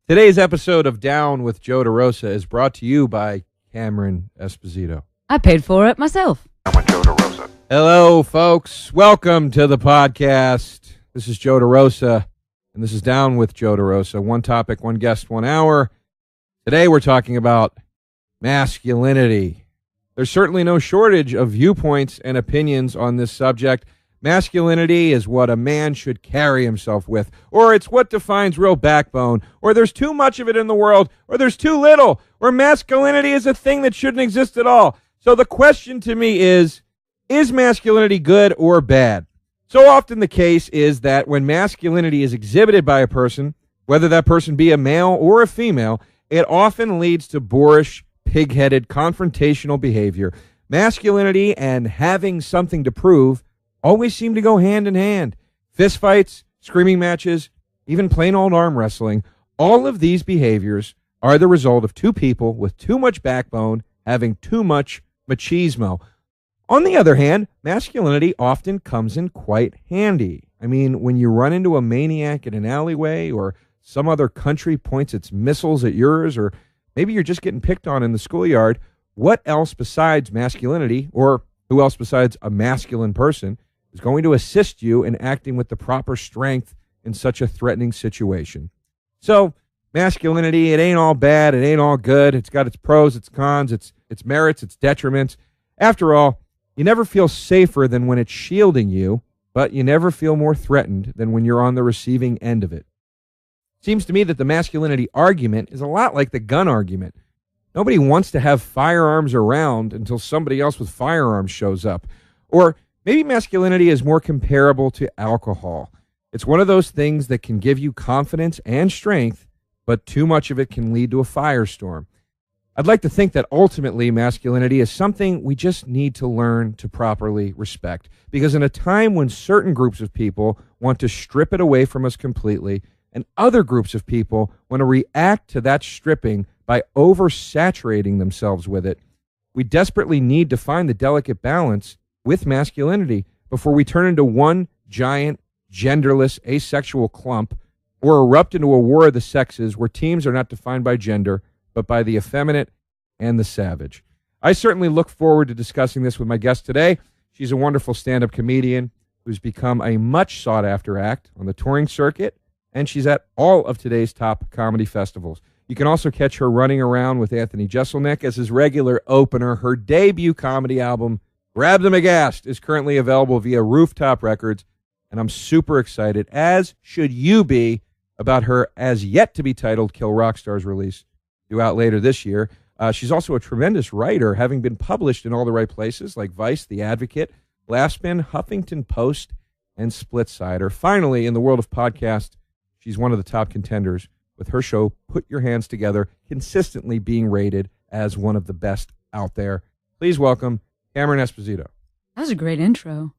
Today's episode of Down with Joe DeRosa is brought to you by Cameron Esposito. I paid for it myself. I'm with Joe DeRosa. Hello, folks. Welcome to the podcast. This is Joe DeRosa, and this is Down with Joe DeRosa. One topic, one guest, 1 hour. Today we're talking about masculinity. There's certainly no shortage of viewpoints and opinions on this subject. Masculinity is what a man should carry himself with, or it's what defines real backbone, or there's too much of it in the world, or there's too little, or masculinity is a thing that shouldn't exist at all. So the question to me is masculinity good or bad? So often the case is that when masculinity is exhibited by a person, whether that person be a male or a female, it often leads to boorish, pig-headed, confrontational behavior. Masculinity and having something to prove always seem to go hand in hand. Fistfights, screaming matches, even plain old arm wrestling, all of these behaviors are the result of two people with too much backbone having too much machismo. On the other hand, masculinity often comes in quite handy. I mean, when you run into a maniac in an alleyway, or some other country points its missiles at yours, or maybe you're just getting picked on in the schoolyard, what else besides masculinity, or who else besides a masculine person, is going to assist you in acting with the proper strength in such a threatening situation? So, masculinity, it ain't all bad, it ain't all good. It's got its pros, its cons, its merits, its detriments. After all, you never feel safer than when it's shielding you, but you never feel more threatened than when you're on the receiving end of it. Seems to me that the masculinity argument is a lot like the gun argument. Nobody wants to have firearms around until somebody else with firearms shows up. Or maybe masculinity is more comparable to alcohol. It's one of those things that can give you confidence and strength, but too much of it can lead to a firestorm. I'd like to think that ultimately masculinity is something we just need to learn to properly respect. Because in a time when certain groups of people want to strip it away from us completely, and other groups of people want to react to that stripping by oversaturating themselves with it, we desperately need to find the delicate balance with masculinity before we turn into one giant, genderless, asexual clump, or erupt into a war of the sexes where teams are not defined by gender, but by the effeminate and the savage. I certainly look forward to discussing this with my guest today. She's a wonderful stand-up comedian who's become a much sought-after act on the touring circuit, and she's at all of today's top comedy festivals. You can also catch her running around with Anthony Jeselnik as his regular opener. Her debut comedy album, Grab Them Aghast, is currently available via Rooftop Records, and I'm super excited, as should you be, about her as-yet-to-be-titled Kill Rock Stars release, due out later this year. She's also a tremendous writer, having been published in all the right places like Vice, The Advocate, Laughspin, Huffington Post, and Splitsider. Finally, in the world of podcasts, she's one of the top contenders, with her show, Put Your Hands Together, consistently being rated as one of the best out there. Please welcome Cameron Esposito. That was a great intro.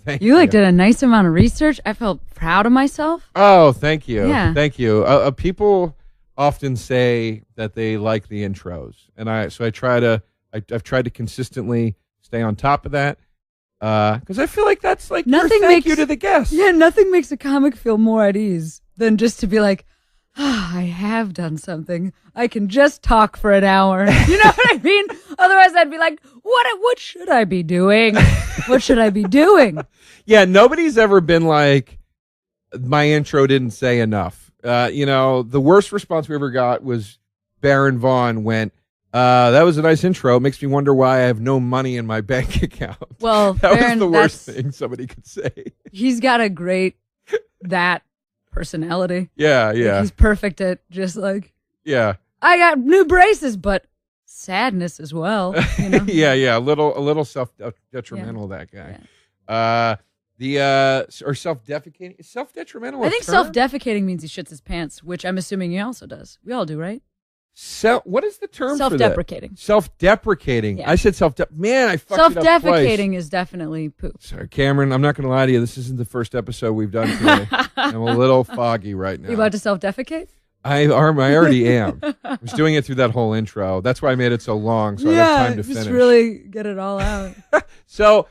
Thank You did a nice amount of research. I felt proud of myself. Oh, thank you. Yeah. Thank you. People often say that they like the intros, and I've tried to consistently stay on top of that, because I feel like that's like thank you to the guests. Yeah, nothing makes a comic feel more at ease than just to be like, I have done something. I can just talk for an hour. You know what I mean? Otherwise, I'd be like, what should I be doing? What should I be doing? Yeah, nobody's ever been like, my intro didn't say enough. The worst response we ever got was Baron Vaughn went, that was a nice intro. It makes me wonder why I have no money in my bank account. Well, that Baron, was the worst thing somebody could say. He's got a great personality. Yeah. Like, he's perfect at just like, yeah. I got new braces, but sadness as well. You know? yeah. A little self-detrimental, that guy. Yeah. Or self-defecating. Is self-detrimental? I think self-defecating means he shits his pants, which I'm assuming he also does. We all do, right? What is the term for that? Self-deprecating. Self-deprecating. Yeah. I said man, I fucked it up twice. Self-defecating is definitely poop. Sorry, Cameron, I'm not going to lie to you. This isn't the first episode we've done today. I'm a little foggy right now. You about to self-defecate? I already am. I was doing it through that whole intro. That's why I made it so long, so I have time to finish. Just really get it all out. So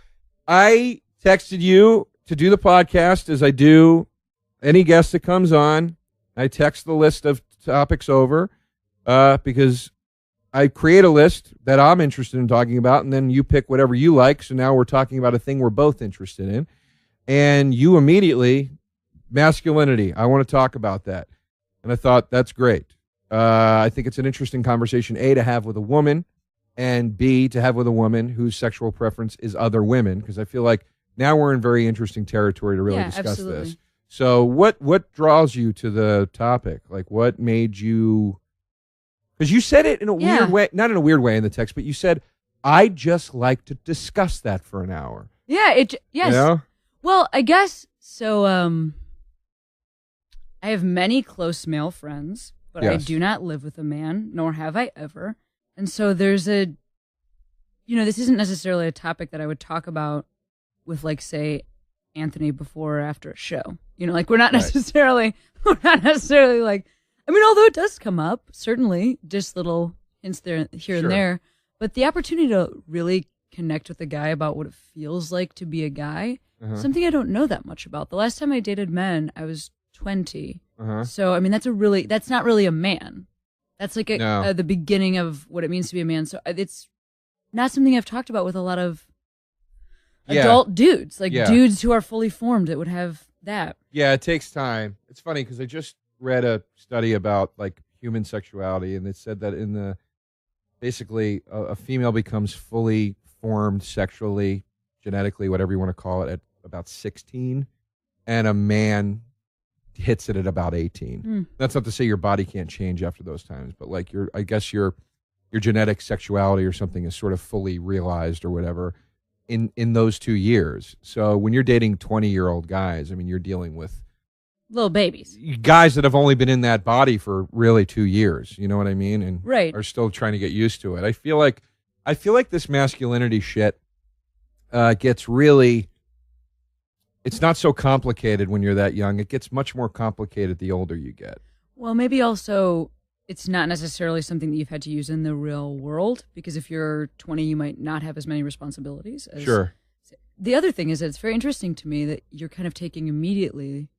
I texted you to do the podcast, as I do any guest that comes on. I text the list of topics over because I create a list that I'm interested in talking about, and then you pick whatever you like. So now we're talking about a thing we're both interested in. And you immediately, masculinity, I want to talk about that. And I thought, that's great. I think it's an interesting conversation, A, to have with a woman, and B, to have with a woman whose sexual preference is other women, because I feel like now we're in very interesting territory to really discuss absolutely. this. So what draws you to the topic? Like, what made you... Because you said it in a weird way, not in a weird way in the text, but you said, I just like to discuss that for an hour. Yeah, yes. You know? Well, I guess so. I have many close male friends, but I do not live with a man, nor have I ever. And so there's this isn't necessarily a topic that I would talk about with, like, say, Anthony before or after a show. Like, we're not necessarily like, I mean, although it does come up, certainly, just little hints here and there. But the opportunity to really connect with a guy about what it feels like to be a guy, something I don't know that much about. The last time I dated men, I was 20. So, I mean, that's not really a man. That's like the beginning of what it means to be a man. So it's not something I've talked about with a lot of adult dudes, dudes who are fully formed that would have that. Yeah, it takes time. It's funny because I just read a study about, like, human sexuality, and it said that basically a female becomes fully formed sexually, genetically, whatever you want to call it, at about 16, and a man hits it at about 18. That's not to say your body can't change after those times, but like I guess your genetic sexuality or something is sort of fully realized or whatever in those 2 years. So when you're dating 20-year-old guys, I mean, you're dealing with little babies, guys that have only been in that body for really 2 years. You know what I mean? And are still trying to get used to it. I feel like this masculinity shit gets really. It's not so complicated when you're that young. It gets much more complicated the older you get. Well, maybe also it's not necessarily something that you've had to use in the real world, because if you're 20, you might not have as many responsibilities. The other thing is that it's very interesting to me that you're kind of taking immediately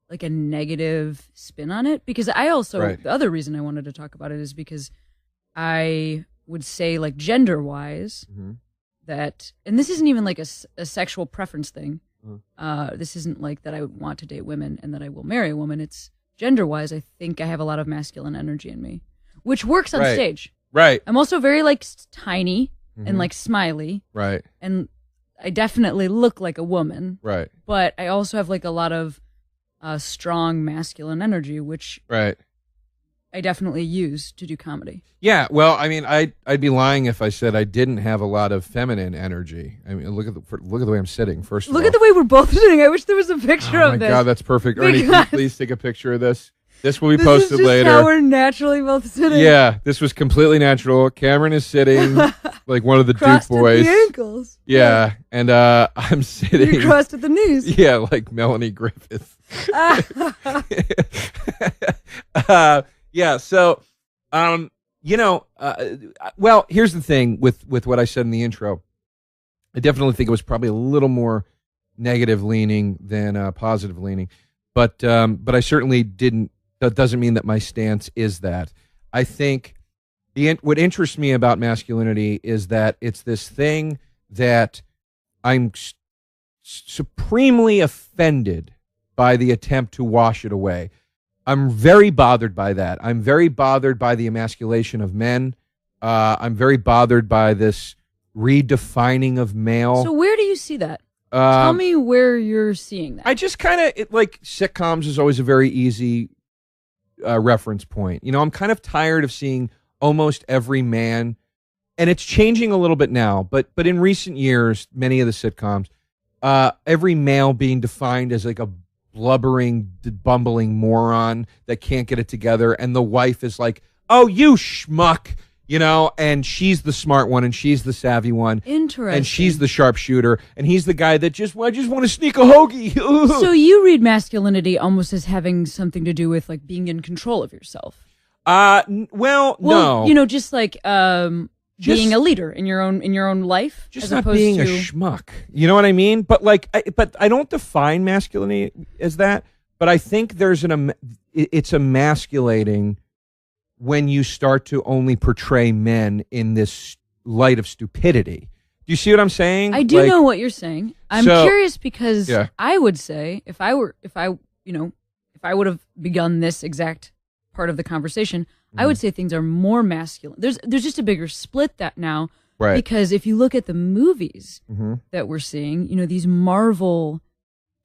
like a negative spin on it, because I also, the other reason I wanted to talk about it is because I would say, like, gender-wise, that, and this isn't even like a sexual preference thing. This isn't like that I want to date women and that I will marry a woman. It's gender-wise, I think I have a lot of masculine energy in me, which works on stage. Right. I'm also very, like, tiny and, like, smiley. Right. And I definitely look like a woman. Right. But I also have, like, a lot of strong masculine energy, which I definitely use to do comedy. Yeah, well, I mean, I'd be lying if I said I didn't have a lot of feminine energy. I mean, look at the way I'm sitting. First of all, look at the way we're both sitting. I wish there was a picture of this. Oh my God, that's perfect. Ernie, can you please take a picture of this? This will be posted this is just later. How we're naturally both sitting. Yeah, this was completely natural. Cameron is sitting like one of the Duke boys. Crossed at the ankles. Yeah, and I'm sitting. You're crossed at the knees. Yeah, like Melanie Griffith. Yeah, so, well, here's the thing with what I said in the intro. I definitely think it was probably a little more negative leaning than positive leaning, but I certainly didn't. That doesn't mean that my stance is that. I think what interests me about masculinity is that it's this thing that I'm supremely offended by the attempt to wash it away. I'm very bothered by that. I'm very bothered by the emasculation of men. I'm very bothered by this redefining of male. So where do you see that? Tell me where you're seeing that. I just kind of, like, sitcoms is always a very easy reference point. You know, I'm kind of tired of seeing almost every man, and it's changing a little bit now, but in recent years, many of the sitcoms, every male being defined as like a blubbering, bumbling moron that can't get it together, and the wife is like, oh, you schmuck, you know, and she's the smart one, and she's the savvy one. Interesting. And she's the sharpshooter, and he's the guy that I just want to sneak a hoagie. So you read masculinity almost as having something to do with, like, being in control of yourself. Well, no. You know, just like being a leader in your own life, just as not opposed being to a schmuck. You know what I mean? But like, I don't define masculinity as that. But I think it's emasculating when you start to only portray men in this light of stupidity. Do you see what I'm saying? I do know what you're saying. I'm curious because I would say if I would have begun this exact part of the conversation, I would say things are more masculine. There's just a bigger split that now. Right. Because if you look at the movies that we're seeing, these Marvel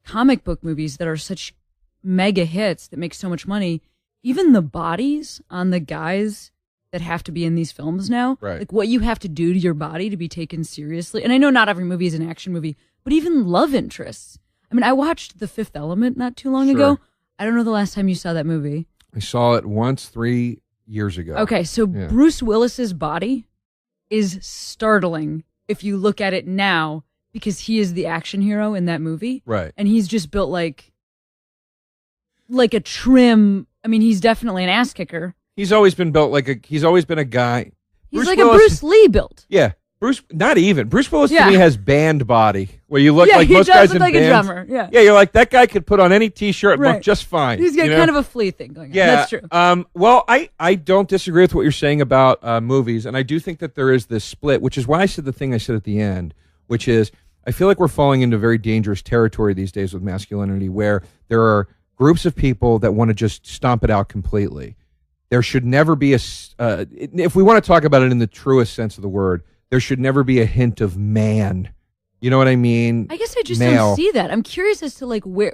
comic book movies that are such mega hits that make so much money, even the bodies on the guys that have to be in these films now, like what you have to do to your body to be taken seriously. And I know not every movie is an action movie, but even love interests. I mean, I watched The Fifth Element not too long ago. I don't know the last time you saw that movie. I saw it once 3 years ago. Okay, so Bruce Willis's body is startling if you look at it now because he is the action hero in that movie. Right. And he's just built like a trim. I mean, he's definitely an ass kicker. He's always been built he's always been a guy. He's like Willis, a Bruce Lee built. Yeah. Bruce Willis to me has band body, where you look like most guys in bands. A drummer. Yeah. Yeah, you're like, that guy could put on any T-shirt and look just fine. He's got kind of a flea thing going on. Yeah. That's true. Well, I don't disagree with what you're saying about movies, and I do think that there is this split, which is why I said the thing I said at the end, which is I feel like we're falling into very dangerous territory these days with masculinity, where there are groups of people that want to just stomp it out completely. There should never be if we want to talk about it in the truest sense of the word, there should never be a hint of man. You know what I mean? I guess I just don't see that. I'm curious as to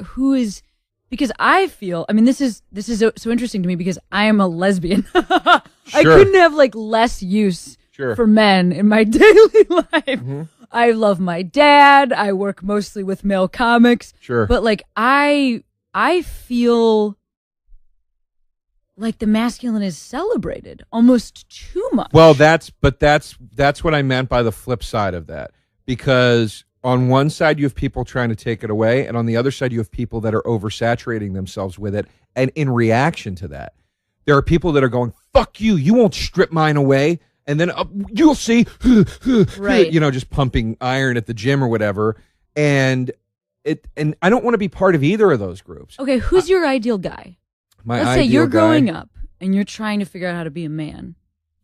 who is, because I feel, I mean, this is so interesting to me because I am a lesbian. I couldn't have less use for men in my daily life. I love my dad. I work mostly with male comics. But I feel like the masculine is celebrated almost too much. Well, that's what I meant by the flip side of that. Because on one side you have people trying to take it away, and on the other side you have people that are oversaturating themselves with it. And in reaction to that, there are people that are going, "Fuck you! You won't strip mine away." And then you'll see, just pumping iron at the gym or whatever. And I don't want to be part of either of those groups. Okay, who's your ideal guy? Let's say you're growing up and you're trying to figure out how to be a man.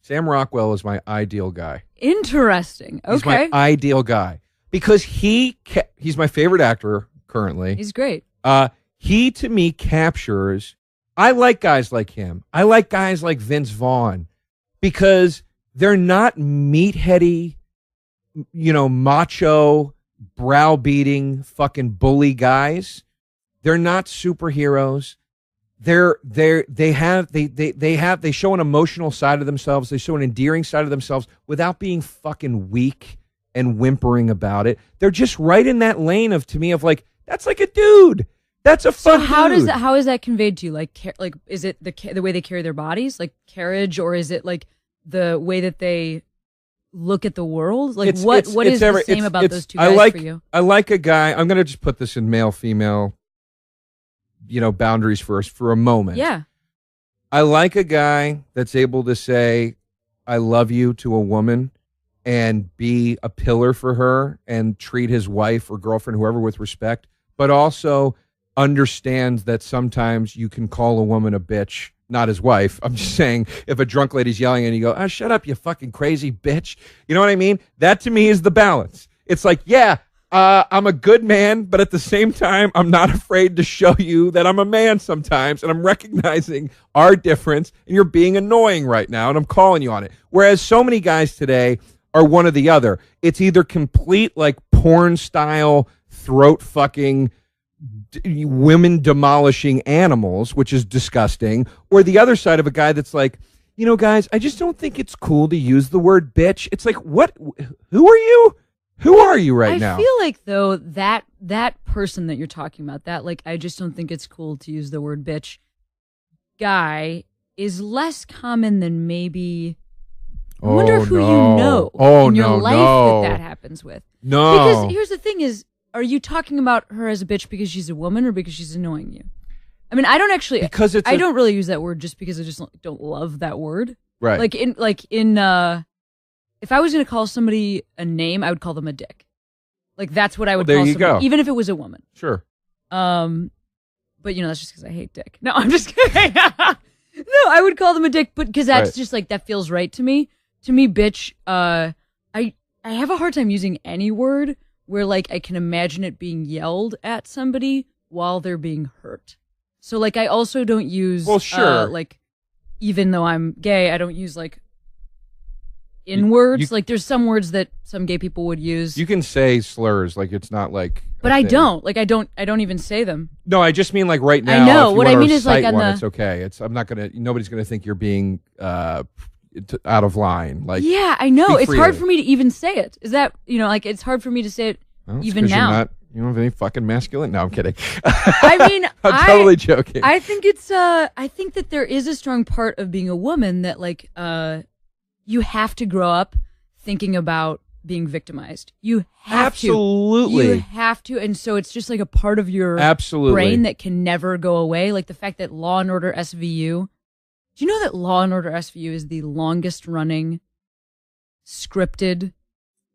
Sam Rockwell is my ideal guy. Interesting. Okay. He's my ideal guy because he's my favorite actor currently. He's great. He, to me, captures... I like guys like him. I like guys like Vince Vaughn because they're not meatheady, macho, browbeating, fucking bully guys. They're not superheroes. They show an emotional side of themselves. They show an endearing side of themselves without being fucking weak and whimpering about it. They're just right in that lane of that's like a dude. That's a fun dude. How is that conveyed to you? Is it the way they carry their bodies, like carriage, or is it the way that they look at the world? What is the same about those two guys for you? I like a guy. I'm going to just put this in male, female, boundaries first for a moment. Yeah. I like a guy that's able to say, "I love you" to a woman and be a pillar for her and treat his wife or girlfriend, whoever, with respect, but also understands that sometimes you can call a woman a bitch. Not his wife. I'm just saying, if a drunk lady's yelling and you go, shut up, you fucking crazy bitch. You know what I mean? That to me is the balance. It's I'm a good man, but at the same time, I'm not afraid to show you that I'm a man sometimes, and I'm recognizing our difference, and you're being annoying right now, and I'm calling you on it. Whereas so many guys today are one or the other. It's either complete, porn style, throat fucking, women demolishing animals, which is disgusting, or the other side of a guy that's guys, I just don't think it's cool to use the word bitch. It's what? Who are you? Who are you now? I feel like, though, that person that you're talking about, that I just don't think it's cool to use the word bitch guy is less common than maybe. I wonder who you know in your life that happens with. No. Because here's the thing is, are you talking about her as a bitch because she's a woman or because she's annoying you? I mean, I don't actually, I don't really use that word just because I just don't love that word. Right. If I was going to call somebody a name, I would call them a dick. That's what I would call somebody, go. Even if it was a woman. Sure. But that's just because I hate dick. No, I'm just kidding. No, I would call them a dick, but because that's Right. just like, that feels right to me. To me, bitch, I have a hard time using any word where like I can imagine it being yelled at somebody while they're being hurt. So like I also don't use like, even though I'm gay, I don't use like in words. Like there's some words that some gay people would use. You can say slurs, like it's not like. But I don't. Like I don't even say them. No, I just mean like right now. I know if you what want I to mean is like recite on one, the. it's okay. Nobody's gonna think you're being out of line. Like Yeah, I know. It's hard freely. for me to even say it. Is that like it's hard for me to say it Well, it's even 'cause now. You don't have any fucking masculine. No, I'm kidding. I mean, I'm totally joking. I think it's I think that there is a strong part of being a woman that like you have to grow up thinking about being victimized. You have Absolutely. to. You have to, and so it's just like a part of your Absolutely. brain that can never go away. Like the fact that Law and Order SVU. Do you know that Law and Order SVU is the longest running scripted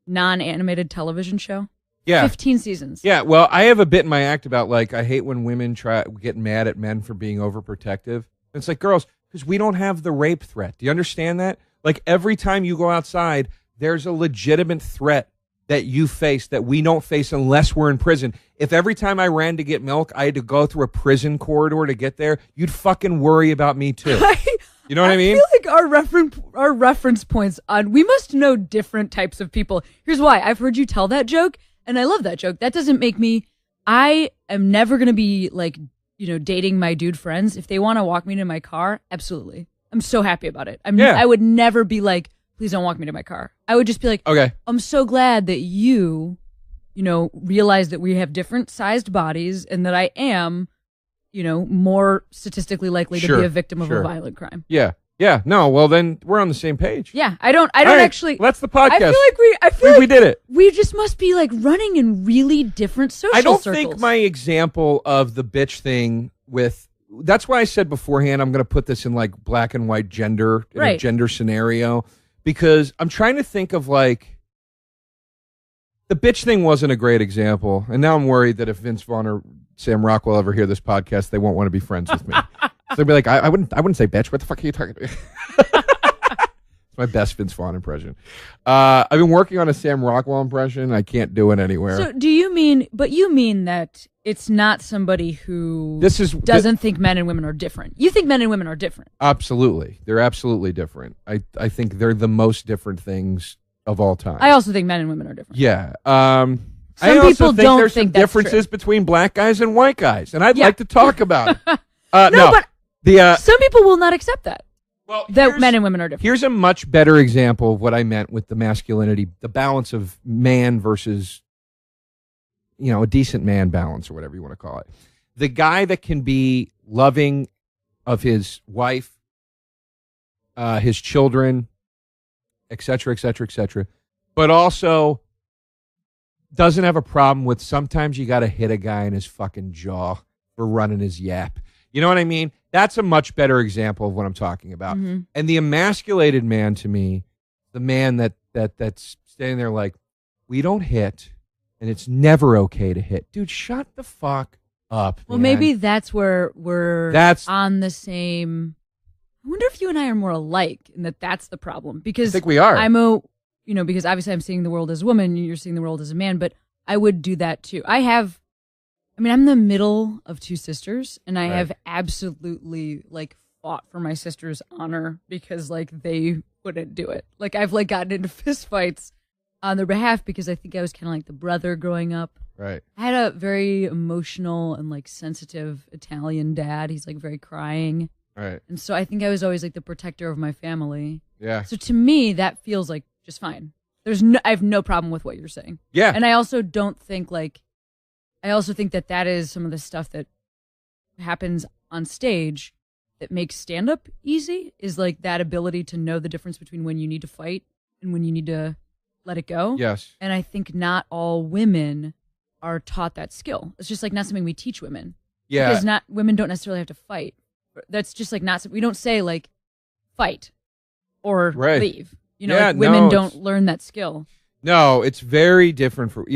non-animated television show? Yeah. 15 seasons. Yeah, well, I have a bit in my act about like I hate when women get mad at men for being overprotective. It's like, girls, because we don't have the rape threat. Do you understand that? Like every time you go outside, there's a legitimate threat that you face that we don't face unless we're in prison. If every time I ran to get milk, I had to go through a prison corridor to get there, you'd fucking worry about me too. You know what I mean? I feel like our reference points on we must know different types of people. Here's why. I've heard you tell that joke. And I love that joke. That doesn't make me. I am never going to be like, dating my dude friends. If they want to walk me to my car, absolutely. I'm so happy about it. I would never be like, please don't walk me to my car. I would just be like, okay. I'm so glad that you realize that we have different sized bodies and that I am, more statistically likely to be a victim of a violent crime. Yeah. Yeah. No, well, then we're on the same page. Yeah. I don't All right, actually. That's the podcast. I feel like we did it. We just must be like running in really different social I don't circles. think my example of the bitch thing that's why I said beforehand I'm going to put this in like black and white gender, in a gender scenario, because I'm trying to think of like, the bitch thing wasn't a great example. And now I'm worried that if Vince Vaughn or Sam Rockwell ever hear this podcast, they won't want to be friends with me. So they'll be like, I wouldn't say bitch. What the fuck are you talking about? It's my best Vince Vaughn impression. I've been working on a Sam Rockwell impression. I can't do it anywhere. So you mean that it's not somebody who doesn't think men and women are different. You think men and women are different. Absolutely. They're absolutely different. I think they're the most different things of all time. I also think men and women are different. Yeah. Some I also people think don't there's think some that's differences true. between black guys and white guys, and I'd like to talk about it. But some people will not accept that. Well, that men and women are different. Here's a much better example of what I meant with the masculinity, the balance of man versus, a decent man balance or whatever you want to call it. The guy that can be loving of his wife, his children, et cetera, et cetera, et cetera, but also doesn't have a problem with sometimes you got to hit a guy in his fucking jaw for running his yap. You know what I mean? That's a much better example of what I'm talking about. Mm-hmm. And the emasculated man to me, the man that's standing there like, we don't hit, and it's never okay to hit. Dude, shut the fuck up. Well, man. maybe that's where we're on the same. I wonder if you and I are more alike, and that's the problem. Because I think we are. Because obviously I'm seeing the world as a woman, you're seeing the world as a man, but I would do that too. I'm the middle of two sisters, and I have absolutely fought for my sister's honor because they wouldn't do it. I've gotten into fist fights on their behalf because I think I was kind of like the brother growing up. Right. I had a very emotional and sensitive Italian dad. He's very crying. Right. And so I think I was always the protector of my family. Yeah. So to me, that feels just fine. I have no problem with what you're saying. Yeah. And I also don't think I also think that is some of the stuff that happens on stage that makes stand-up easy is that ability to know the difference between when you need to fight and when you need to let it go. Yes. And I think not all women are taught that skill. It's just not something we teach women. Yeah. Because women don't necessarily have to fight. That's just not, we don't say fight or leave. Women don't learn that skill. No, it's very different for,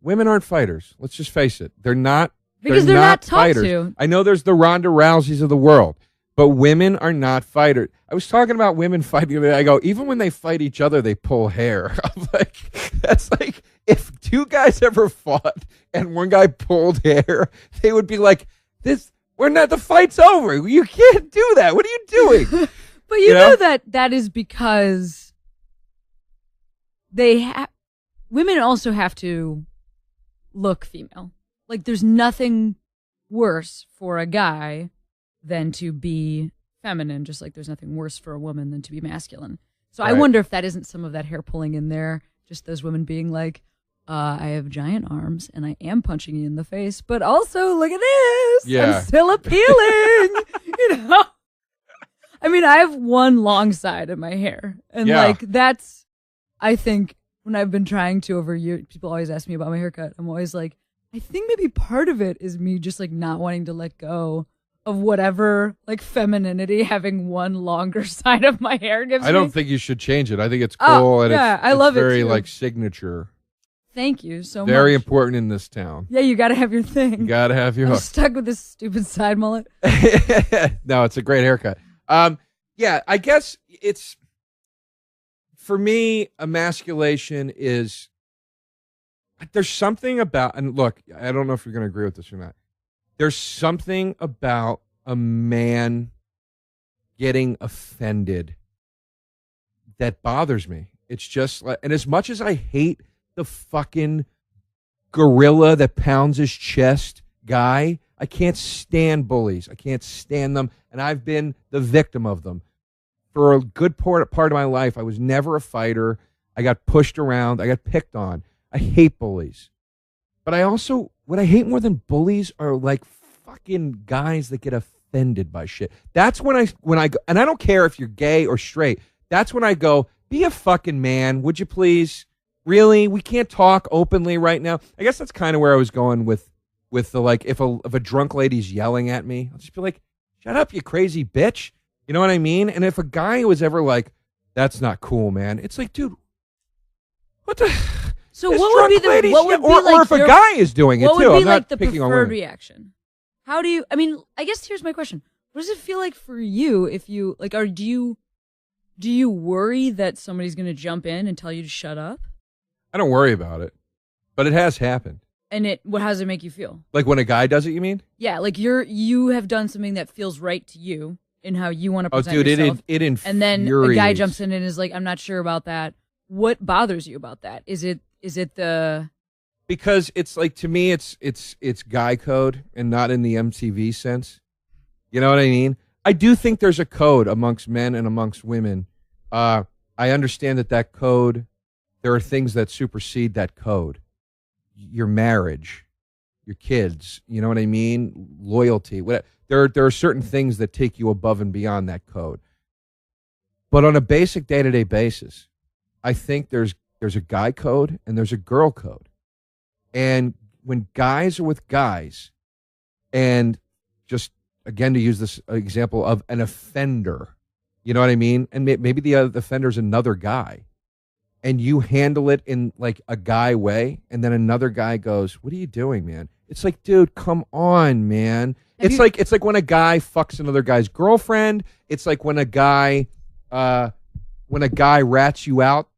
women aren't fighters. Let's just face it. They're not. Because they're not taught fighters. to. I know there's the Ronda Rouseys of the world, But women are not fighters. I was talking about women fighting the other day. I go, even when they fight each other, they pull hair. I'm like, that's like, if two guys ever fought and one guy pulled hair, they would be like, the fight's over. You can't do that. What are you doing? But you know that is because women also have to look female. Like, there's nothing worse for a guy than to be feminine, just like there's nothing worse for a woman than to be masculine. So right. I wonder if that isn't some of that hair pulling in there, just those women being like, I have giant arms and I am punching you in the face, but also look at this. Yeah. I'm still appealing. I mean, I have one long side of my hair. And like, that's, I think, when I've been trying to over years, people always ask me about my haircut. I'm always like, I think maybe part of it is me just like not wanting to let go of whatever like femininity having one longer side of my hair gives me. I don't think you should change it. I think it's cool. And I love it. Very too. like signature. Thank you so much. Very important in this town. Yeah, you got to have your thing. You got to have your I'm hook. stuck with this stupid side mullet. No, it's a great haircut. Yeah, I guess it's, for me, emasculation is, there's something about, and look, I don't know if you're going to agree with this or not. There's something about a man getting offended that bothers me. It's just like, and as much as I hate the fucking gorilla that pounds his chest guy, I can't stand bullies. I can't stand them, and I've been the victim of them. For a good part of my life, I was never a fighter. I got pushed around. I got picked on. I hate bullies. But I also, what I hate more than bullies are like fucking guys that get offended by shit. That's when I go, and I don't care if you're gay or straight. That's when I go, be a fucking man, would you please? Really? We can't talk openly right now. I guess that's kind of where I was going with the, like, if a drunk lady's yelling at me, I'll just be like, shut up, you crazy bitch. You know what I mean? And if a guy was ever like, that's not cool, man, it's like, dude, what the? So what would be the or if a guy is doing it too? What would be I'm like not the picking on preferred women. reaction? How do you? I mean, I guess here's my question: what does it feel like for you if you like? Do you worry that somebody's going to jump in and tell you to shut up? I don't worry about it, but it has happened. And how does it make you feel? Like when a guy does it, you mean? Yeah, like you have done something that feels right to you in how you want to present yourself. It infuriates. And then a guy jumps in and is like, I'm not sure about that. What bothers you about that? Is it the? Because it's like, to me, it's guy code and not in the MTV sense. You know what I mean? I do think there's a code amongst men and amongst women. I understand that code, there are things that supersede that code. Your marriage, your kids, you know what I mean? Loyalty. There are certain things that take you above and beyond that code. But on a basic day-to-day basis, I think there's a guy code and there's a girl code. And when guys are with guys, and just, again, to use this example of an offender, you know what I mean? And maybe the offender's another guy. And you handle it in like a guy way, and then another guy goes, "What are you doing, man?" It's like, dude, come on, man. It's like when a guy fucks another guy's girlfriend. It's like when a guy rats you out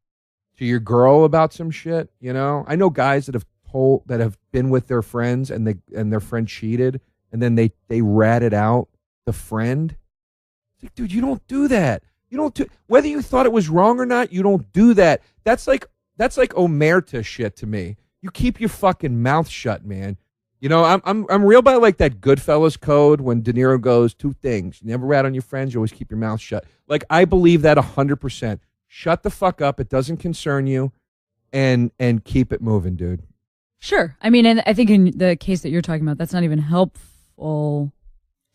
to your girl about some shit. You know, I know guys that have been with their friends and their friend cheated, and then they ratted out the friend. It's like, dude, you don't do that. You don't do, whether you thought it was wrong or not, you don't do that. That's like omerta shit to me. You keep your fucking mouth shut, man. You know, I'm real by like that Goodfellas code when De Niro goes, 2 things. You never rat on your friends, you always keep your mouth shut. Like, I believe that 100%. Shut the fuck up. It doesn't concern you, and keep it moving, dude. Sure. I mean, and I think in the case that you're talking about, that's not even helpful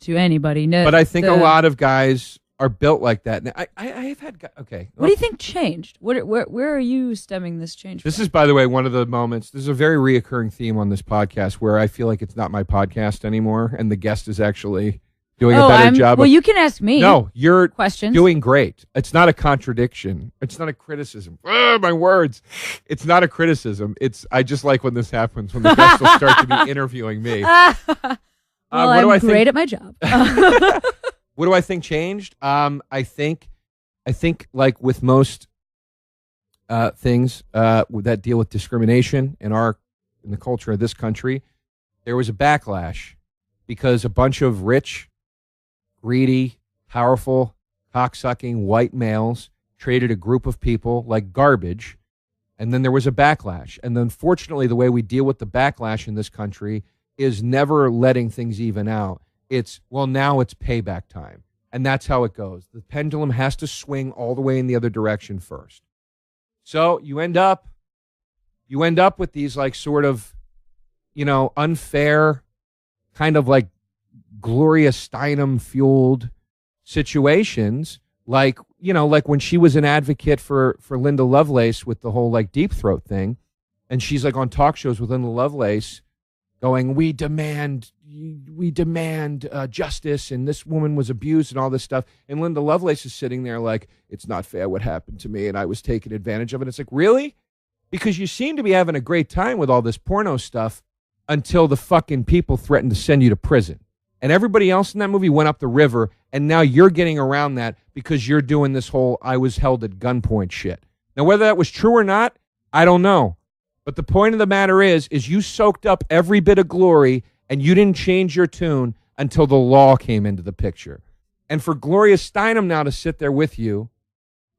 to anybody. No, but I think a lot of guys are built like that. Now, I've had guys, okay. What do you think changed? Where are you stemming this change This from? is, by the way, one of the moments. This is a very reoccurring theme on this podcast where I feel like it's not my podcast anymore, and the guest is actually doing a better job. Well, you can ask me. No, you're questions. Doing great. It's not a contradiction. It's not a criticism. My words. It's not a criticism. I just like when this happens, when the guest will start to be interviewing me. Well, I'm great at my job. What do I think changed? I think like with most things that deal with discrimination in the culture of this country, there was a backlash because a bunch of rich, greedy, powerful, cocksucking white males treated a group of people like garbage, and then there was a backlash. And unfortunately, the way we deal with the backlash in this country is never letting things even out. It's, well, now it's payback time. And that's how it goes. The pendulum has to swing all the way in the other direction first. So you end up with these like sort of, unfair, kind of like Gloria Steinem fueled situations, like when she was an advocate for Linda Lovelace with the whole like deep throat thing, and she's like on talk shows with Linda Lovelace going, we demand justice, and this woman was abused and all this stuff, and Linda Lovelace is sitting there like, it's not fair what happened to me and I was taken advantage of. And it's like, really? Because you seem to be having a great time with all this porno stuff until the fucking people threatened to send you to prison. And everybody else in that movie went up the river, and now you're getting around that because you're doing this whole I was held at gunpoint shit. Now, whether that was true or not, I don't know. But the point of the matter is you soaked up every bit of glory, and you didn't change your tune until the law came into the picture. And for Gloria Steinem now to sit there with you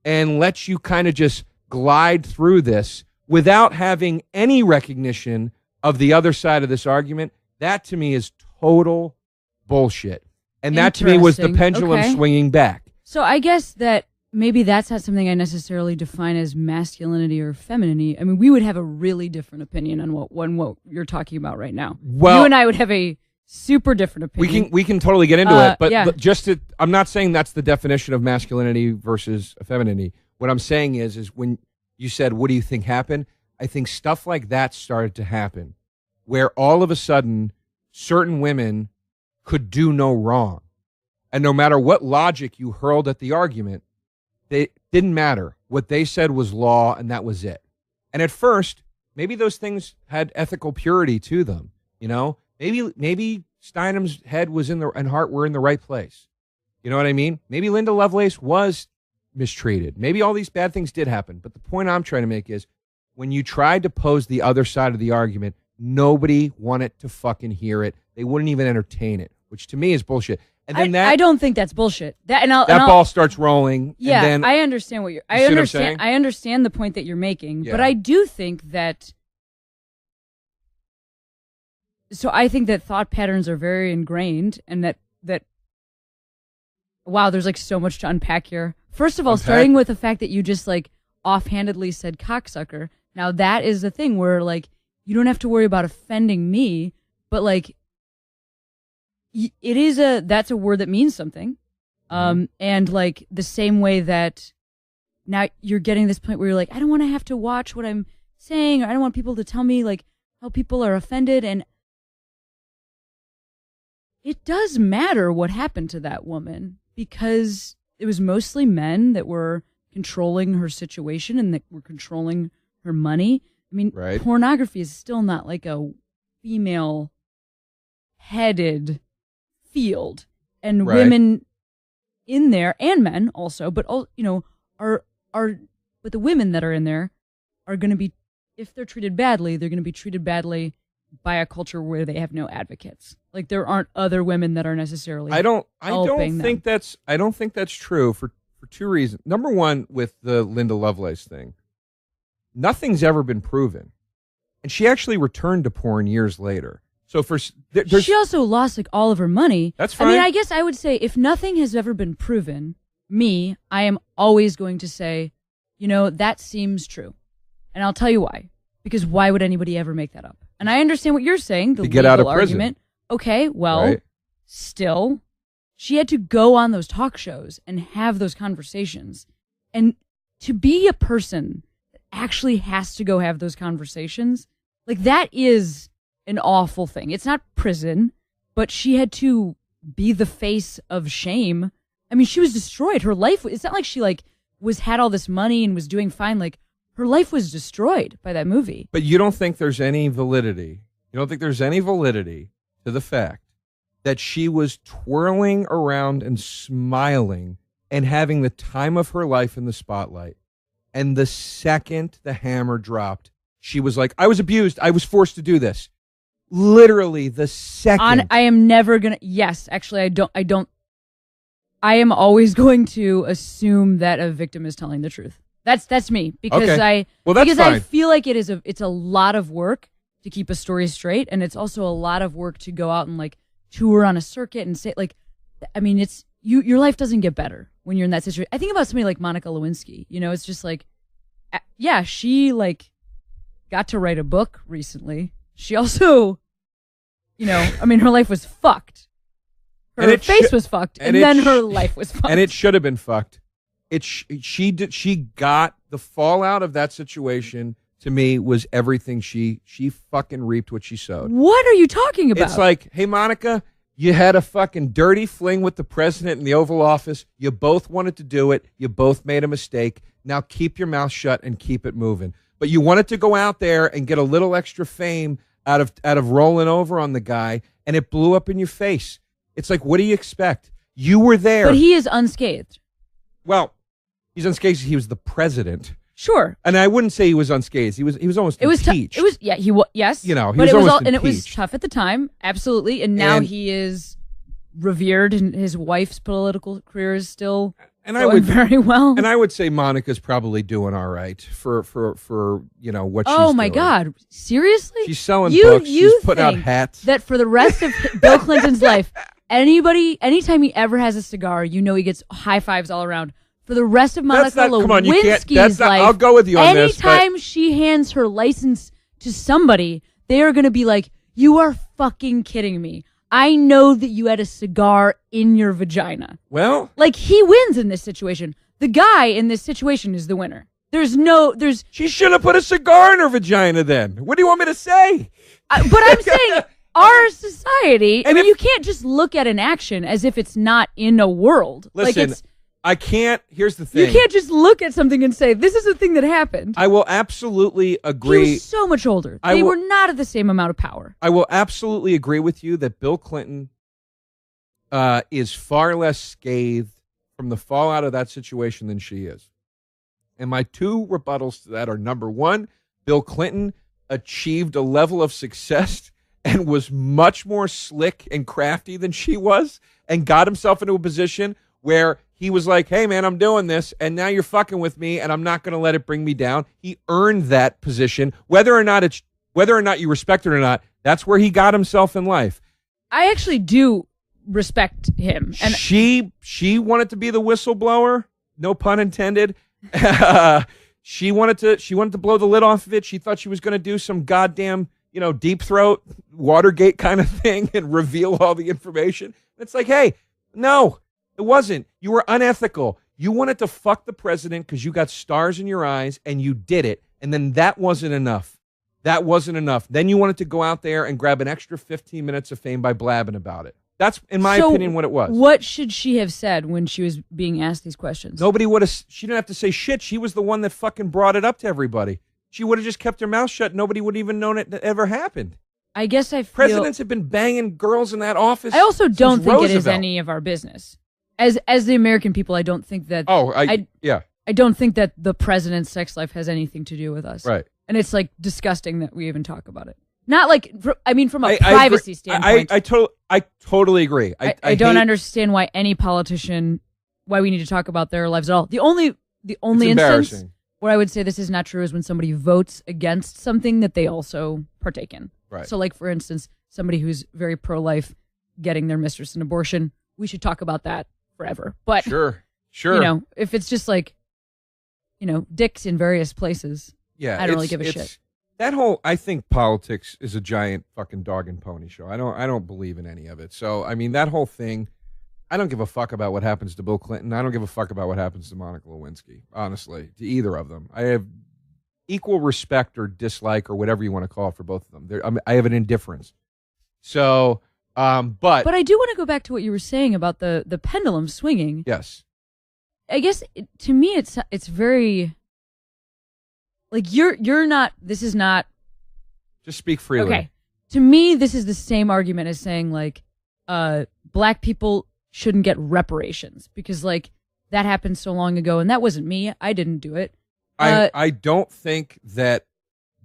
and let you kind of just glide through this without having any recognition of the other side of this argument, that to me is total bullshit. And that to me was the pendulum swinging back. So I guess that maybe that's not something I necessarily define as masculinity or femininity. I mean, we would have a really different opinion on what you're talking about right now. Well, you and I would have a super different opinion. We can totally get into it, but yeah. I'm not saying that's the definition of masculinity versus femininity. What I'm saying is when you said, what do you think happened? I think stuff like that started to happen, where all of a sudden certain women could do no wrong. And no matter what logic you hurled at the argument, it didn't matter. What they said was law, and that was it. And at first, maybe those things had ethical purity to them. Maybe Steinem's head was and heart were in the right place. You know what I mean? Maybe Linda Lovelace was mistreated. Maybe all these bad things did happen. But the point I'm trying to make is when you tried to pose the other side of the argument, nobody wanted to fucking hear it. They wouldn't even entertain it, which to me is bullshit. And then I don't think that's bullshit. That ball starts rolling. Yeah, and then, I understand what you're. I understand the point that you're making, but I do think that. So I think that thought patterns are very ingrained, and that. Wow, there's like so much to unpack here. First of all, starting with the fact that you just like offhandedly said cocksucker. Now that is the thing where like you don't have to worry about offending me, but like. That's a word that means something. And like the same way that now you're getting this point where you're like, I don't want to have to watch what I'm saying, or I don't want people to tell me like how people are offended. And it does matter what happened to that woman, because it was mostly men that were controlling her situation and that were controlling her money. I mean, pornography is still not like a female headed field, and women in there, and men also, but all but the women that are in there are going to be, if they're treated badly, they're going to be treated badly by a culture where they have no advocates. Like there aren't other women that are necessarily. I don't think that's true for two reasons. Number one, with the Linda Lovelace thing, nothing's ever been proven, and she actually returned to porn years later. So she also lost like all of her money. That's fine. I mean, I guess I would say if nothing has ever been proven, I am always going to say, that seems true. And I'll tell you why. Because why would anybody ever make that up? And I understand what you're saying, the to get out of prison. Argument. Okay, well, still, she had to go on those talk shows and have those conversations. And to be a person that actually has to go have those conversations, like that is an awful thing. It's not prison, but she had to be the face of shame. I mean, she was destroyed. Her life, it's not like she had all this money and was doing fine. Like her life was destroyed by that movie. But you don't think there's any validity? You don't think there's any validity to the fact that she was twirling around and smiling and having the time of her life in the spotlight. And the second the hammer dropped, she was like, I was abused. I was forced to do this. Literally the second. I am never going to. Yes, actually, I am always going to assume that a victim is telling the truth. That's me because Okay. because fine. I feel like it's a lot of work to keep a story straight, and it's also a lot of work to go out and like tour on a circuit and say like, I mean, it's your life doesn't get better when you're in that situation. I think about somebody like Monica Lewinsky. You know, it's just like, yeah, she like got to write a book recently. She also, you know, I mean, her life was fucked. Her face was fucked, and then her life was fucked. And it should have been fucked. She got the fallout of that situation. To me, was everything she fucking reaped what she sowed. What are you talking about? It's like, hey, Monica, you had a fucking dirty fling with the president in the Oval Office. You both wanted to do it. You both made a mistake. Now keep your mouth shut and keep it moving. But you wanted to go out there and get a little extra fame out of rolling over on the guy, and it blew up in your face. It's like, what do you expect? You were there. But he is unscathed. Well, he's unscathed. He was the president. Sure. And I wouldn't say he was unscathed. He was almost impeached. Yes. You know, he but was it was almost and it was impeached. tough at the time, absolutely. And now And- he is revered, and his wife's political career is still And going very well. And I would say Monica's probably doing all right for you know what she's oh my doing. God! Seriously? She's selling books. She's putting out think hats. That for the rest of Bill Clinton's life, anytime he ever has a cigar, you know he gets high fives all around. For the rest of Monica Lewinsky's life, I'll go with you on this. anytime she hands her license to somebody, they are going to be like, "You are fucking kidding me. I know that you had a cigar in your vagina." Well, like he wins in this situation. The guy in this situation is the winner. She should have put a cigar in her vagina then. What do you want me to say? But I'm saying our society, you can't just look at an action as if it's not in a world. Listen, I can't. Here's the thing. You can't just look at something and say, this is a thing that happened. I will absolutely agree. He was so much older. They were not at the same amount of power. I will absolutely agree with you that Bill Clinton is far less scathed from the fallout of that situation than she is. And my two rebuttals to that are, number one, Bill Clinton achieved a level of success and was much more slick and crafty than she was, and got himself into a position where he was like, hey, man, I'm doing this, and now you're fucking with me, and I'm not going to let it bring me down. He earned that position. Whether or not you respect it or not, that's where he got himself in life. I actually do respect him. And she wanted to be the whistleblower, no pun intended. She wanted to blow the lid off of it. She thought she was going to do some goddamn, deep throat Watergate kind of thing and reveal all the information. It's like, hey, no. It wasn't. You were unethical. You wanted to fuck the president because you got stars in your eyes, and you did it. And then that wasn't enough. That wasn't enough. Then you wanted to go out there and grab an extra 15 minutes of fame by blabbing about it. That's, in my opinion, what it was. What should she have said when she was being asked these questions? Nobody would have. She didn't have to say shit. She was the one that fucking brought it up to everybody. She would have just kept her mouth shut. Nobody would have even known it ever happened. I guess I feel... Presidents have been banging girls in that office. I also don't think Roosevelt. It is any of our business. As the American people, I don't think that. I don't think that the president's sex life has anything to do with us. Right. And it's like disgusting that we even talk about it. Not like, from a privacy standpoint. I totally agree. I don't understand why why we need to talk about their lives at all. The only instance where I would say this is not true is when somebody votes against something that they also partake in. Right. So like, for instance, somebody who's very pro-life getting their mistress an abortion, we should talk about that forever. But sure. If it's just like, dicks in various places, I don't really give a shit. That whole, I think politics is a giant fucking dog and pony show. I don't believe in any of it. So, I mean, that whole thing, I don't give a fuck about what happens to Bill Clinton. I don't give a fuck about what happens to Monica Lewinsky, honestly, to either of them. I have equal respect or dislike or whatever you want to call it for both of them. I have an indifference. So, but I do want to go back to what you were saying about the pendulum swinging. Yes. I guess to me it's very like you're not. This is not. Just speak freely. Okay. To me, this is the same argument as saying like black people shouldn't get reparations because like that happened so long ago, and that wasn't me. I didn't do it. I don't think that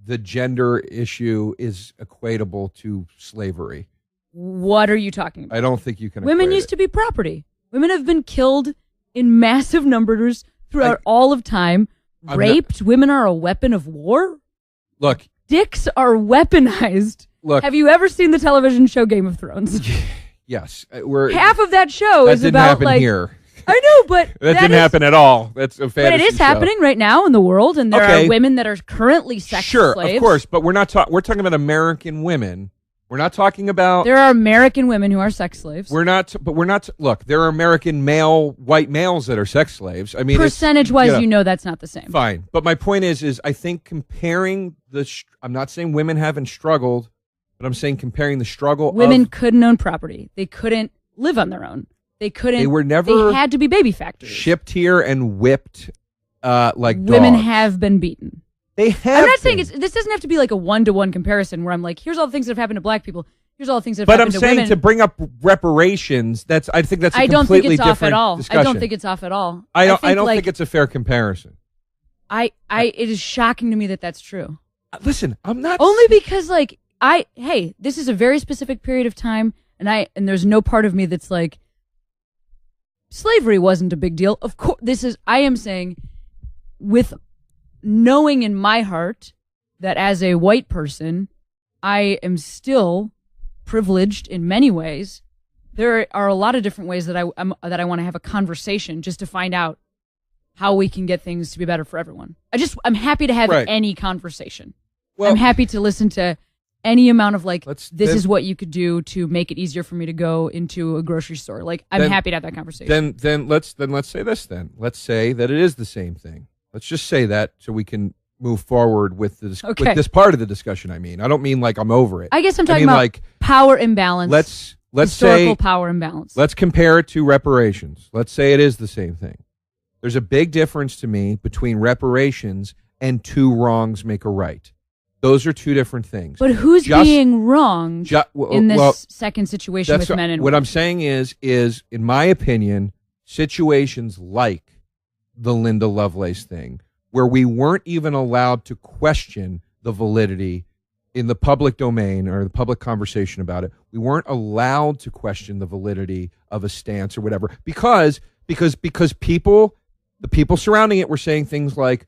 the gender issue is equatable to slavery. What are you talking about? I don't think you can. Women used to be property. Women have been killed in massive numbers throughout all of time. Raped. Women are a weapon of war. Look, dicks are weaponized. Look, have you ever seen the television show Game of Thrones? Yes, half of that show is about happen like here. I know, but that didn't happen at all. That's a fantasy But it is show. happening right now in the world, and there are women that are currently sex slaves. Sure, of course, but we're not. We're talking about American women. We're not talking about. There are American women who are sex slaves. We're not. But we're not. Look, there are American white males that are sex slaves. I mean, percentage-wise, that's not the same. Fine, but my point is I think comparing I'm not saying women haven't struggled, but I'm saying comparing the struggle. Women couldn't own property. They couldn't live on their own. They couldn't. They were never. They had to be baby factories. Shipped here and whipped, like women dogs. have been beaten. They have. I'm not saying this doesn't have to be like a 1-to-1 comparison where I'm like, here's all the things that have happened to black people. Here's all the things that have happened to women. But I'm saying to bring up reparations. I think that's a completely different discussion. I don't think it's off at all. I don't think it's a fair comparison. It is shocking to me that that's true. Listen, I'm not only because this is a very specific period of time, and there's no part of me that's like slavery wasn't a big deal. Of course, I am saying with knowing in my heart that as a white person, I am still privileged in many ways. There are a lot of different ways that I want to have a conversation just to find out how we can get things to be better for everyone. I'm happy to have any conversation. Well, I'm happy to listen to any amount of this is what you could do to make it easier for me to go into a grocery store. I'm happy to have that conversation. Then let's say this then. Let's say that it is the same thing. Let's just say that so we can move forward with this part of the discussion. I mean, I don't mean like I'm over it. I guess I'm talking about power imbalance. Let's historical power imbalance. Let's compare it to reparations. Let's say it is the same thing. There's a big difference to me between reparations and two wrongs make a right. Those are two different things. But who's being wronged in this second situation with men and women? What I'm saying is, in my opinion, situations like the Linda Lovelace thing, where we weren't even allowed to question the validity in the public domain or the public conversation about it. We weren't allowed to question the validity of a stance or whatever because people, the people surrounding it were saying things like,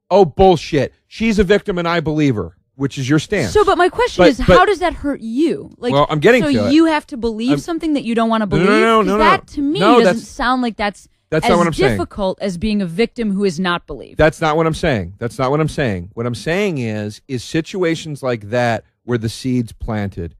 oh, bullshit, she's a victim and I believe her, which is your stance. So, but my question is, how does that hurt you? Well, I'm getting to it. So you have to believe something that you don't want to believe? No. That, to me, doesn't sound like that's not what I'm saying. Difficult as being a victim who is not believed. That's not what I'm saying. What I'm saying is situations like that where the seed's planted,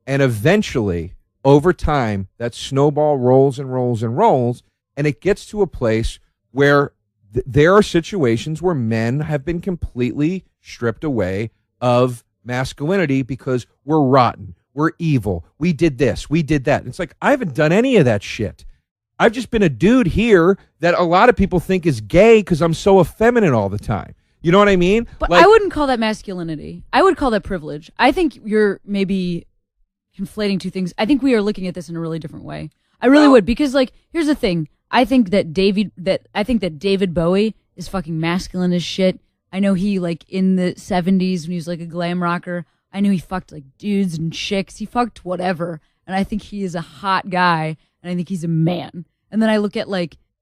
and eventually, over time, that snowball rolls and rolls and rolls, and it gets to a place where there are situations where men have been completely stripped away of masculinity because we're rotten, we're evil, we did this, we did that. It's like, I haven't done any of that shit. I've just been a dude here that a lot of people think is gay because I'm so effeminate all the time. You know what I mean? But I wouldn't call that masculinity. I would call that privilege. I think you're maybe conflating two things. I think we are looking at this in a really different way. I really would, because here's the thing. I think that David Bowie is fucking masculine as shit. I know he in the 70s when he was a glam rocker, I knew he fucked dudes and chicks. He fucked whatever. And I think he is a hot guy, and I think he's a man. And then I look at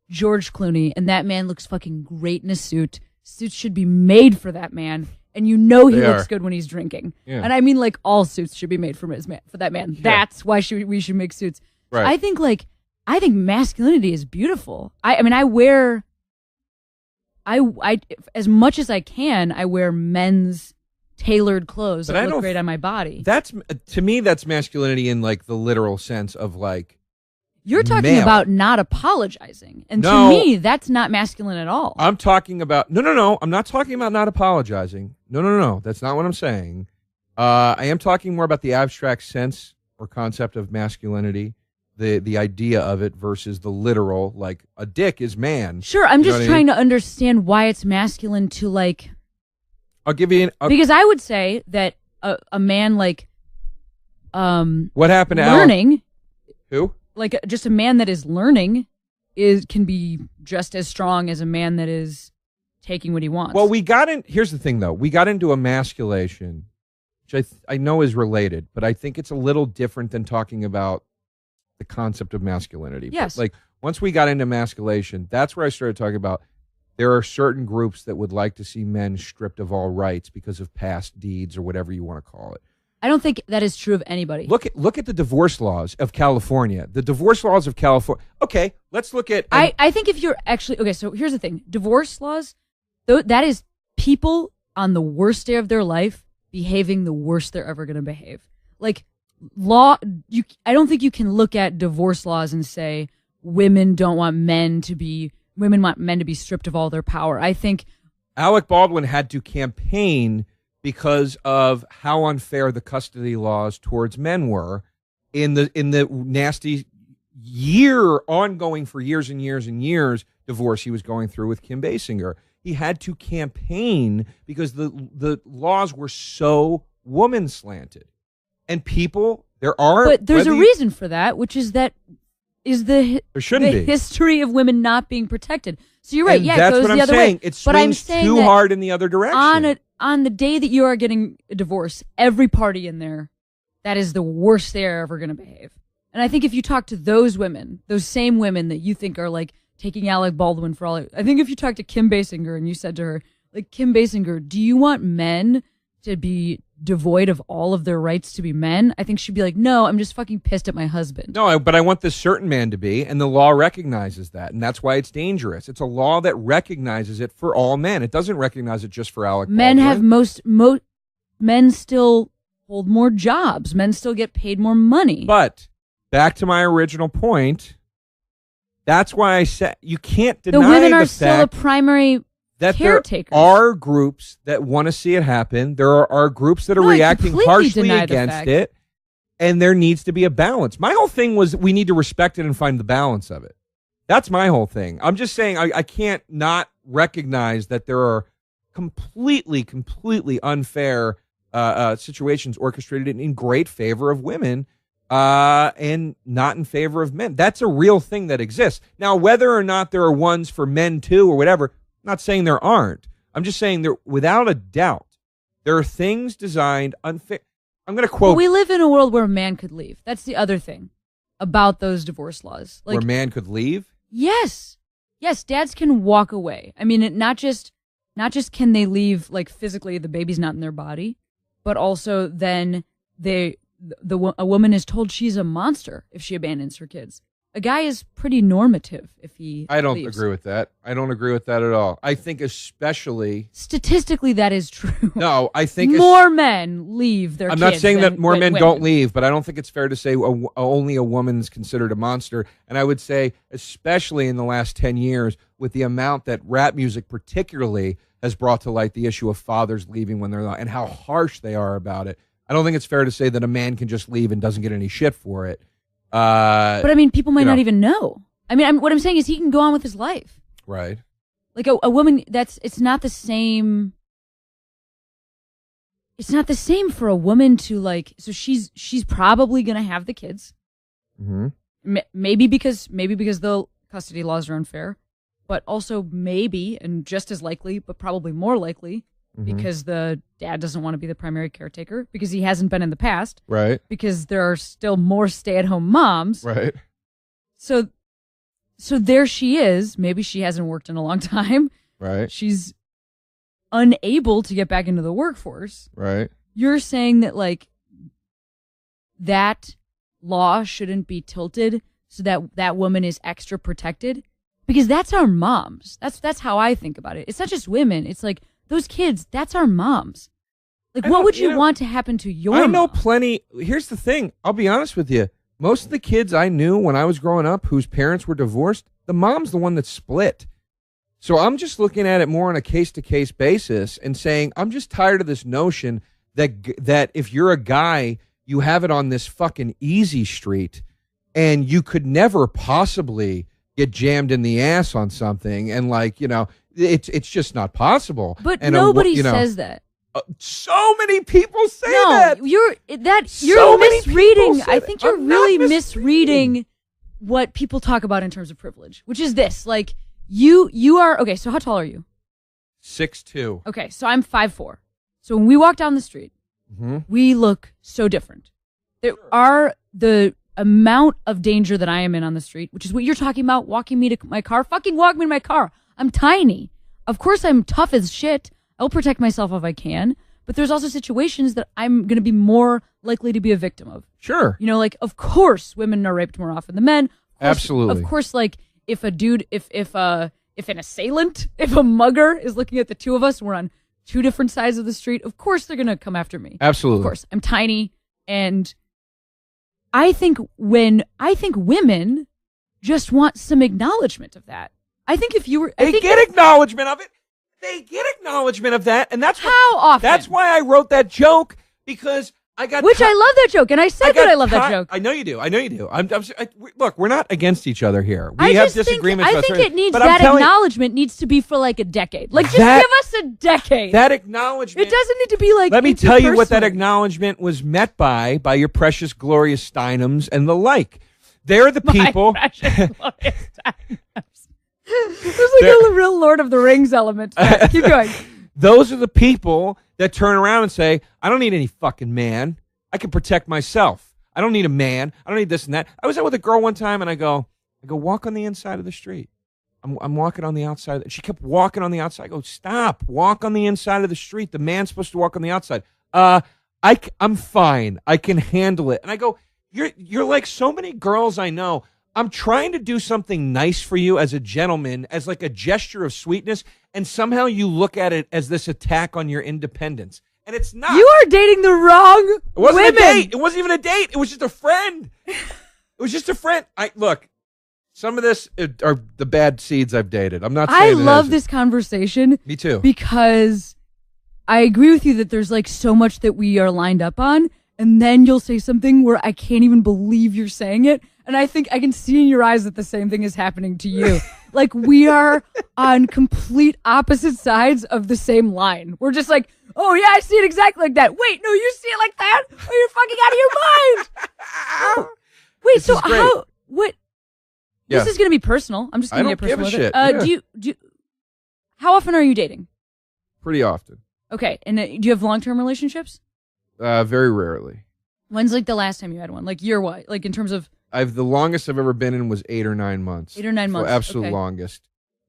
George Clooney, and that man looks fucking great in a suit. Suits should be made for that man, and he looks good when he's drinking. Yeah. And I mean all suits should be made for that man. Yeah. That's why we should make suits. Right. So I think masculinity is beautiful. I wear as much as I can, I wear men's tailored clothes that look great on my body. That's, to me, that's masculinity in the literal sense of you're talking male. About not apologizing. And to me, that's not masculine at all. I'm talking about, no. I'm not talking about not apologizing. No. That's not what I'm saying. I am talking more about the abstract sense or concept of masculinity, the idea of it versus the literal, a dick is man. Sure, I'm just trying to understand why it's masculine to I'll give you because I would say that a man what happened to learning Who? Like just a man that is learning can be just as strong as a man that is taking what he wants. Well, here's the thing though. We got into emasculation, which I know is related, but I think it's a little different than talking about the concept of masculinity. Yes. But like once we got into emasculation, that's where I started talking about there are certain groups that would like to see men stripped of all rights because of past deeds or whatever you want to call it. I don't think that is true of anybody. Look at the divorce laws of California. The divorce laws of California. Okay, let's look at. I think if you're actually okay, so here's the thing: divorce laws, that is people on the worst day of their life behaving the worst they're ever going to behave. Like I don't think you can look at divorce laws and say women want men to be stripped of all their power. I think Alec Baldwin had to campaign because of how unfair the custody laws towards men were in the nasty ongoing for years and years and years divorce he was going through with Kim Basinger. He had to campaign because the laws were so woman slanted. And but there's a reason for that, which is that there shouldn't be history of women not being protected. So you're right. And yeah, that's it goes what the I'm other saying. way. It swings too hard in the other direction. On the day that you are getting a divorce, every party in there, that is the worst they're ever going to behave. And I think if you talk to those women, those same women that you think are like taking Alec Baldwin for all, I think if you talk to Kim Basinger and you said to her, like, Kim Basinger, do you want men to be devoid of all of their rights to be men? I think she'd be like, no, I'm just fucking pissed at my husband. No, but I want this certain man to be, and the law recognizes that, and that's why it's dangerous. It's a law that recognizes it for all men. It doesn't recognize it just for Alec Men Baldwin. have men still hold more jobs. Men still get paid more money. But back to my original point, that's why I said you can't deny the women are the still a fact primary that caretakers. There are groups that want to see it happen. There are groups that are reacting harshly against it, and there needs to be a balance. My whole thing was we need to respect it and find the balance of it. That's my whole thing. I'm just saying I can't not recognize that there are completely unfair situations orchestrated in great favor of women and not in favor of men. That's a real thing that exists. Now, whether or not there are ones for men too or whatever, I'm not saying there aren't. I'm just saying there, without a doubt, there are things designed unfair. I'm going to quote. But we live in a world where a man could leave. That's the other thing about those divorce laws. Like, where a man could leave? Yes. Yes, dads can walk away. I mean, not just can they leave, like, physically, the baby's not in their body, but also then a woman is told she's a monster if she abandons her kids. A guy is pretty normative if he I don't leaves. agree with that. I don't agree with that at all. I think especially... Statistically, that is true. No, I think... More men leave their I'm kids. not saying that more men women. don't leave, but I don't think it's fair to say only a woman's considered a monster. And I would say, especially in the last 10 years, with the amount that rap music particularly has brought to light the issue of fathers leaving when they're not, and how harsh they are about it, I don't think it's fair to say that a man can just leave and doesn't get any shit for it. But I mean, people might not even know. I mean, what I'm saying is he can go on with his life. Right. Like a woman, it's not the same. It's not the same for a woman to, like, so she's probably going to have the kids. Mm-hmm. Maybe because the custody laws are unfair, but also maybe, and just as likely, but probably more likely, because the dad doesn't want to be the primary caretaker, because he hasn't been in the past. Right. Because there are still more stay-at-home moms. Right. So there she is. Maybe she hasn't worked in a long time. Right. She's unable to get back into the workforce. Right. You're saying that, like, that law shouldn't be tilted so that woman is extra protected? Because that's our moms. That's how I think about it. It's not just women. It's like, those kids, that's our moms. Like, what would you want to happen to your mom? I know plenty. Here's the thing. I'll be honest with you. Most of the kids I knew when I was growing up whose parents were divorced, the mom's the one that split. So I'm just looking at it more on a case-to-case basis and saying, I'm just tired of this notion that if you're a guy, you have it on this fucking easy street and you could never possibly get jammed in the ass on something and, like, you know, it's just not possible. But and nobody says that. So many people say No, that. you're So many misreading. people say I that. think you're I'm not really misreading. misreading what people talk about in terms of privilege, which is this. Like, you are, okay, so how tall are you? 6'2". Okay, so I'm 5'4". So when we walk down the street, we look so different. There are the amount of danger that I am in on the street, which is what you're talking about, walking me to my car. Fucking walk me to my car. I'm tiny. Of course, I'm tough as shit. I'll protect myself if I can. But there's also situations that I'm going to be more likely to be a victim of. Sure. You know, like, of course, women are raped more often than men. Of course, Absolutely. Of course, like, if a dude, if an assailant, if a mugger is looking at the two of us, and we're on two different sides of the street, of course they're going to come after me. Absolutely. Of course. I'm tiny. And I think women just want some acknowledgement of that. I think if you were... They get acknowledgement of it. They get acknowledgement of that. And that's how often? That's why I wrote that joke, because I got... Which I love that joke. And I said that I love that joke. I know you do. Look, we're not against each other here. We have disagreements. I think it needs that acknowledgement needs to be for like a decade. Like, just give us a decade. That acknowledgement. It doesn't need to be like... Let me tell you what that acknowledgement was met by your precious Gloria Steinems and the like. They're the people... My precious Gloria Steinems. There's like a real Lord of the Rings element to that. Keep going. Those are the people that turn around and say, I don't need any fucking man. I can protect myself. I don't need a man. I don't need this and that. I was out with a girl one time and I go, walk on the inside of the street. I'm walking on the outside. She kept walking on the outside. I go, stop. Walk on the inside of the street. The man's supposed to walk on the outside. I'm fine. I can handle it. And I go, you're like so many girls I know. I'm trying to do something nice for you as a gentleman, as like a gesture of sweetness, and somehow you look at it as this attack on your independence. And it's not. You are dating the wrong women. A date. It wasn't even a date. It was just a friend. It was just a friend. Look, some of this are the bad seeds I've dated. I'm not saying I love this conversation. Me too. Because I agree with you that there's like so much that we are lined up on, and then you'll say something where I can't even believe you're saying it. And I think I can see in your eyes that the same thing is happening to you. Like, we are on complete opposite sides of the same line. We're just like, oh, yeah, I see it exactly like that. Wait, no, you see it like that? Oh, you're fucking out of your mind. Oh. Wait, this so how, what? Yeah. This is going to be personal. I'm just going to get personal with it. Do you, how often are you dating? Pretty often. Okay. And do you have long-term relationships? Very rarely. When's like the last time you had one? Like, year what? Like, in terms of... The longest I've ever been in was 8 or 9 months. 8 or 9 months. Absolute longest.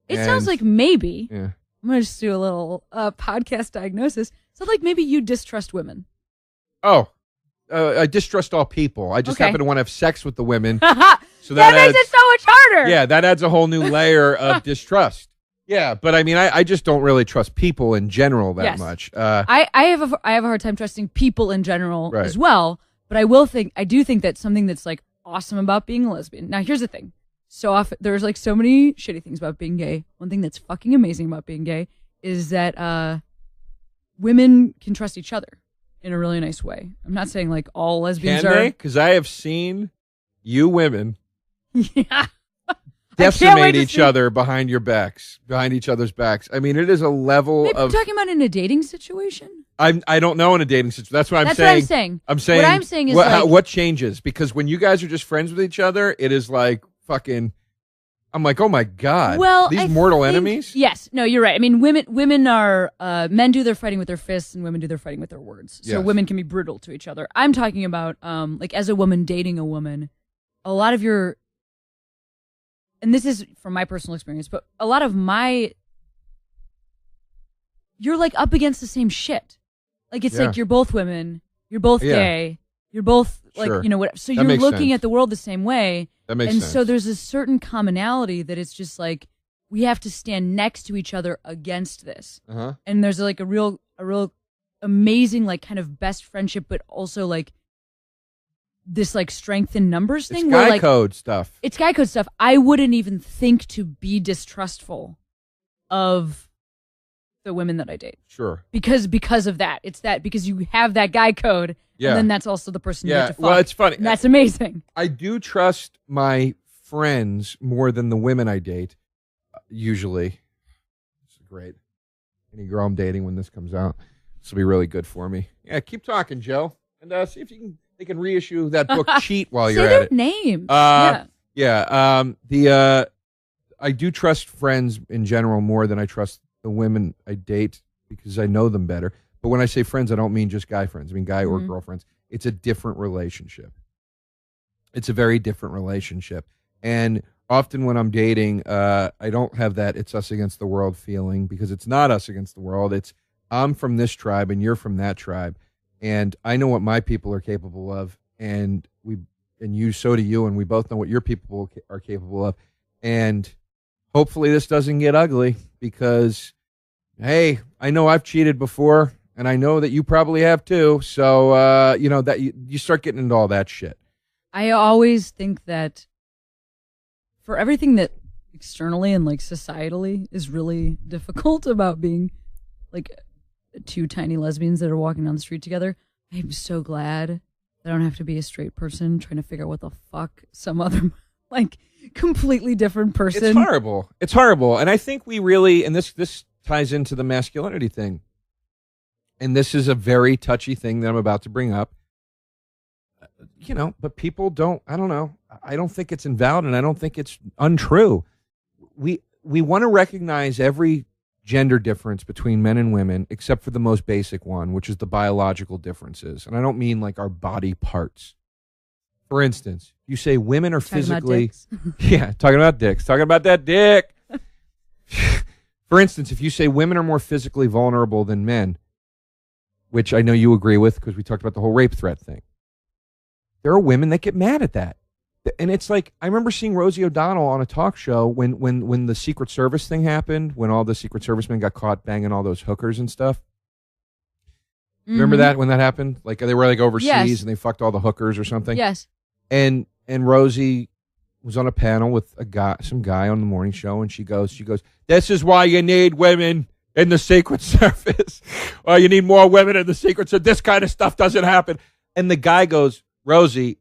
It sounds like maybe. Yeah. I'm going to just do a little podcast diagnosis. Sounds like maybe you distrust women. Oh. I distrust all people. I just happen to want to have sex with the women. So that makes it so much harder. Yeah, that adds a whole new layer of distrust. Yeah, but I mean, I just don't really trust people in general that much. I have a hard time trusting people in general as well. But I do think that something that's like awesome about being a lesbian. Now, here's the thing. So often, there's like so many shitty things about being gay. One thing that's fucking amazing about being gay is that women can trust each other in a really nice way. I'm not saying like all lesbians are. Because I have seen you women decimate each other behind your backs, behind each other's backs. I mean, it is a level of... You're talking about in a dating situation? I don't know in a dating situation. That's what I'm saying. What I'm saying. What I'm saying is what changes? Because when you guys are just friends with each other, it is like fucking... I'm like, oh my God. Well, these mortal enemies? Yes. No, you're right. I mean, women are... men do their fighting with their fists and women do their fighting with their words. So women can be brutal to each other. I'm talking about, like, as a woman dating a woman, a lot of your... And this is from my personal experience, but a lot of you're like up against the same shit. Like, it's like you're both women, you're both gay, you're both like, you know, whatever. So you're looking at the world the same way. That makes sense. And so there's a certain commonality that it's just like, we have to stand next to each other against this. And there's like a real amazing, like, kind of best friendship, but also like this like strength in numbers thing. It's guy code stuff. It's guy code stuff. I wouldn't even think to be distrustful of the women that I date. Sure. Because of that. It's that because you have that guy code, and then that's also the person you have to fuck. Well, it's funny. And that's amazing. I do trust my friends more than the women I date, usually. It's great. Any girl I'm dating when this comes out. This will be really good for me. Yeah, keep talking, Joe, and see if they can reissue that book Cheat while you're at it. Say their names. Yeah. I do trust friends in general more than I trust the women I date because I know them better. But when I say friends, I don't mean just guy friends. I mean guy or girlfriends. It's a different relationship. It's a very different relationship. And often when I'm dating, I don't have that it's us against the world feeling because it's not us against the world. It's I'm from this tribe and you're from that tribe. And I know what my people are capable of. And so do you. And we both know what your people are capable of. And hopefully this doesn't get ugly because, hey, I know I've cheated before. And I know that you probably have too. So, that you start getting into all that shit. I always think that for everything that externally and like societally is really difficult about being like two tiny lesbians that are walking down the street together, I'm so glad I don't have to be a straight person trying to figure out what the fuck some other like completely different person. It's horrible. It's horrible. And I think we really, and this ties into the masculinity thing. And this is a very touchy thing that I'm about to bring up. But people don't, I don't know. I don't think it's invalid and I don't think it's untrue. We want to recognize every gender difference between men and women except for the most basic one, which is the biological differences. And I don't mean like our body parts. For instance, you say women are physically... talking about dicks. Talking about that dick. For instance, if you say women are more physically vulnerable than men, which I know you agree with because we talked about the whole rape threat thing. There are women that get mad at that. And it's like, I remember seeing Rosie O'Donnell on a talk show when the Secret Service thing happened, when all the Secret Servicemen got caught banging all those hookers and stuff. Remember that when that happened? Like they were like overseas and they fucked all the hookers or something? Yes. And Rosie was on a panel with some guy on the morning show, and she goes, this is why you need women in the Secret Service. Or you need more women in the Secret Service. This kind of stuff doesn't happen. And the guy goes, Rosie,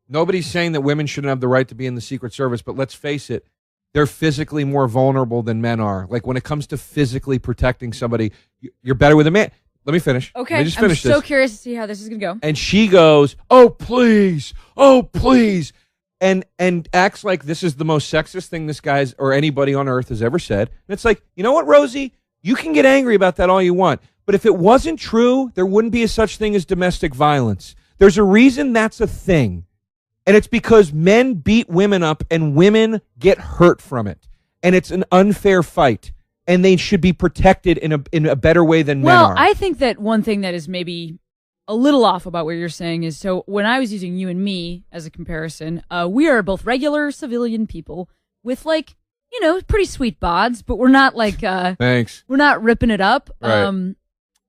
nobody's saying that women shouldn't have the right to be in the Secret Service, but let's face it, they're physically more vulnerable than men are. Like when it comes to physically protecting somebody, you're better with a man. Let me finish. Okay, Let me just finish I'm so curious to see how this is going to go. And she goes, oh, please, and acts like this is the most sexist thing this guy's or anybody on earth has ever said. And it's like, you know what, Rosie? You can get angry about that all you want. But if it wasn't true, there wouldn't be a such thing as domestic violence. There's a reason that's a thing. And it's because men beat women up and women get hurt from it. And it's an unfair fight. And they should be protected in a better way than men are. Well, I think that one thing that is maybe a little off about what you're saying is, so when I was using you and me as a comparison, we are both regular civilian people with like, pretty sweet bods, but we're not like, thanks. We're not ripping it up. Right.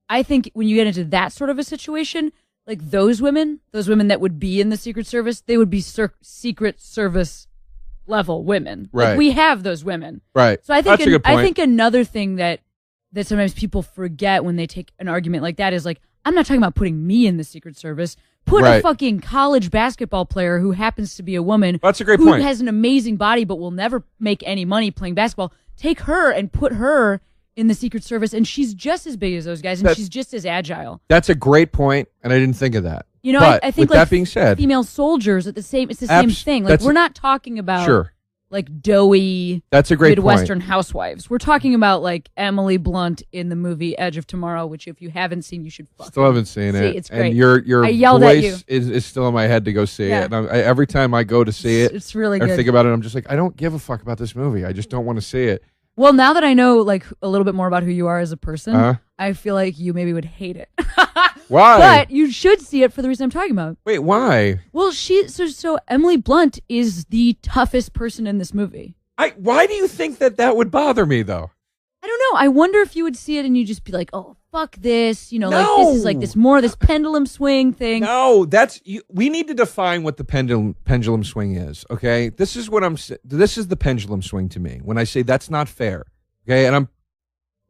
I think when you get into that sort of a situation, like those women that would be in the Secret Service, they would be Secret Service level women. Right. Like we have those women. Right. So I think That's a good point. I think another thing that sometimes people forget when they take an argument like that is like, I'm not talking about putting me in the Secret Service. Put a fucking college basketball player who happens to be a woman. That's a great who point. Has an amazing body but will never make any money playing basketball. Take her and put her in the Secret Service, and she's just as big as those guys, and she's just as agile. That's a great point, and I didn't think of that. I think with like that being said, female soldiers it's the same thing. Like we're not talking about like doughy that's a great Midwestern point. housewives. We're talking about like Emily Blunt in the movie Edge of Tomorrow, which if you haven't seen, you should still haven't seen it. It's great. And your I yelled at you. voice is still in my head to go see it. And every time I go to see it, it's really or good. think about it, I'm just like, I don't give a fuck about this movie. I just don't want to see it. Well, now that I know like a little bit more about who you are as a person, I feel like you maybe would hate it. Why? But you should see it for the reason I'm talking about. Wait, why? Well, so Emily Blunt is the toughest person in this movie. Why do you think that would bother me though? I don't know. I wonder if you would see it and you just be like, "Oh, fuck this," No. like this is like this pendulum swing thing. No, we need to define what the pendulum swing is. Okay, this is the pendulum swing to me. When I say that's not fair, okay, and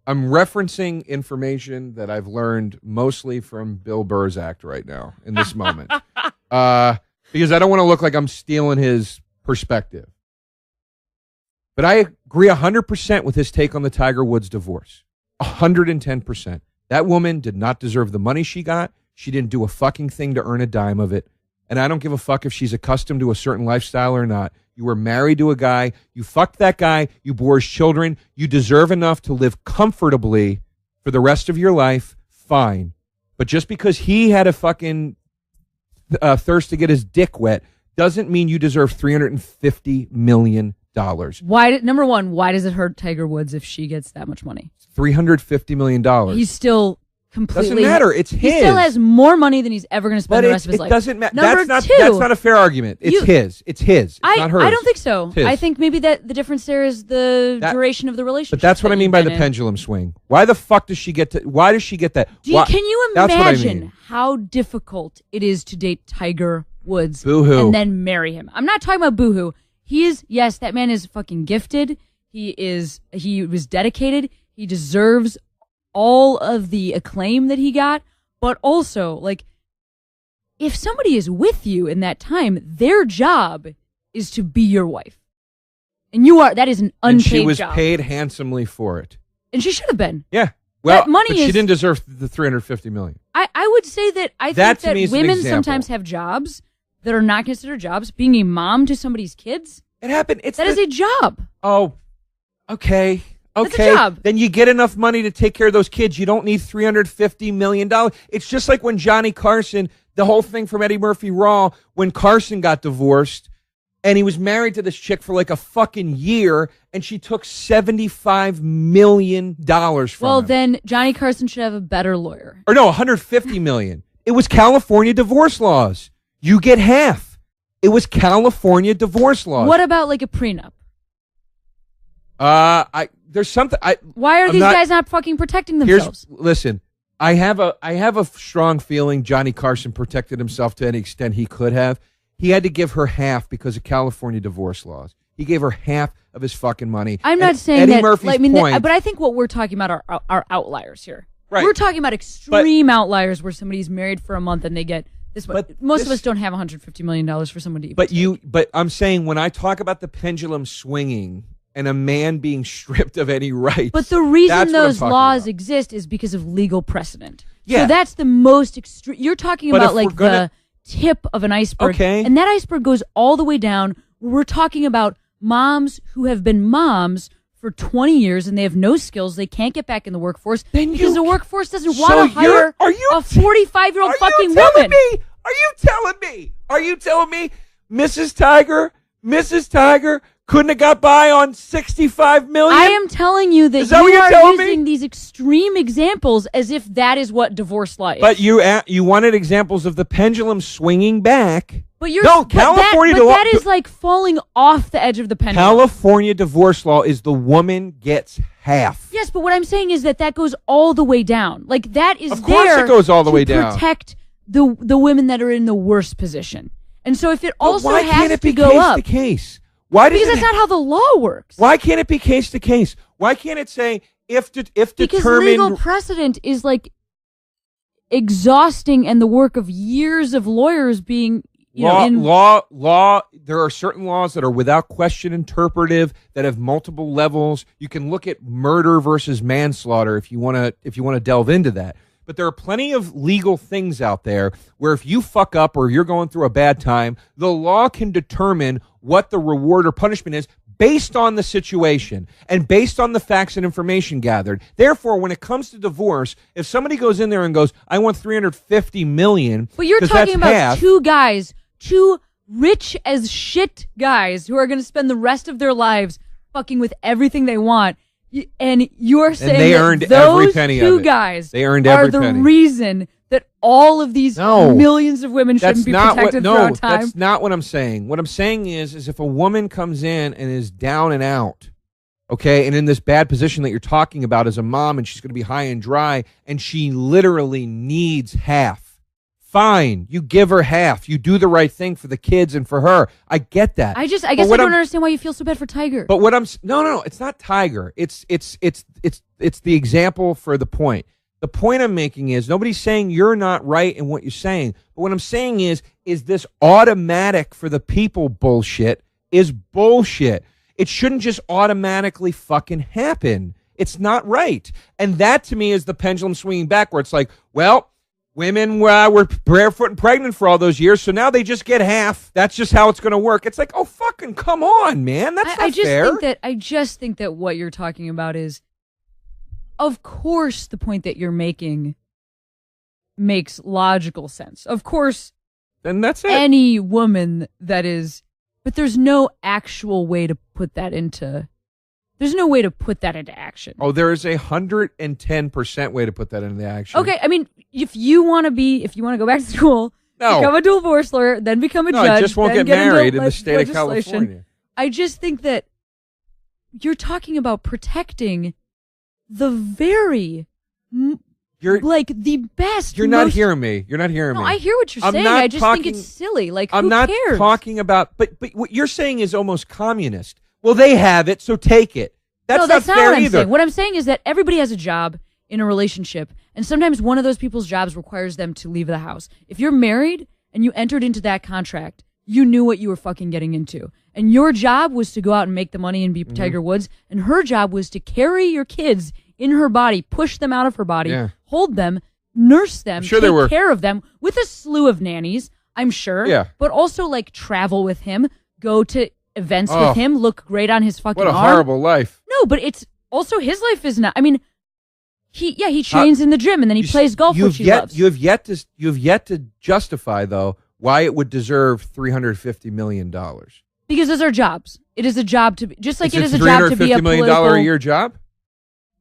I'm referencing information that I've learned mostly from Bill Burr's act right now in this moment, because I don't want to look like I'm stealing his perspective. But I agree 100% with his take on the Tiger Woods divorce. 110%. That woman did not deserve the money she got. She didn't do a fucking thing to earn a dime of it. And I don't give a fuck if she's accustomed to a certain lifestyle or not. You were married to a guy. You fucked that guy. You bore his children. You deserve enough to live comfortably for the rest of your life. Fine. But just because he had a fucking thirst to get his dick wet doesn't mean you deserve $350 million. Number one, why does it hurt Tiger Woods if she gets that much money? $350 million. He's still completely... Doesn't matter. It's his. He still has more money than he's ever going to spend the rest of his life. It doesn't matter. Number That's two, not a fair argument. It's his. It's his. It's not hers. I don't think so. It's his. I think maybe that the difference there is the duration of the relationship. But that's what I mean by the pendulum swing. Why the fuck does she get that? Can you imagine how difficult it is to date Tiger Woods and then marry him? I'm not talking about boohoo. Yes, that man is fucking gifted. He was dedicated. He deserves all of the acclaim that he got. But also, like, if somebody is with you in that time, their job is to be your wife. And that is an unpaid job. And she was paid handsomely for it. And she should have been. Yeah. Well, but she didn't deserve the $350 million. I would say that think that women sometimes have jobs that are not considered jobs. Being a mom to somebody's kids. It happened. That is a job. Oh, okay. That's a job. Then you get enough money to take care of those kids. You don't need $350 million. It's just like when Johnny Carson, the whole thing from Eddie Murphy Raw, when Carson got divorced and he was married to this chick for like a fucking year and she took $75 million from him. Well, then Johnny Carson should have a better lawyer. Or no, $150 million. It was California divorce laws. You get half. It was California divorce laws. What about like a prenup? There's something. Why are these guys not fucking protecting themselves? Listen, I have a strong feeling Johnny Carson protected himself to any extent he could have. He had to give her half because of California divorce laws. He gave her half of his fucking money. I'm not saying Eddie that. Murphy's point, but I think what we're talking about are outliers here. Right. We're talking about extreme outliers where somebody's married for a month and they get this. But most of us don't have $150 million for someone to even But I'm saying when I talk about the pendulum swinging and a man being stripped of any rights. But the reason those laws exist is because of legal precedent. Yeah. So that's the most extreme. You're talking about like the tip of an iceberg. Okay. And that iceberg goes all the way down. We're talking about moms who have been moms for 20 years and they have no skills. They can't get back in the workforce because the workforce doesn't want to hire a 45-year-old fucking woman. Are you telling me Mrs. Tiger couldn't have got by on $65 million? I am telling you that you are using these extreme examples as if that is what divorce law is. But you wanted examples of the pendulum swinging back. But that is like falling off the edge of the pendulum. California divorce law is the woman gets half. Yes, but what I'm saying is that goes all the way down. Like that is of course there it goes all the way down. To protect the women that are in the worst position. And so if it also why has can't it to be go case up, to case? Why does because that's not how the law works. Why can't it be case to case? Why can't it say if because determined? Legal precedent is like exhausting, and the work of years of lawyers being law. There are certain laws that are without question interpretive that have multiple levels. You can look at murder versus manslaughter if you want to delve into that. But there are plenty of legal things out there where if you fuck up or you're going through a bad time, the law can determine what the reward or punishment is based on the situation and based on the facts and information gathered. Therefore, when it comes to divorce, if somebody goes in there and goes, I want $350 million, but you're talking about two rich as shit guys who are going to spend the rest of their lives fucking with everything they want. And you're saying they that earned those every penny two of it. guys they earned are every the penny. Reason that all of these millions of women shouldn't be protected throughout time. That's not what I'm saying. What I'm saying is if a woman comes in and is down and out, okay, and in this bad position that you're talking about as a mom, and she's going to be high and dry, and she literally needs half. Fine, you give her half. You do the right thing for the kids and for her. I get that. I guess I don't understand why you feel so bad for Tiger. But what no, it's not Tiger. It's the example for the point. The point I'm making is nobody's saying you're not right in what you're saying. But what I'm saying is this automatic for the people bullshit is bullshit. It shouldn't just automatically fucking happen. It's not right. And that to me is the pendulum swinging back where it's like, well, women were barefoot and pregnant for all those years, so now they just get half. That's just how it's going to work. It's like, oh, fucking come on, man. That's not fair. I just think that what you're talking about is, of course, the point that you're making makes logical sense. Of course, then that's it. Any woman that is, but there's no actual way to put that into. There's no way to put that into action. Oh, there is 110% way to put that into action. Okay, I mean, if you want to go back to school, become a divorce lawyer, then become a judge. I just won't get married in the state of California. I just think that you're talking about protecting the very, the best. You're not hearing me. You're not hearing me. No, I hear what you're saying. I just think it's silly. Like, I'm who not cares? talking about, but what you're saying is almost communist. Well, they have it, so take it. That's not fair what I'm either. saying. What I'm saying is that everybody has a job in a relationship, and sometimes one of those people's jobs requires them to leave the house. If you're married and you entered into that contract, you knew what you were fucking getting into. And your job was to go out and make the money and be Tiger Woods, and her job was to carry your kids in her body, push them out of her body, hold them, nurse them, take care of them with a slew of nannies, I'm sure. Yeah. But also, like, travel with him, go to events with him, look great on his fucking arm. What a horrible life. No, but it's also his life is not. I mean, he trains in the gym and then he plays golf, which he loves. You've yet to justify though why it would deserve $350 million. Because those are jobs. It is a job to be, just like it is a job to be a $350 million a year job.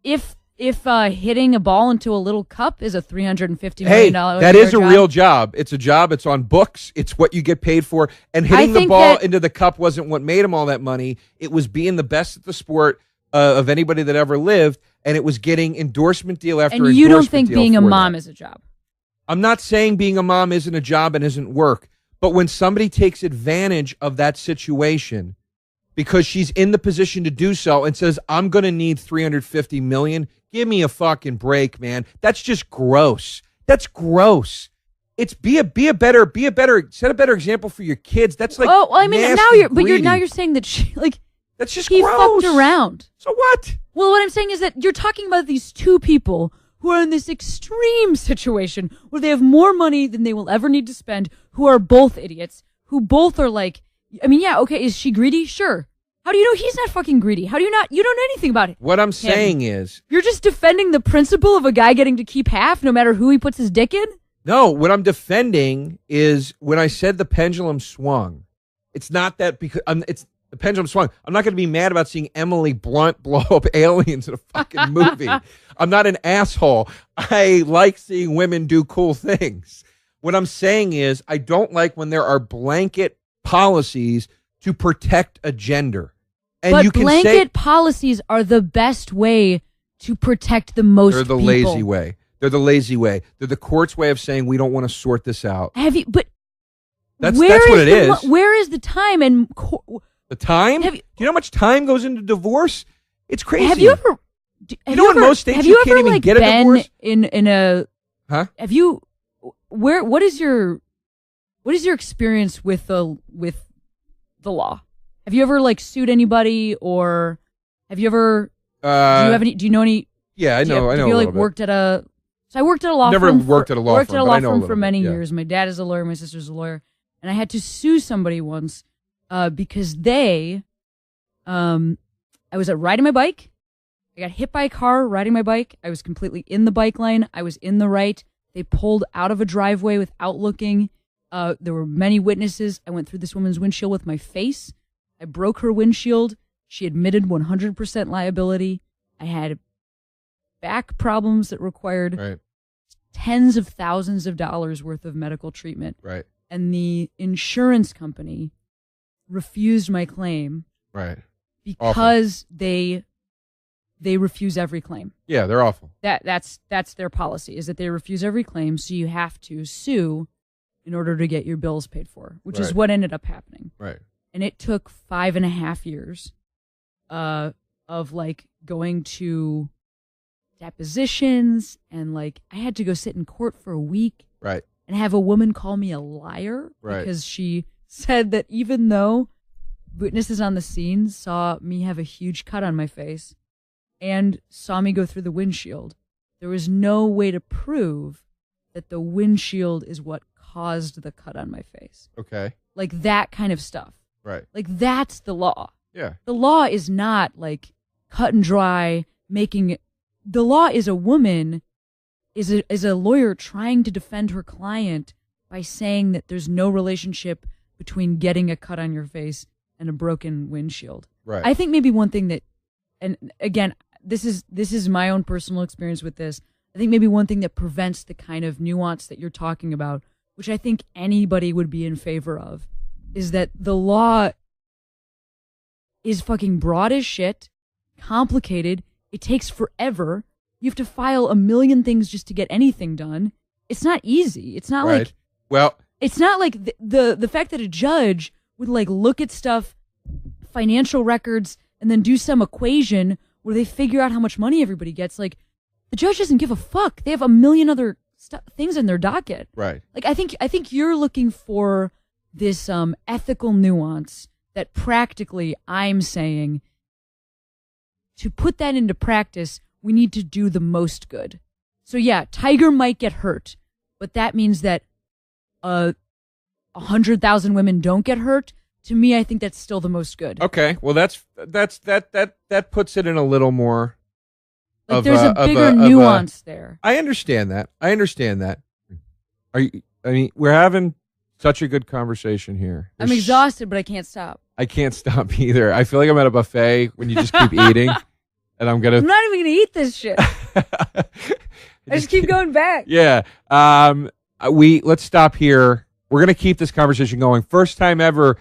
If hitting a ball into a little cup is a $350 million that is a real job. It's a job. It's on books. It's what you get paid for. And hitting the ball into the cup wasn't what made him all that money. It was being the best at the sport of anybody that ever lived, and it was getting endorsement deal after endorsement deal. And you don't think being a mom is a job? I'm not saying being a mom isn't a job and isn't work, but when somebody takes advantage of that situation because she's in the position to do so and says, I'm going to need $350 million, give me a fucking break, man. That's just gross. That's gross. It's be a better set a better example for your kids. That's like now you're saying that she that's just he gross. Fucked around. So what? Well, what I'm saying is that you're talking about these two people who are in this extreme situation where they have more money than they will ever need to spend, who are both idiots, who both are like, I mean, yeah, okay, is she greedy? Sure. How do you know he's not fucking greedy? How do you not? You don't know anything about it. What I'm saying is, you're just defending the principle of a guy getting to keep half no matter who he puts his dick in? No, what I'm defending is when I said the pendulum swung, it's not that because it's the pendulum swung. I'm not going to be mad about seeing Emily Blunt blow up aliens in a fucking movie. I'm not an asshole. I like seeing women do cool things. What I'm saying is I don't like when there are blanket policies to protect a gender. And but you can blanket policies are the best way to protect the most people. They're the lazy way. They're the lazy way. They're the court's way of saying we don't want to sort this out. That's what it is. Where is the time and the time? Do you know how much time goes into divorce? It's crazy. Have you ever? In most states you can't even get a divorce. In a? Huh? Have you? What is your experience with the law? Have you ever sued anybody, or have you ever? Do you have any? Do you know any? Yeah, I know. Have you worked at a? So I worked at a law firm. Never worked at a law firm. Worked at a law firm for many years. My dad is a lawyer. My sister's a lawyer, and I had to sue somebody once because I was riding my bike. I got hit by a car riding my bike. I was completely in the bike lane. I was in the right. They pulled out of a driveway without looking. There were many witnesses. I went through this woman's windshield with my face. I broke her windshield. She admitted 100% liability. I had back problems that required tens of thousands of dollars worth of medical treatment. Right. And the insurance company refused my claim. Right. Because they refuse every claim. Yeah, they're awful. That's their policy, is that they refuse every claim, so you have to sue in order to get your bills paid for, which is what ended up happening. Right. And it took 5.5 years of going to depositions, and I had to go sit in court for a week. Right. And have a woman call me a liar because she said that even though witnesses on the scene saw me have a huge cut on my face, and saw me go through the windshield, there was no way to prove that the windshield is what caused the cut on my face. Okay. Like that kind of stuff. Right. Like that's the law. Yeah. The law is not like cut and dry, the law is a woman, is a lawyer trying to defend her client by saying that there's no relationship between getting a cut on your face and a broken windshield. Right. I think maybe one thing that, and again, this is my own personal experience with this. I think maybe one thing that prevents the kind of nuance that you're talking about, which I think anybody would be in favor of, is that the law is fucking broad as shit, complicated. It takes forever. You have to file a million things just to get anything done. It's not easy. It's not right. like, well, it's not like the fact that a judge would like look at stuff, financial records, and then do some equation where they figure out how much money everybody gets. Like, the judge doesn't give a fuck. They have a million other things in their docket. Right. Like, I think you're looking for this ethical nuance that practically I'm saying to put that into practice, we need to do the most good. So yeah, Tiger might get hurt, but that means that 100,000 women don't get hurt. To me, I think that's still the most good. Okay. Well, that puts it in a little more. Like there's a bigger nuance there. I understand that. We're having such a good conversation here. I'm exhausted, but I can't stop. I can't stop either. I feel like I'm at a buffet when you just keep eating, and I'm not even gonna eat this shit. I just keep going back. Yeah. Let's stop here. We're gonna keep this conversation going. First time ever,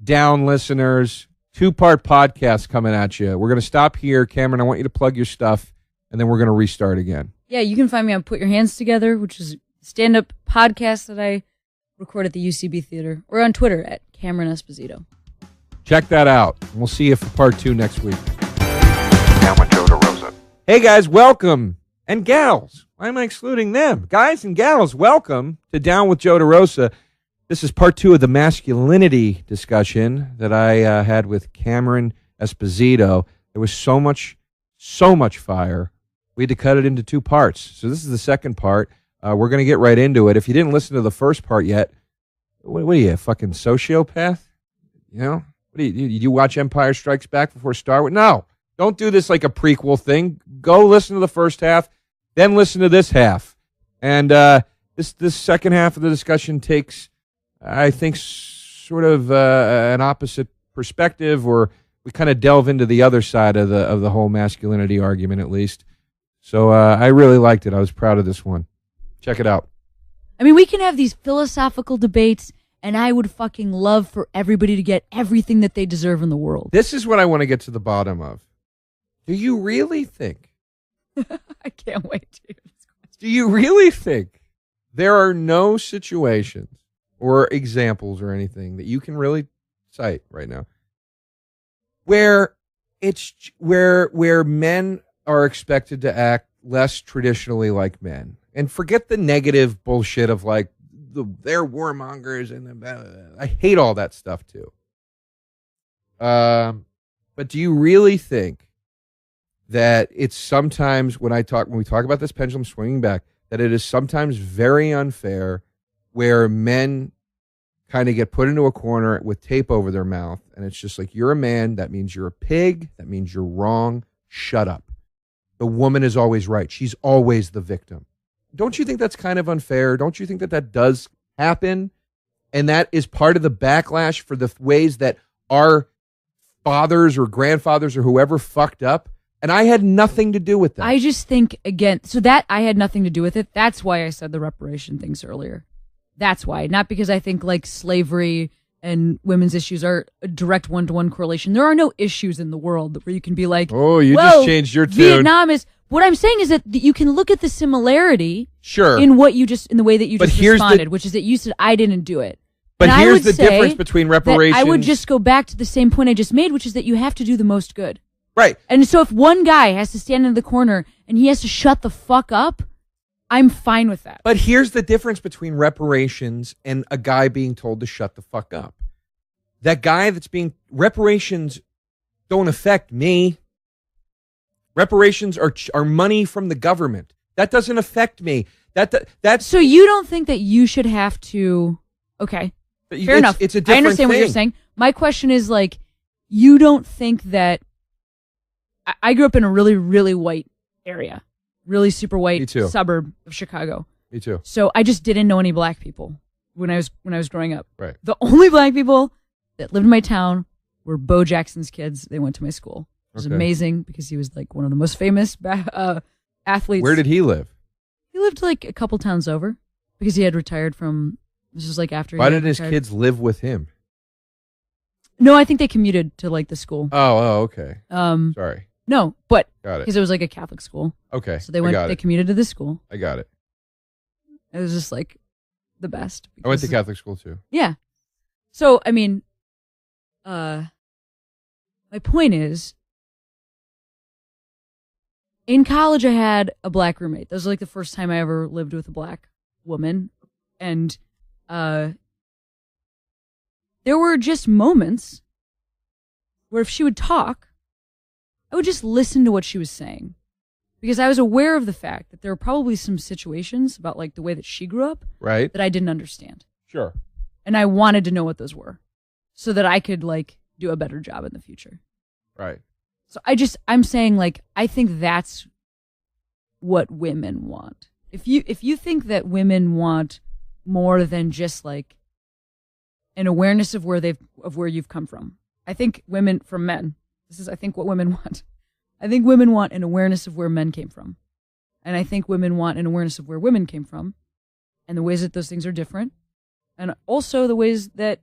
down listeners. 2-part podcast coming at you. We're going to stop here. Cameron, I want you to plug your stuff, and then we're going to restart again. Yeah, you can find me on Put Your Hands Together, which is a stand-up podcast that I record at the UCB Theater, or on Twitter at Cameron Esposito. Check that out. We'll see you for part 2 next week. Down with Joe DeRosa. Hey, guys, welcome. And gals. Why am I excluding them? Guys and gals, welcome to Down with Joe DeRosa. This is part 2 of the masculinity discussion that I had with Cameron Esposito. There was so much fire. We had to cut it into 2 parts. So this is the second part. We're going to get right into it. If you didn't listen to the first part yet, what are you, a fucking sociopath? You know? What do you watch Empire Strikes Back before Star Wars? No. Don't do this like a prequel thing. Go listen to the first half, then listen to this half. And this second half of the discussion takes, I think, sort of an opposite perspective, or we kind of delve into the other side of the whole masculinity argument, at least. So I really liked it. I was proud of this one. Check it out. I mean, we can have these philosophical debates, and I would fucking love for everybody to get everything that they deserve in the world. This is what I want to get to the bottom of. Do you really think? I can't wait to hear this question. Do you really think there are no situations or examples or anything that you can really cite right now where men are expected to act less traditionally like men? And forget the negative bullshit of like they're warmongers and I hate all that stuff too. But do you really think that it's sometimes when we talk about this pendulum swinging back, that it is sometimes very unfair where men kind of get put into a corner with tape over their mouth, and it's just like, you're a man, that means you're a pig, that means you're wrong, shut up. The woman is always right. She's always the victim. Don't you think that's kind of unfair? Don't you think that does happen? And that is part of the backlash for the ways that our fathers or grandfathers or whoever fucked up? And I had nothing to do with that. I just think, again, so that I had nothing to do with it. That's why I said the reparation things earlier. That's why. Not because I think like slavery and women's issues are a direct one-to-one correlation. There are no issues in the world where you can be like, oh, you just changed your tune. Vietnam is... What I'm saying is that you can look at the similarity in the way that you just responded, which is that you said, I didn't do it. But here's the difference between reparations. I would just go back to the same point I just made, which is that you have to do the most good. Right. And so if one guy has to stand in the corner and he has to shut the fuck up, I'm fine with that. But here's the difference between reparations and a guy being told to shut the fuck up. That guy reparations don't affect me. Reparations are money from the government. That doesn't affect me. That's So you don't think that you should have to? Okay, fair enough. It's a different I understand what you're thing. saying. My question is like, you don't think that? I grew up in a really, really white area, really super white suburb of Chicago. Me too. So I just didn't know any black people when I was growing up. Right. The only black people that lived in my town were Bo Jackson's kids. They went to my school. It was amazing because he was like one of the most famous athletes. Where did he live? He lived like a couple towns over because he had retired from. This was like after. Why did his kids live with him? No, I think they commuted to like the school. Oh, okay. Sorry. No, but Got it. because it was like a Catholic school. Okay. So they commuted to the school. I got it. It was just like the best. I went to Catholic school too. Yeah. So I mean, my point is, in college I had a black roommate. That was like the first time I ever lived with a black woman, and there were just moments where if she would talk, I would just listen to what she was saying. Because I was aware of the fact that there were probably some situations about like the way that she grew up that I didn't understand. Sure. And I wanted to know what those were so that I could like do a better job in the future. Right. So I'm saying like, I think that's what women want. If you think that women want more than just like an awareness of where you've come from. I think women from men, I think what women want. I think women want an awareness of where men came from. And I think women want an awareness of where women came from and the ways that those things are different. And also the ways that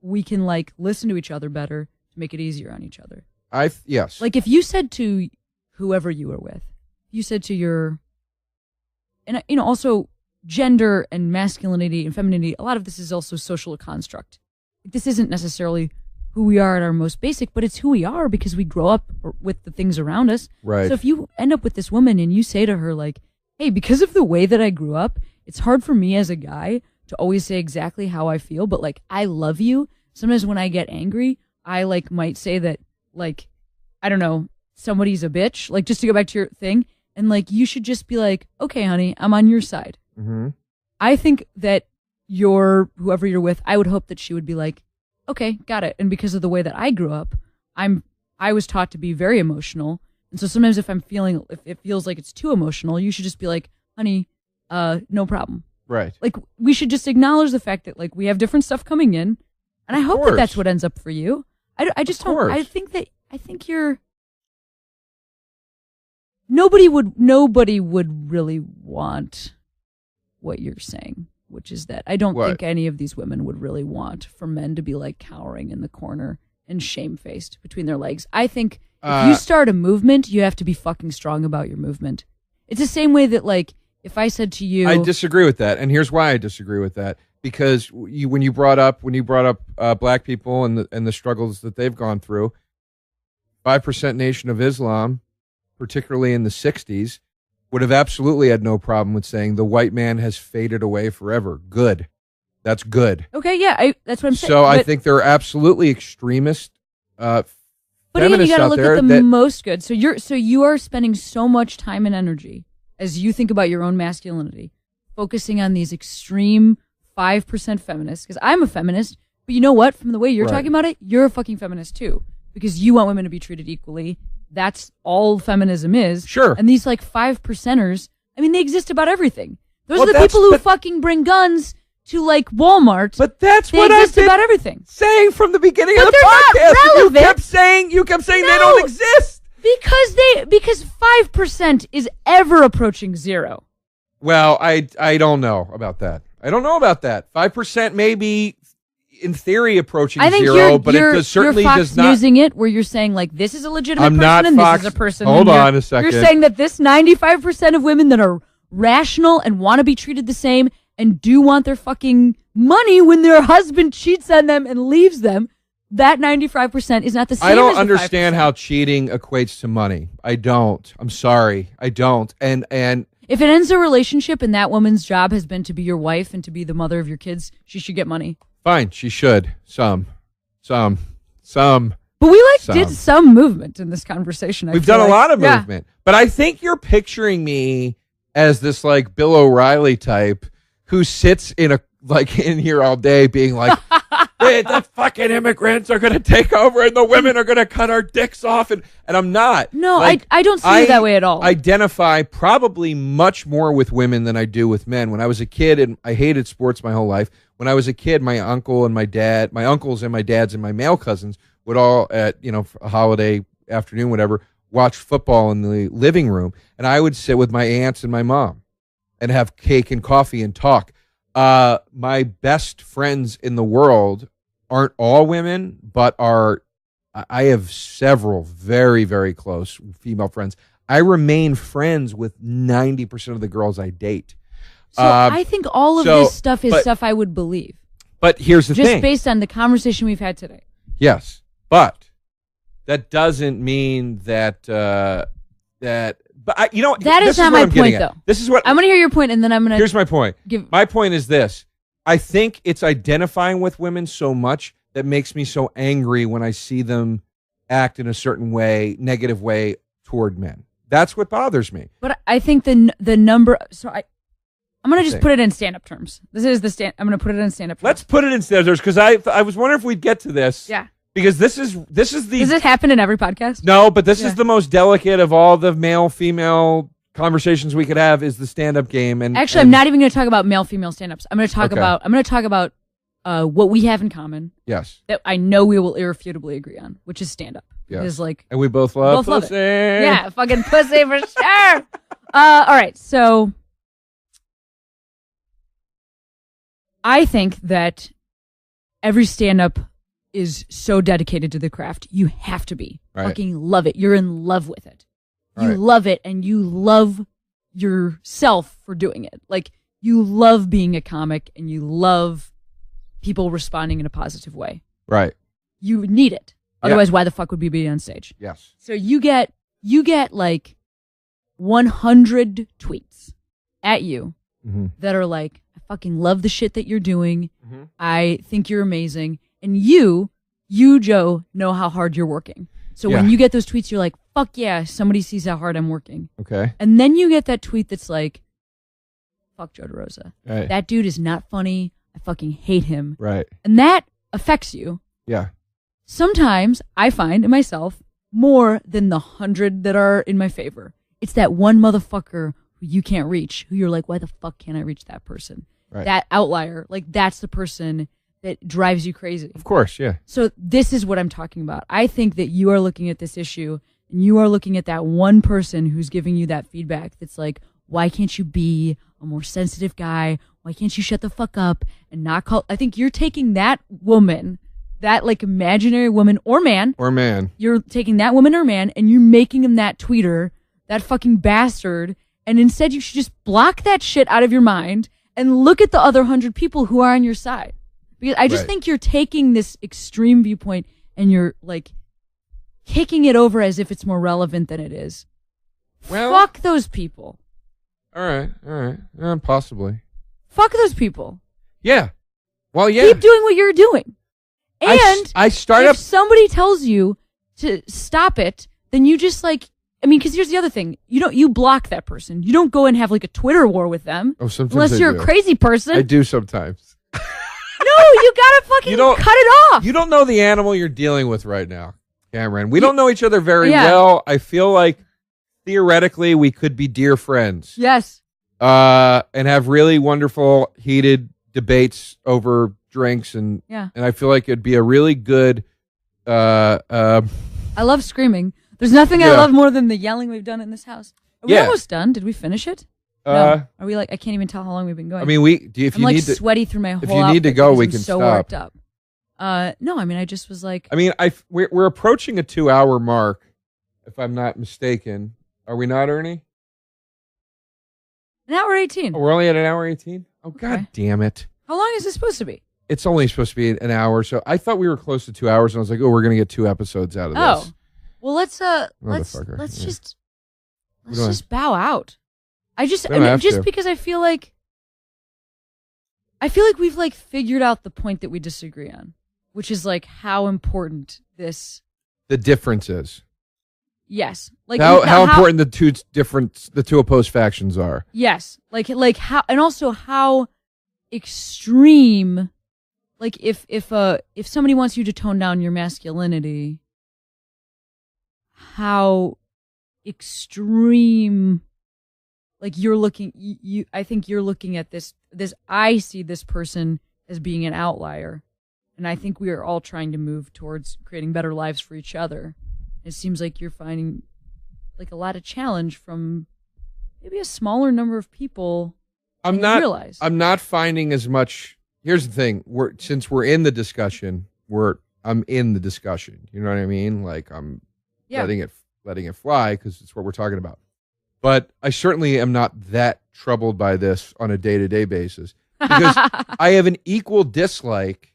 we can like listen to each other better to make it easier on each other. Yes. Like if you said to whoever you were with, you said to your, and you know, also gender and masculinity and femininity, a lot of this is also social construct. This isn't necessarily who we are at our most basic, but it's who we are because we grow up with the things around us. Right. So if you end up with this woman and you say to her like, hey, because of the way that I grew up, it's hard for me as a guy to always say exactly how I feel, but like, I love you. Sometimes when I get angry, I like might say that like, I don't know, somebody's a bitch, like just to go back to your thing. And like, you should just be like, okay, honey, I'm on your side. Mm-hmm. I think that whoever you're with, I would hope that she would be like, okay, got it. And because of the way that I grew up, I was taught to be very emotional. And so sometimes if it feels like it's too emotional, you should just be like, honey, no problem. Right. Like we should just acknowledge the fact that like we have different stuff coming in. And I hope that that's what ends up for you. I just don't, I think you're, nobody would really want what you're saying, which is that I don't think any of these women would really want for men to be like cowering in the corner and shamefaced between their legs. I think if you start a movement, you have to be fucking strong about your movement. It's the same way that like, if I said to you, I disagree with that. And here's why I disagree with that. Because when you brought up black people and the struggles that they've gone through, 5% Nation of Islam, particularly in the 60s, would have absolutely had no problem with saying the white man has faded away forever. Good. That's good. Okay, yeah, that's what I'm saying. So I think there are absolutely extremist but again, you got to look at the most good. So you are spending so much time and energy as you think about your own masculinity, focusing on these extreme 5% feminists, because I'm a feminist, but you know what? From the way you're talking about it, you're a fucking feminist too, because you want women to be treated equally. That's all feminism is. Sure. And these like 5%ers, I mean, they exist about everything. Those are the people who fucking bring guns to like Walmart. But that's what I've been about everything. saying from the beginning But of the podcast. They're not relevant. You kept saying No. they don't exist. Because 5% is ever approaching zero. Well, I don't know about that. 5% may be in theory approaching zero, but it certainly does not. You're using it where you're saying like this is a legitimate person and Fox. this is a person. Hold on a second. You're saying that this 95% of women that are rational and want to be treated the same and do want their fucking money when their husband cheats on them and leaves them, that 95% is not the same. I don't as the understand 5%. how cheating equates to money. I don't. I'm sorry. I don't. And if it ends a relationship and that woman's job has been to be your wife and to be the mother of your kids, she should get money. fine, she should. Some. But we did some movement in this conversation. We've done a lot of movement. But I think you're picturing me as this like Bill O'Reilly type who sits in here all day being like, hey, the fucking immigrants are going to take over and the women are going to cut our dicks off. And I'm not. No, like, I don't see it that way at all. I identify probably much more with women than I do with men. When I was a kid, and I hated sports my whole life, when I was a kid, my uncles and my dads and my male cousins would all at, a holiday afternoon, whatever, watch football in the living room. And I would sit with my aunts and my mom and have cake and coffee and talk. My best friends in the world aren't all women, but I have several very, very close female friends. I remain friends with 90% of the girls I date. So I think all of this stuff is stuff I would believe. But here's the thing. Just based on the conversation we've had today. Yes, but that doesn't mean that But that is not my point, though. This is what I'm going to hear your point, and then I'm going to. Here's my point. My point is this: I think it's identifying with women so much that makes me so angry when I see them act in a certain way, negative way toward men. That's what bothers me. But I think the number. So I'm going to just put it in stand-up terms. This is the stand. I'm going to put it in stand-up terms. Let's put it in stand-up terms because I was wondering if we'd get to this. Yeah. Because this is the. Does it happen in every podcast? No, but this is the most delicate of all the male-female conversations we could have. Is the stand-up game, and actually, I'm not even going to talk about male-female stand-ups. I'm going to talk about what we have in common. Yes. That I know we will irrefutably agree on, which is stand-up. Yes. Like, and we both love pussy. Yeah, fucking pussy for sure. All right, so I think that every stand-up is so dedicated to the craft. You have to be. Right. Fucking love it. You're in love with it. You Right. love it, and you love yourself for doing it. Like, you love being a comic, and you love people responding in a positive way. Right. You need it. Otherwise, why the fuck would we be on stage? Yes. So you get like 100 tweets at you that are like, I fucking love the shit that you're doing. Mm-hmm. I think you're amazing. And you, Joe, know how hard you're working. So when you get those tweets, you're like, fuck yeah, somebody sees how hard I'm working. Okay. And then you get that tweet that's like, fuck Joe DeRosa. Right. That dude is not funny. I fucking hate him. Right. And that affects you. Yeah. Sometimes I find in myself more than the 100 that are in my favor. It's that one motherfucker who you can't reach, who you're like, why the fuck can't I reach that person? Right. That outlier, like that's the person that drives you crazy. Of course, yeah. So this is what I'm talking about. I think that you are looking at this issue and you are looking at that one person who's giving you that feedback that's like, why can't you be a more sensitive guy? Why can't you shut the fuck up and not call? I think you're taking that woman, that like imaginary woman or man. You're taking that woman or man and you're making him that tweeter, that fucking bastard. And instead you should just block that shit out of your mind and look at the other 100 people who are on your side. Because I just think you're taking this extreme viewpoint and you're like kicking it over as if it's more relevant than it is. Well, fuck those people. All right. Possibly. Fuck those people. Yeah. Well, yeah. Keep doing what you're doing. And if somebody tells you to stop it, then you just like, I mean, because here's the other thing. You block that person. You don't go and have like a Twitter war with them. Oh, sometimes unless you're a crazy person. I do sometimes. No, you gotta fucking cut it off. You don't know the animal you're dealing with right now, Cameron. We don't know each other very well. I feel like theoretically we could be dear friends. Yes. And have really wonderful, heated debates over drinks and I feel like it'd be a really good. I love screaming. There's nothing I love more than the yelling we've done in this house. Are we almost done? Did we finish it? No. Are we like? I can't even tell how long we've been going. I mean, I'm like sweaty through my whole. If you need to go, we can so stop. Worked up. No, I mean, I just was like. I mean, we're approaching a 2-hour mark, if I'm not mistaken. Are we not, Ernie? An hour 18. Oh, we're only at an hour 18. Oh, okay. God damn it! How long is this supposed to be? It's only supposed to be an hour, so I thought we were close to 2 hours, and I was like, oh, we're gonna get 2 episodes out of this. Oh, well, let's just bow out. Because I feel like we've like figured out the point that we disagree on, which is like how important this the difference is. Yes. Like How important the two opposed factions are. Yes. Like how, and also how extreme, like if somebody wants you to tone down your masculinity, how extreme, like you're looking, I think you're looking at this, I see this person as being an outlier. And I think we are all trying to move towards creating better lives for each other. It seems like you're finding like a lot of challenge from maybe a smaller number of people. I'm not finding as much. Here's the thing. Since we're in the discussion, I'm in the discussion. You know what I mean? Like I'm letting it fly because it's what we're talking about. But I certainly am not that troubled by this on a day-to-day basis because I have an equal dislike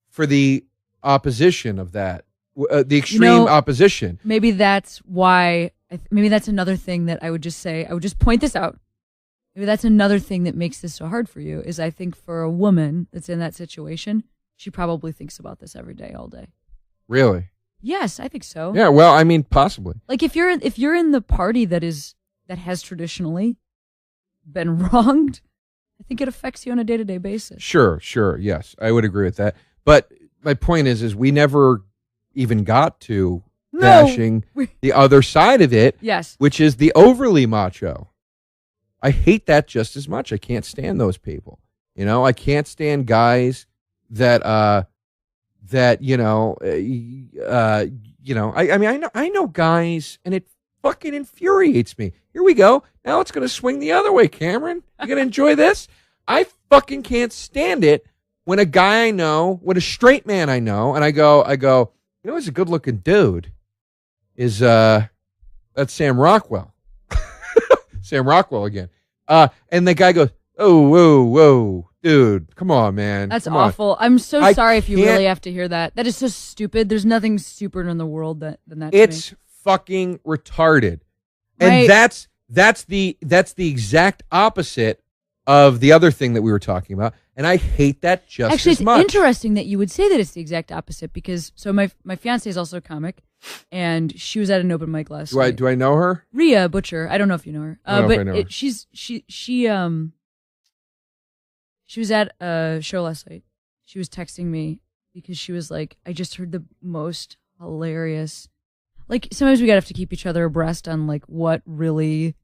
for the opposition of that, the extreme opposition. Maybe that's why, maybe that's another thing that I would just point this out. Maybe that's another thing that makes this so hard for you, is I think for a woman that's in that situation, she probably thinks about this every day, all day. Really? Yes, I think so. Yeah, well, I mean, possibly. Like if you're in the party that has traditionally been wronged, I think it affects you on a day-to-day basis. Sure, yes. I would agree with that. But my point is we never even got to bashing the other side of it, yes, which is the overly macho. I hate that just as much. I can't stand those people. You know, I can't stand guys that I mean, I know guys, and it fucking infuriates me. Here we go. Now it's going to swing the other way, Cameron. You going to enjoy this? I fucking can't stand it when a guy I know, when a straight man I know, and I go, you know, he's a good-looking dude. That's Sam Rockwell. Sam Rockwell again. And the guy goes, whoa, dude, come on, man. That's awful. I'm so sorry if you really have to hear that. That is so stupid. There's nothing stupider in the world than that. It's fucking retarded. And that's the exact opposite of the other thing that we were talking about. And I hate that just as much. It's interesting that you would say that it's the exact opposite because my fiance is also a comic, and she was at an open mic last night. Do I know her? Rhea Butcher. I don't know if you know her. I know her. She was at a show last night. She was texting me because she was like, I just heard the most hilarious. Like sometimes we gotta have to keep each other abreast on like what really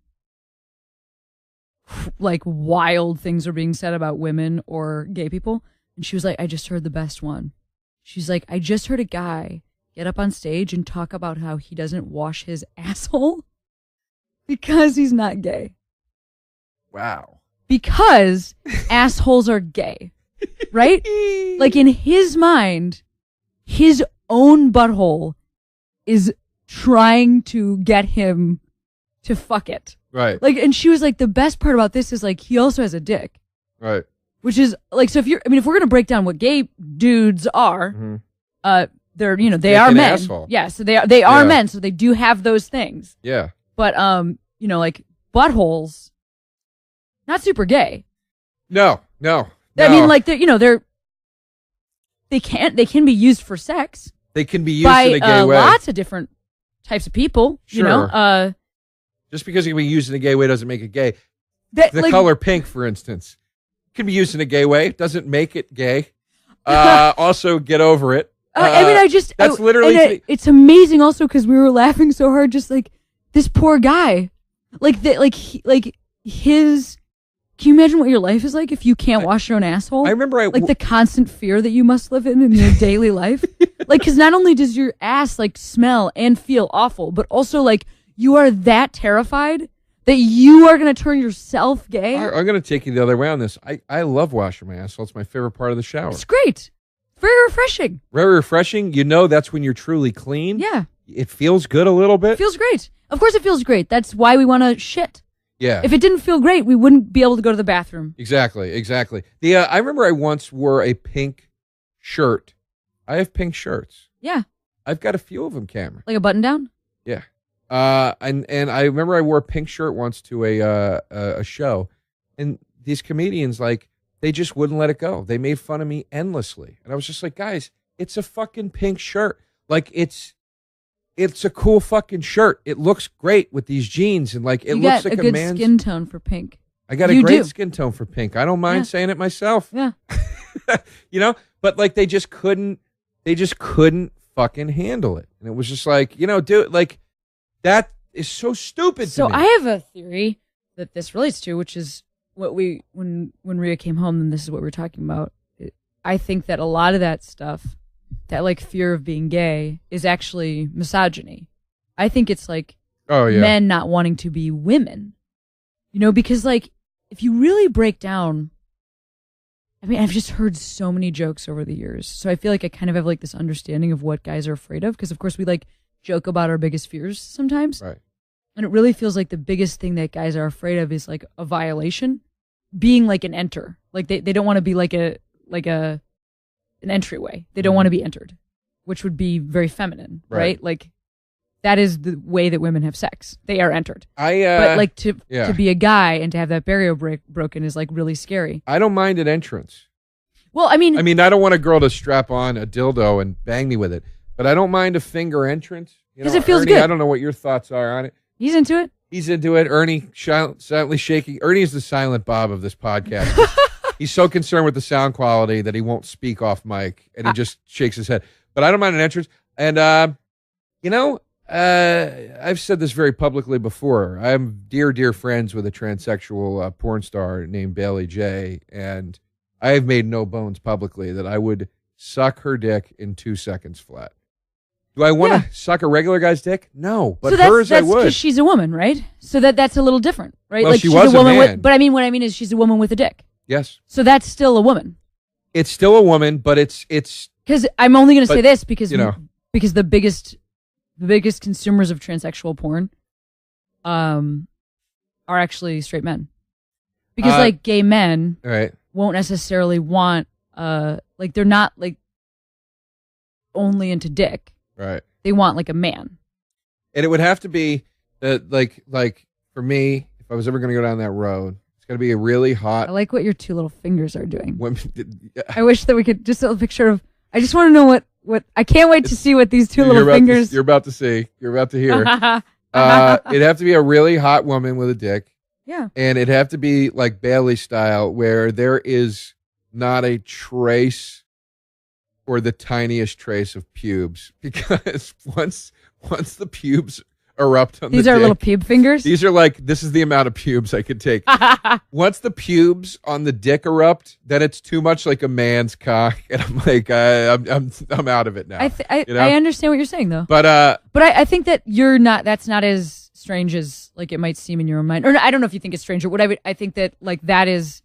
like wild things are being said about women or gay people. And she was like, I just heard the best one. She's like, I just heard a guy get up on stage and talk about how he doesn't wash his asshole because he's not gay. Wow. Because assholes are gay, right? Like in his mind, his own butthole is trying to get him to fuck it. Right. Like, and she was like, the best part about this is like, he also has a dick. Right. Which is like, so if we're going to break down what gay dudes are, they're, they dick are men. Asshole. Yeah. So they are men. So they do have those things. Yeah. But, like buttholes, not super gay. No. I mean, like they can be used for sex. They can be used in a gay way. Lots of different types of people, Sure. Just because it can be used in a gay way doesn't make it gay. The color pink, for instance, can be used in a gay way. Doesn't make it gay. Also, get over it. That's literally. It's amazing also because we were laughing so hard, just like this poor guy. His. Can you imagine what your life is like if you can't wash your own asshole? I remember the constant fear that you must live in your daily life. Like, because not only does your ass like smell and feel awful, but also like you are that terrified that you are going to turn yourself gay. I'm going to take you the other way on this. I love washing my asshole. It's my favorite part of the shower. It's great. Very refreshing. Very refreshing. That's when you're truly clean. Yeah. It feels good a little bit. It feels great. Of course it feels great. That's why we want to shit. Yeah. If it didn't feel great, we wouldn't be able to go to the bathroom. Exactly. I remember I once wore a pink shirt. I have pink shirts. Yeah. I've got a few of them, Cameron. Like a button down? Yeah. And I remember I wore a pink shirt once to a show, and these comedians, like, they just wouldn't let it go. They made fun of me endlessly. And I was just like, guys, it's a fucking pink shirt. Like, it's it's a cool fucking shirt. It looks great with these jeans and like it you looks got like a good man's skin tone for pink. I got a You great do. skin tone for pink. I don't mind saying it myself. Yeah. You know, but like they just couldn't fucking handle it. And it was just like, dude, like that is so stupid to So me. I have a theory that this relates to, which is what when Rhea came home, then this is what we're talking about. I think that a lot of that stuff, that like fear of being gay, is actually misogyny. I think it's like men not wanting to be women. Because like if you really break down, I mean, I've just heard so many jokes over the years. So I feel like I kind of have like this understanding of what guys are afraid of. Because of course we like joke about our biggest fears sometimes. Right. And it really feels like the biggest thing that guys are afraid of is like a violation, being like an enter. Like they don't want to be like an entryway. They don't want to be entered, which would be very feminine, right? Like that is the way that women have sex. They are entered. But like to be a guy and to have that barrier broken is like really scary. I don't mind an entrance. Well, I mean, I don't want a girl to strap on a dildo and bang me with it, but I don't mind a finger entrance. Because it feels Ernie, good. I don't know what your thoughts are on it. He's into it. He's into it. Ernie silently shaking. Ernie is the silent Bob of this podcast. He's so concerned with the sound quality that he won't speak off mic, and he just shakes his head. But I don't mind an entrance. And, I've said this very publicly before. I'm dear friends with a transsexual porn star named Bailey J., and I have made no bones publicly that I would suck her dick in 2 seconds flat. Do I want to suck a regular guy's dick? No, but hers I would. Because she's a woman, right? So that's a little different, right? Well, like she she's was a woman a man. what I mean is she's a woman with a dick. Yes. So that's still a woman. It's still a woman, but it's because I'm only going to say this because because the biggest consumers of transsexual porn are actually straight men. Because like gay men won't necessarily want like they're not like only into dick. Right. They want like a man. And it would have to be like for me, if I was ever going to go down that road, it's got to be a really hot. I like what your two little fingers are doing. Women. I wish that we could just a picture of. I just want to know what. I can't wait to see what these two little fingers. You're about to see. You're about to hear. It'd have to be a really hot woman with a dick. Yeah. And it'd have to be like Bailey style, where there is not a trace or the tiniest trace of pubes, because once the pubes erupt on these the are dick, little pube fingers. These are like, this is the amount of pubes I could take. Once the pubes on the dick erupt, then it's too much like a man's cock, and I'm like, I'm out of it now. I understand what you're saying though, but I think that you're not. That's not as strange as like it might seem in your own mind. Or I don't know if you think it's strange or what. I think that like that is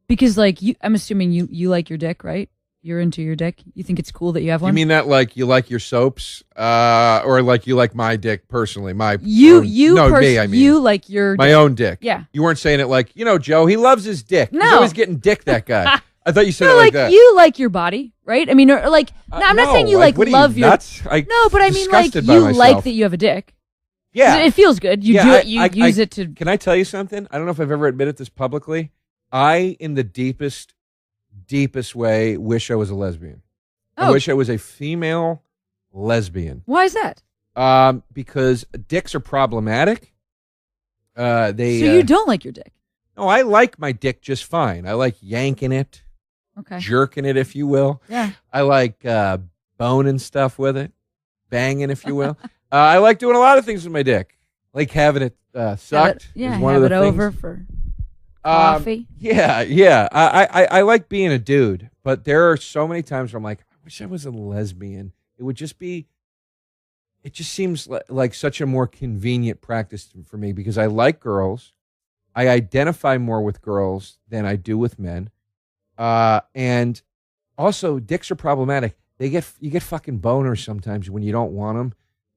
because like I'm assuming you like your dick, right? You're into your dick. You think it's cool that you have one? You mean that like you like your soaps, or like you like my dick personally? You like your my dick. own dick. Yeah. You weren't saying it like, Joe, he loves his dick. No. He's always getting dick, that guy. I thought you said it like that. You like your body, right? I mean, or like no, I'm not saying you like what are love you, your nuts? No, but I mean like you like that you have a dick. Yeah. It feels good. You do it, you use it to. Can I tell you something? I don't know if I've ever admitted this publicly. I, in the deepest way, wish I was a lesbian. I wish I was a female lesbian. Why is that? Because dicks are problematic. So you don't like your dick? No, I like my dick just fine. I like yanking it, jerking it, if you will. Yeah. I like boning stuff with it, banging, if you will. I like doing a lot of things with my dick, like having it sucked. Yeah, is one have of the it things. over for coffee. Yeah. I like being a dude, but there are so many times where I'm like, I wish I was a lesbian. It just seems like such a more convenient practice for me because I like girls. I identify more with girls than I do with men. And also dicks are problematic. You get fucking boners sometimes when you don't want them.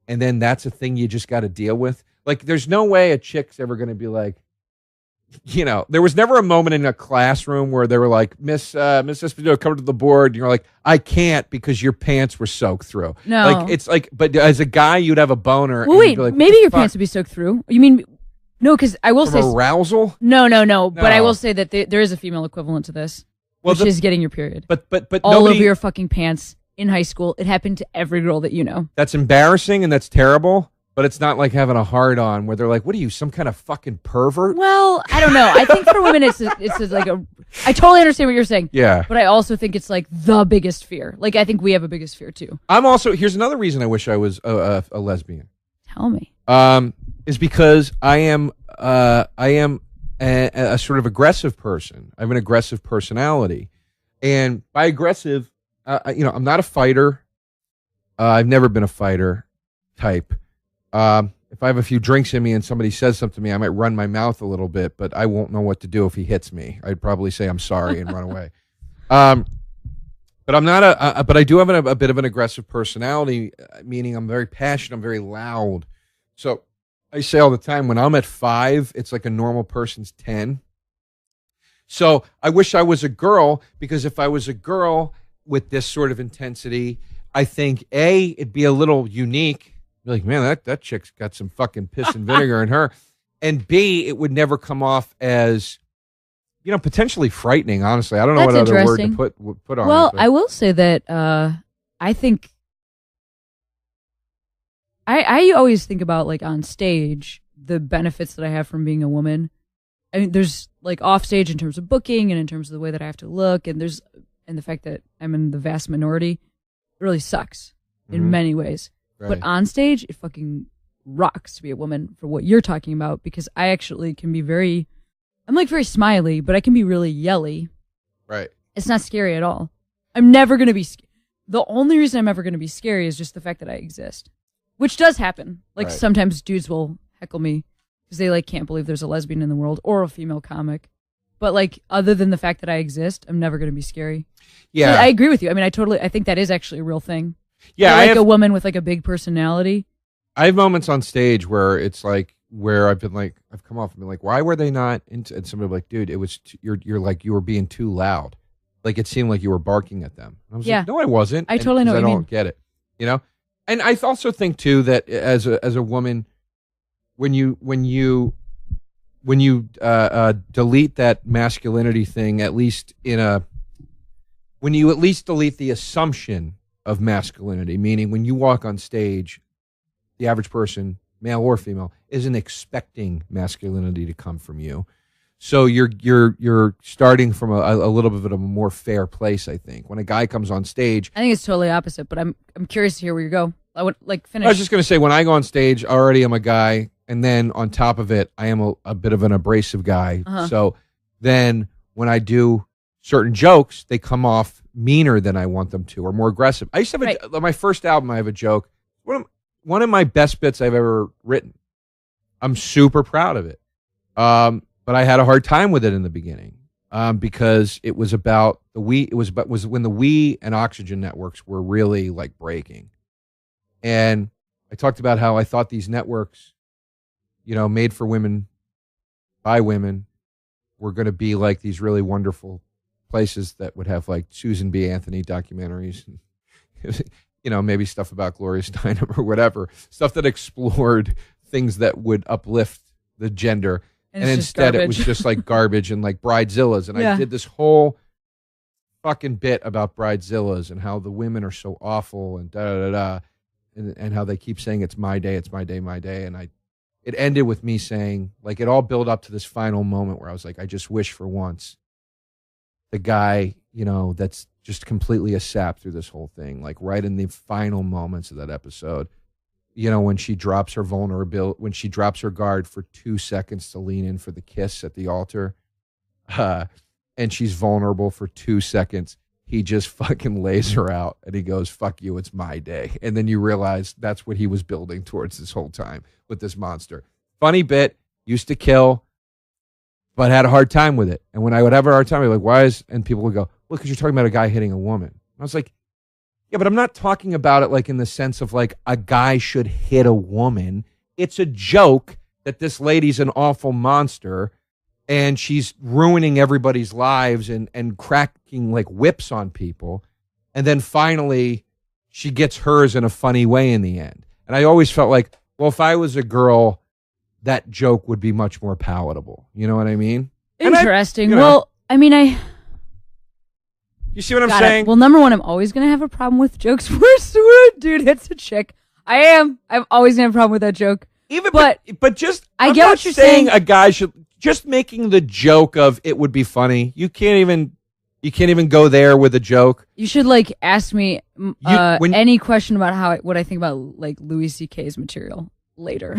And then that's a thing you just got to deal with. Like there's no way a chick's ever going to be like, there was never a moment in a classroom where they were like, Miss Esposito, come to the board. And you're like, I can't because your pants were soaked through. No. Like, it's like, but as a guy, you'd have a boner. Well, wait, like, maybe your pants would be soaked through. You mean, no, because I will From say. arousal? No. But I will say that there is a female equivalent to this, which is getting your period. But all nobody, over your fucking pants in high school. It happened to every girl that you know. That's embarrassing and that's terrible, but it's not like having a hard-on where they're like, what are you, some kind of fucking pervert? Well, I don't know. I think for women, it's like a. I totally understand what you're saying. Yeah. But I also think it's like the biggest fear. Like, I think we have a biggest fear too. Here's another reason I wish I was a lesbian. Tell me. Is because I am a sort of aggressive person. I have an aggressive personality. And by aggressive, I'm not a fighter. I've never been a fighter type. If I have a few drinks in me and somebody says something to me, I might run my mouth a little bit, but I won't know what to do if he hits me. I'd probably say I'm sorry and run away. But I'm not but I do have a bit of an aggressive personality, meaning I'm very passionate, I'm very loud. So I say all the time, when I'm at 5, it's like a normal person's 10. So I wish I was a girl, because if I was a girl with this sort of intensity, I think A, it'd be a little unique. Be like, man, that chick's got some fucking piss and vinegar in her. And B, it would never come off as, potentially frightening, honestly. I don't know what other word to put on it. Well, I will say that I think I always think about, like, on stage, the benefits that I have from being a woman. I mean, there's, like, off stage in terms of booking and in terms of the way that I have to look, and the fact that I'm in the vast minority, it really sucks in many ways. Right. But on stage, it fucking rocks to be a woman for what you're talking about, because I actually can be I'm like very smiley, but I can be really yelly. Right. It's not scary at all. I'm never going to be, the only reason I'm ever going to be scary is just the fact that I exist, which does happen. Like, right. Sometimes dudes will heckle me because they, like, can't believe there's a lesbian in the world or a female comic. But, like, other than the fact that I exist, I'm never going to be scary. Yeah. So I agree with you. I mean, I think that is actually a real thing. Yeah. I have a woman with, like, a big personality. I have moments on stage where it's like, where I've been like, I've come off and been like, why were they not into, and somebody like, dude, it was, you're like, you were being too loud. Like, it seemed like you were barking at them. I was like, no, I wasn't. I totally know what you mean. I don't get it, And I also think too that as a woman, when you delete that masculinity thing, when you at least delete the assumption of masculinity, meaning when you walk on stage, the average person, male or female, isn't expecting masculinity to come from you. So you're starting from a little bit of a more fair place, I think. When a guy comes on stage, I think it's totally opposite, but I'm curious to hear where you go. I would finish. I was just going to say, when I go on stage, already I'm a guy, and then on top of it, I am a bit of an abrasive guy. Uh-huh. So then when I do certain jokes, they come off meaner than I want them to, or more aggressive. I used to have my first album, I have a joke. One of my best bits I've ever written. I'm super proud of it. But I had a hard time with it in the beginning because it was about was when the We and Oxygen networks were really, like, breaking. And I talked about how I thought these networks, made for women, by women, were going to be like these really wonderful places that would have, like, Susan B. Anthony documentaries, maybe stuff about Gloria Steinem or whatever, stuff that explored things that would uplift the gender. And instead it was just like garbage and like Bridezillas. And I did this whole fucking bit about Bridezillas and how the women are so awful and da-da-da-da. And how they keep saying it's my day, my day. And it ended with me saying, like, it all built up to this final moment where I was like, I just wish for once the guy, that's just completely a sap through this whole thing, like right in the final moments of that episode, when she drops her vulnerability, when she drops her guard for 2 seconds to lean in for the kiss at the altar, and she's vulnerable for 2 seconds, he just fucking lays her out and he goes, fuck you, it's my day. And then you realize that's what he was building towards this whole time with this monster. Funny bit, used to kill, but had a hard time with it. And when I would have a hard time, I'd be like, why is, and people would go, well, because you're talking about a guy hitting a woman. And I was like, yeah, but I'm not talking about it like in the sense of like a guy should hit a woman. It's a joke that this lady's an awful monster and she's ruining everybody's lives and cracking like whips on people. And then finally she gets hers in a funny way in the end. And I always felt like, well, if I was a girl, that joke would be much more palatable. You know what I mean? Interesting. Well, I mean, You see what I'm Got saying? it. Well, number one, I'm always going to have a problem with jokes where a dude hits a chick. I'm always going to have a problem with that joke. But just, I I'm get not what you're saying. A guy should, just making the joke of it would be funny. You can't even go there with a joke. You should ask me any question about what I think about Louis C.K.'s material later,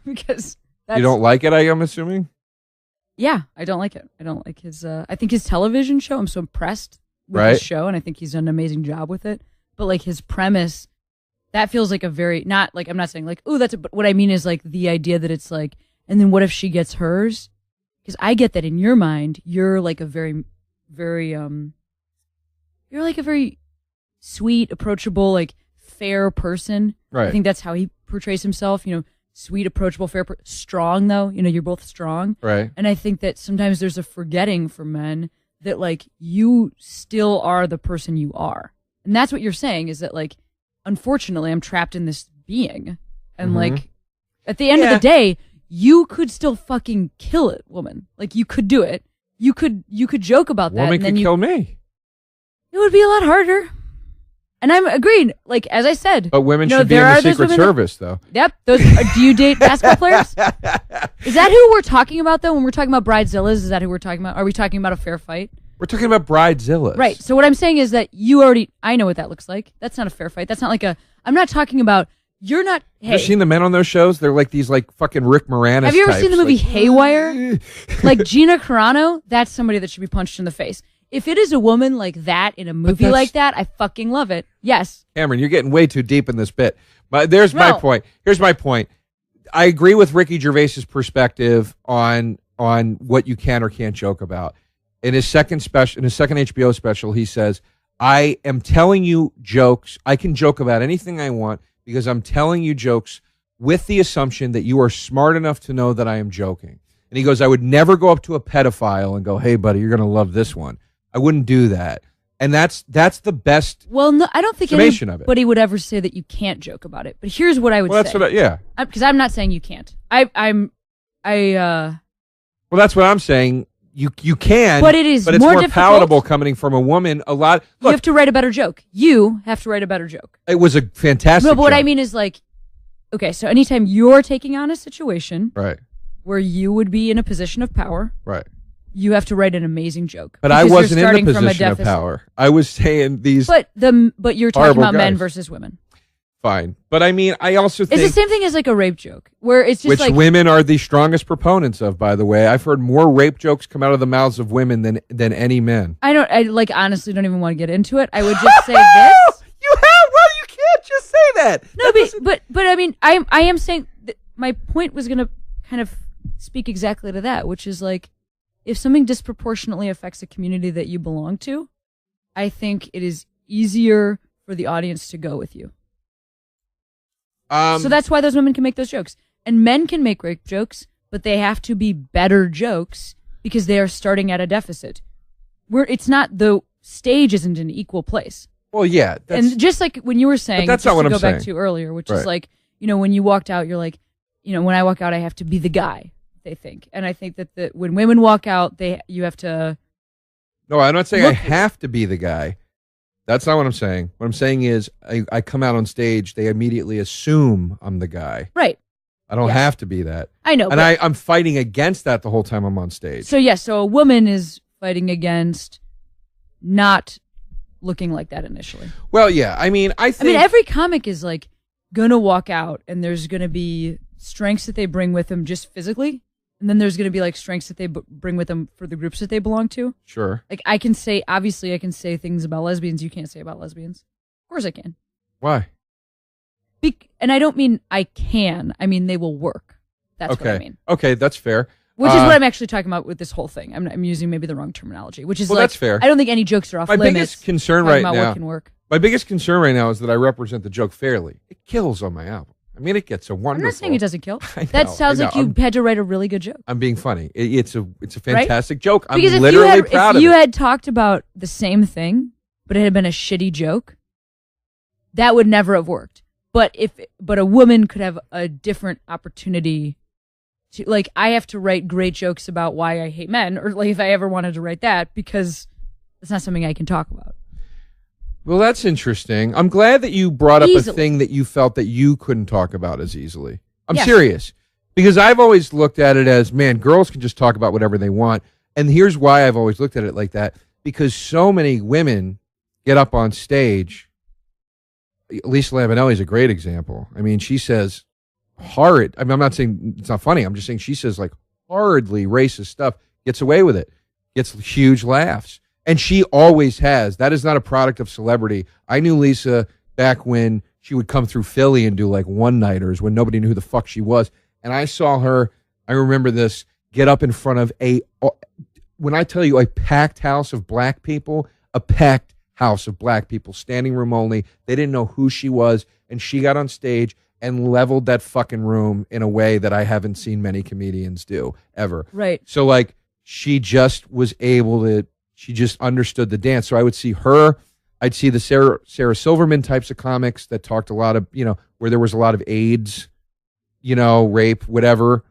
because you don't like it. I'm assuming. Yeah, I don't like it. I don't like his. I think his television show. I'm so impressed with his show, and I think he's done an amazing job with it. But his premise, that feels like a very not I'm not saying ooh that's. But what I mean is the idea that it's and then what if she gets hers? Because I get that in your mind, you're a very, very you're a very sweet, approachable, fair person. Right. I think that's how he portrays himself. Sweet, approachable, fair, strong though. You're both strong. Right. And I think that sometimes there's a forgetting for men that you still are the person you are. And that's what you're saying is that unfortunately I'm trapped in this being. And at the end of the day, you could still fucking kill it, woman. You could do it. You could joke about that. Woman could kill me. It would be a lot harder. And I'm agreed. As I said, but women should be in the Secret Service, though. Yep. Those. Do you date basketball players? Is that who we're talking about, though? When we're talking about bridezillas, is that who we're talking about? Are we talking about a fair fight? We're talking about bridezillas, right? So what I'm saying is that I know what that looks like. That's not a fair fight. That's not I'm not talking about. You're not. Hey, have you seen the men on those shows? They're these fucking Rick Moranis. Have you ever types. seen the movie Haywire? Gina Carano, that's somebody that should be punched in the face. If it is a woman like that in a movie like that, I fucking love it. Yes. Cameron, you're getting way too deep in this bit. But my point. Here's my point. I agree with Ricky Gervais's perspective on what you can or can't joke about. In his second HBO special, he says, I am telling you jokes. I can joke about anything I want because I'm telling you jokes with the assumption that you are smart enough to know that I am joking. And he goes, I would never go up to a pedophile and go, hey, buddy, you're going to love this one. I wouldn't do that. And that's the best. Well, no, I don't think anybody would ever say that you can't joke about it. But here's what I would say. Because I'm not saying you can't. Well, that's what I'm saying. You can, but it's more palatable coming from a woman. You have to write a better joke. You have to write a better joke. It was a fantastic. No, but what I mean is okay, so anytime you're taking on a situation, right, where you would be in a position of power, right, you have to write an amazing joke. But I wasn't in the position of power. I was saying these. But you're talking about men versus women. Fine, but I mean, I also think it's the same thing as a rape joke, where it's just which women are the strongest proponents of. By the way, I've heard more rape jokes come out of the mouths of women than any men. I honestly don't even want to get into it. I would just say this. You can't just say that. No, but I mean, I am saying that my point was going to kind of speak exactly to that, which is if something disproportionately affects a community that you belong to, I think it is easier for the audience to go with you. So that's why those women can make those jokes. And men can make rape jokes, but they have to be better jokes because they are starting at a deficit. It's not, the stage isn't an equal place. Well, yeah. And just when you were saying, that's not what I'm saying. Go back to earlier, which is when you walked out, you're when I walk out, I have to be the guy, they think. And I think that when women walk out, you have to. No, I'm not saying I have to be the guy. That's not what I'm saying. What I'm saying is I come out on stage, they immediately assume I'm the guy. Right. I don't have to be that. I know. And I'm fighting against that the whole time I'm on stage. So a woman is fighting against not looking like that initially. Well, yeah. I mean, every comic is gonna walk out and there's gonna be strengths that they bring with them just physically. And then there's going to be strengths that they bring with them for the groups that they belong to. Sure. I can say things about lesbians you can't say about lesbians. Of course I can. Why? And I don't mean I can. I mean they will work. That's what I mean. Okay, that's fair. Which is what I'm actually talking about with this whole thing. I'm using maybe the wrong terminology, which is that's fair. I don't think any jokes are off limits. My biggest concern right now. What can work. My biggest concern right now is that I represent the joke fairly. It kills on my album. I mean, it gets a wonderful. I'm not saying it doesn't kill. That sounds like you had to write a really good joke. I'm being funny. It's a fantastic joke. I'm because literally proud of it. If you had talked about the same thing, but it had been a shitty joke, that would never have worked. But a woman could have a different opportunity to I have to write great jokes about why I hate men, or if I ever wanted to write that, because it's not something I can talk about. Well, that's interesting. I'm glad that you brought up a Easily. thing that you felt that you couldn't talk about as easily. I'm Yes. serious. Because I've always looked at it as, man, girls can just talk about whatever they want. And here's why I've always looked at it like that. Because so many women get up on stage. Lisa Lampanelli is a great example. I mean, she says horrid. I mean, I'm not saying it's not funny. I'm just saying she says like horridly racist stuff, gets away with it, gets huge laughs. And she always has. That is not a product of celebrity. I knew Lisa back when she would come through Philly and do like one-nighters when nobody knew who the fuck she was. And I saw her, I remember this, get up in front of when I tell you a packed house of black people, a packed house of black people, standing room only. They didn't know who she was. And she got on stage and leveled that fucking room in a way that I haven't seen many comedians do ever. Right. So like she just was able to, she just understood the dance. So I would see her, I'd see the Sarah Silverman types of comics that talked a lot of, where there was a lot of AIDS, rape, whatever.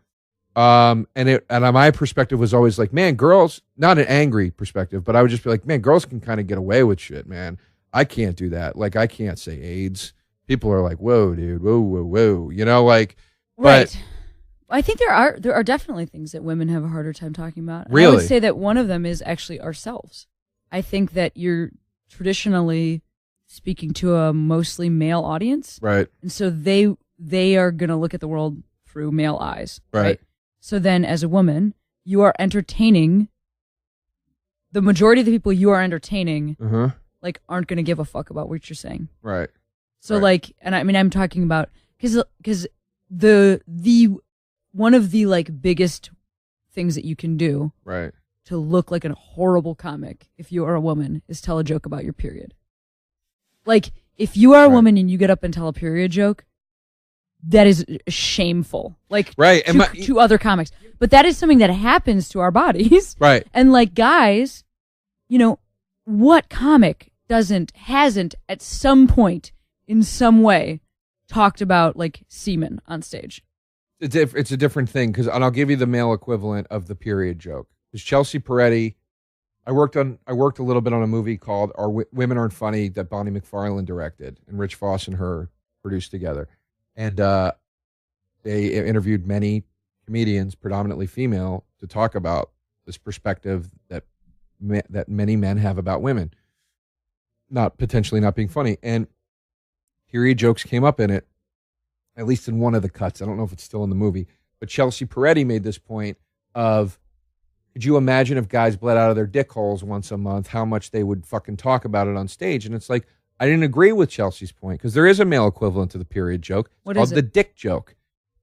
And my perspective was always like, man, girls, not an angry perspective, but I would just be like, man, girls can kind of get away with shit, man. I can't do that. Like, I can't say AIDS. People are like, whoa, dude, whoa. Right. But I think there are definitely things that women have a harder time talking about. And Really? I would say that one of them is actually ourselves. I think that you're traditionally speaking to a mostly male audience. right. And so they are going to look at the world through male eyes. Right. So then as a woman, you are entertaining the majority of the people you are entertaining like aren't going to give a fuck about what you're saying. Right. So Right. like, and I mean, I'm talking about because the one of the like biggest things that you can do Right. to look like a horrible comic if you are a woman is tell a joke about your period. Like if you are a Right. woman and you get up and tell a period joke, that is shameful. Like Right. to other comics. But that is something that happens to our bodies. Right. And like guys, what comic hasn't at some point in some way talked about like semen on stage? It's a different thing and I'll give you the male equivalent of the period joke. Because Chelsea Peretti, I worked a little bit on a movie called Women Aren't Funny that Bonnie McFarlane directed and Rich Voss and her produced together. And they interviewed many comedians, predominantly female, to talk about this perspective that many men have about women, potentially not being funny. And period jokes came up in it, at least in one of the cuts. I don't know if it's still in the movie, but Chelsea Peretti made this point of, could you imagine if guys bled out of their dick holes once a month, how much they would fucking talk about it on stage? And it's like, I didn't agree with Chelsea's point because there is a male equivalent to the period joke. What It's called is it? the dick joke.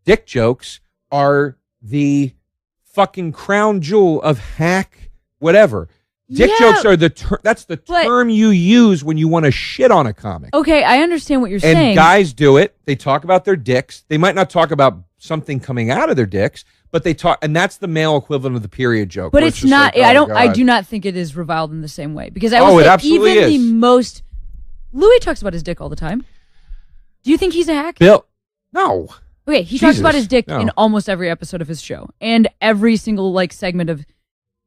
Dick jokes are the fucking crown jewel of hack whatever. Dick Yeah, jokes are that's the but- term you use when you want to shit on a comic. Okay, I understand what you're And saying. guys do it. They talk about their dicks. They might not talk about something coming out of their dicks, but they talk, and that's the male equivalent of the period joke. but where it's just not. like, I oh, don't. I God. do not think it is reviled in the same way because I Oh, will it say absolutely even the is. most. Louis talks about his dick all the time. Do you think he's a hack? Bill. No. Okay, he talks about Jesus, his dick no. in almost every episode of his show and every single like segment of.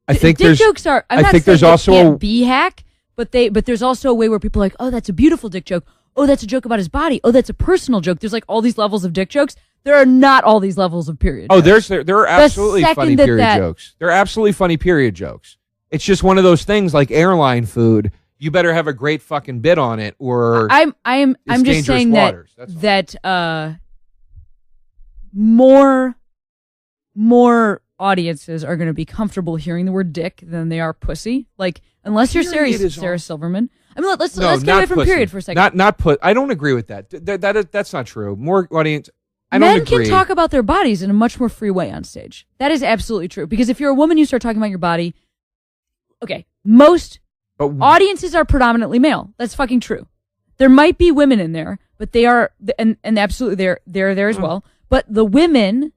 I think dick there's. jokes are. I'm I not think saying there's they also can't a- be hack, but there's also a way where people are like, oh, that's a beautiful dick joke. Oh, that's a joke about his body. Oh, that's a personal joke. There's like all these levels of dick jokes. There are not all these levels of period. Oh, jokes. there are absolutely second funny that period that- jokes. There are absolutely funny period jokes. It's just one of those things like airline food. You better have a great fucking bit on it, or I'm it's just dangerous saying waters. That's all. that more audiences are going to be comfortable hearing the word dick than they are pussy. Like unless you're Period is Sarah all- Silverman. I mean, let's No, get not away from pussy. period for a second. Not put. I don't agree with that. That's not true. More audience. I Men don't agree. can talk about their bodies in a much more free way on stage. That is absolutely true. Because if you're a woman, you start talking about your body. Okay, most but audiences are predominantly male. That's fucking true. There might be women in there, but they are, and absolutely they're there as well. But the women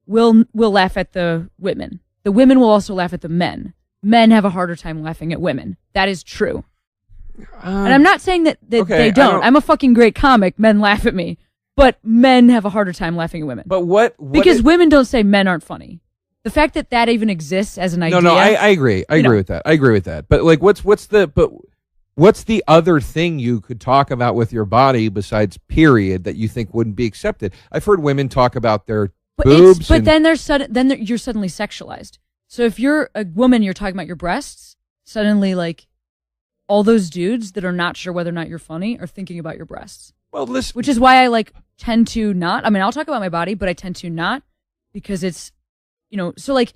will laugh at the women. The women will also laugh at the men. Men have a harder time laughing at women. That is true. And I'm not saying that okay, they I don't. don't- I'm a fucking great comic. Men laugh at me. But men have a harder time laughing at women. But what Because it- women don't say men aren't funny. The fact that that even exists as an idea. No, I agree. I agree with that. But like, what's the? But What's the other thing you could talk about with your body besides period that you think wouldn't be accepted? I've heard women talk about their boobs. But then you're suddenly sexualized. So if you're a woman, you're talking about your breasts, suddenly like all those dudes that are not sure whether or not you're funny are thinking about your breasts. Well, listen. Which is why I like tend to not. I mean, I'll talk about my body, but I tend to not because it's, so like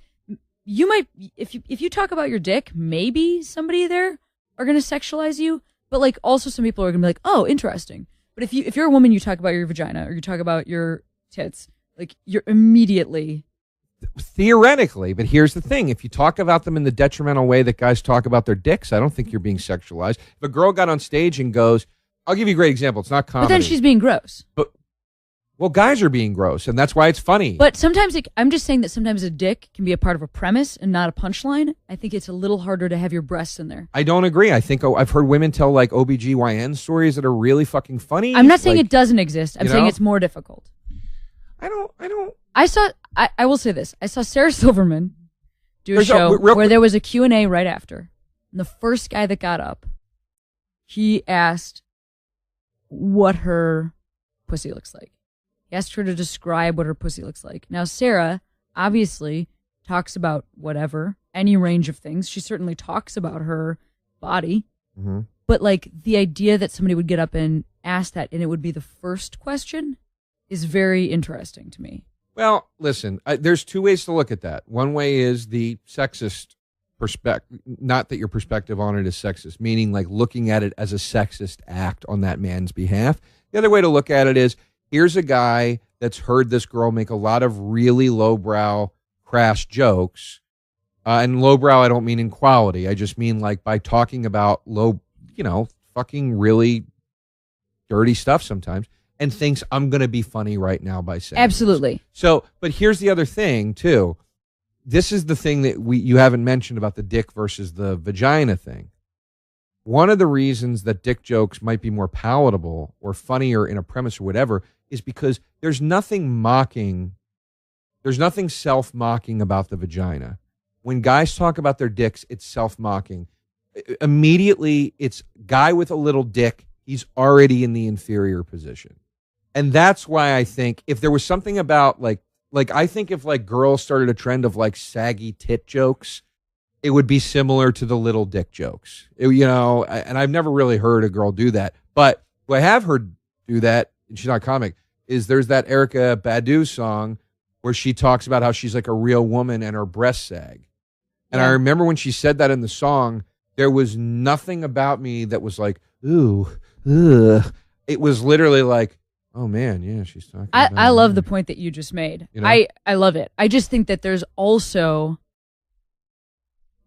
you might, if you talk about your dick, maybe somebody there are going to sexualize you, but like also some people are going to be like, oh, interesting. But if you're a woman, you talk about your vagina or you talk about your tits, like you're immediately. Theoretically, but here's the thing. If you talk about them in the detrimental way that guys talk about their dicks, I don't think you're being sexualized. If a girl got on stage and goes, I'll give you a great example. It's not comedy. But then she's being gross. Well, guys are being gross, and that's why it's funny. But sometimes, I'm just saying that sometimes a dick can be a part of a premise and not a punchline. I think it's a little harder to have your breasts in there. I don't agree. I think I've heard women tell like OBGYN stories that are really fucking funny. I'm not saying it doesn't exist. I'm saying it's more difficult. I don't. I will say this. I saw Sarah Silverman do a show where there was a Q&A right after. And the first guy that got up, he asked what her pussy looks like. He asked her to describe what her pussy looks like. Now, Sarah obviously talks about whatever, any range of things. She certainly talks about her body. Mm-hmm. But like the idea that somebody would get up and ask that and it would be the first question is very interesting to me. Well, listen, there's two ways to look at that. One way is the sexist perspective, not that your perspective on it is sexist, meaning like looking at it as a sexist act on that man's behalf. The other way to look at it is, here's a guy that's heard this girl make a lot of really lowbrow, crass jokes. And lowbrow, I don't mean in quality. I just mean like by talking about fucking really dirty stuff sometimes. And thinks I'm going to be funny right now by saying absolutely. This. So, but here's the other thing too. This is the thing that you haven't mentioned about the dick versus the vagina thing. One of the reasons that dick jokes might be more palatable or funnier in a premise or whatever is because there's nothing self-mocking about the vagina. When guys talk about their dicks, it's self-mocking. Immediately, it's guy with a little dick, he's already in the inferior position. And that's why I think if there was something about like I think if like girls started a trend of like saggy tit jokes, it would be similar to the little dick jokes. And I've never really heard a girl do that. But who I have heard do that, and she's not a comic, is there's that Erykah Badu song where she talks about how she's like a real woman and her breasts sag. And I remember when she said that in the song, there was nothing about me that was like, ooh, ugh. It was literally like, oh man, yeah, she's talking about I love the point that you just made. I love it. I just think that there's also...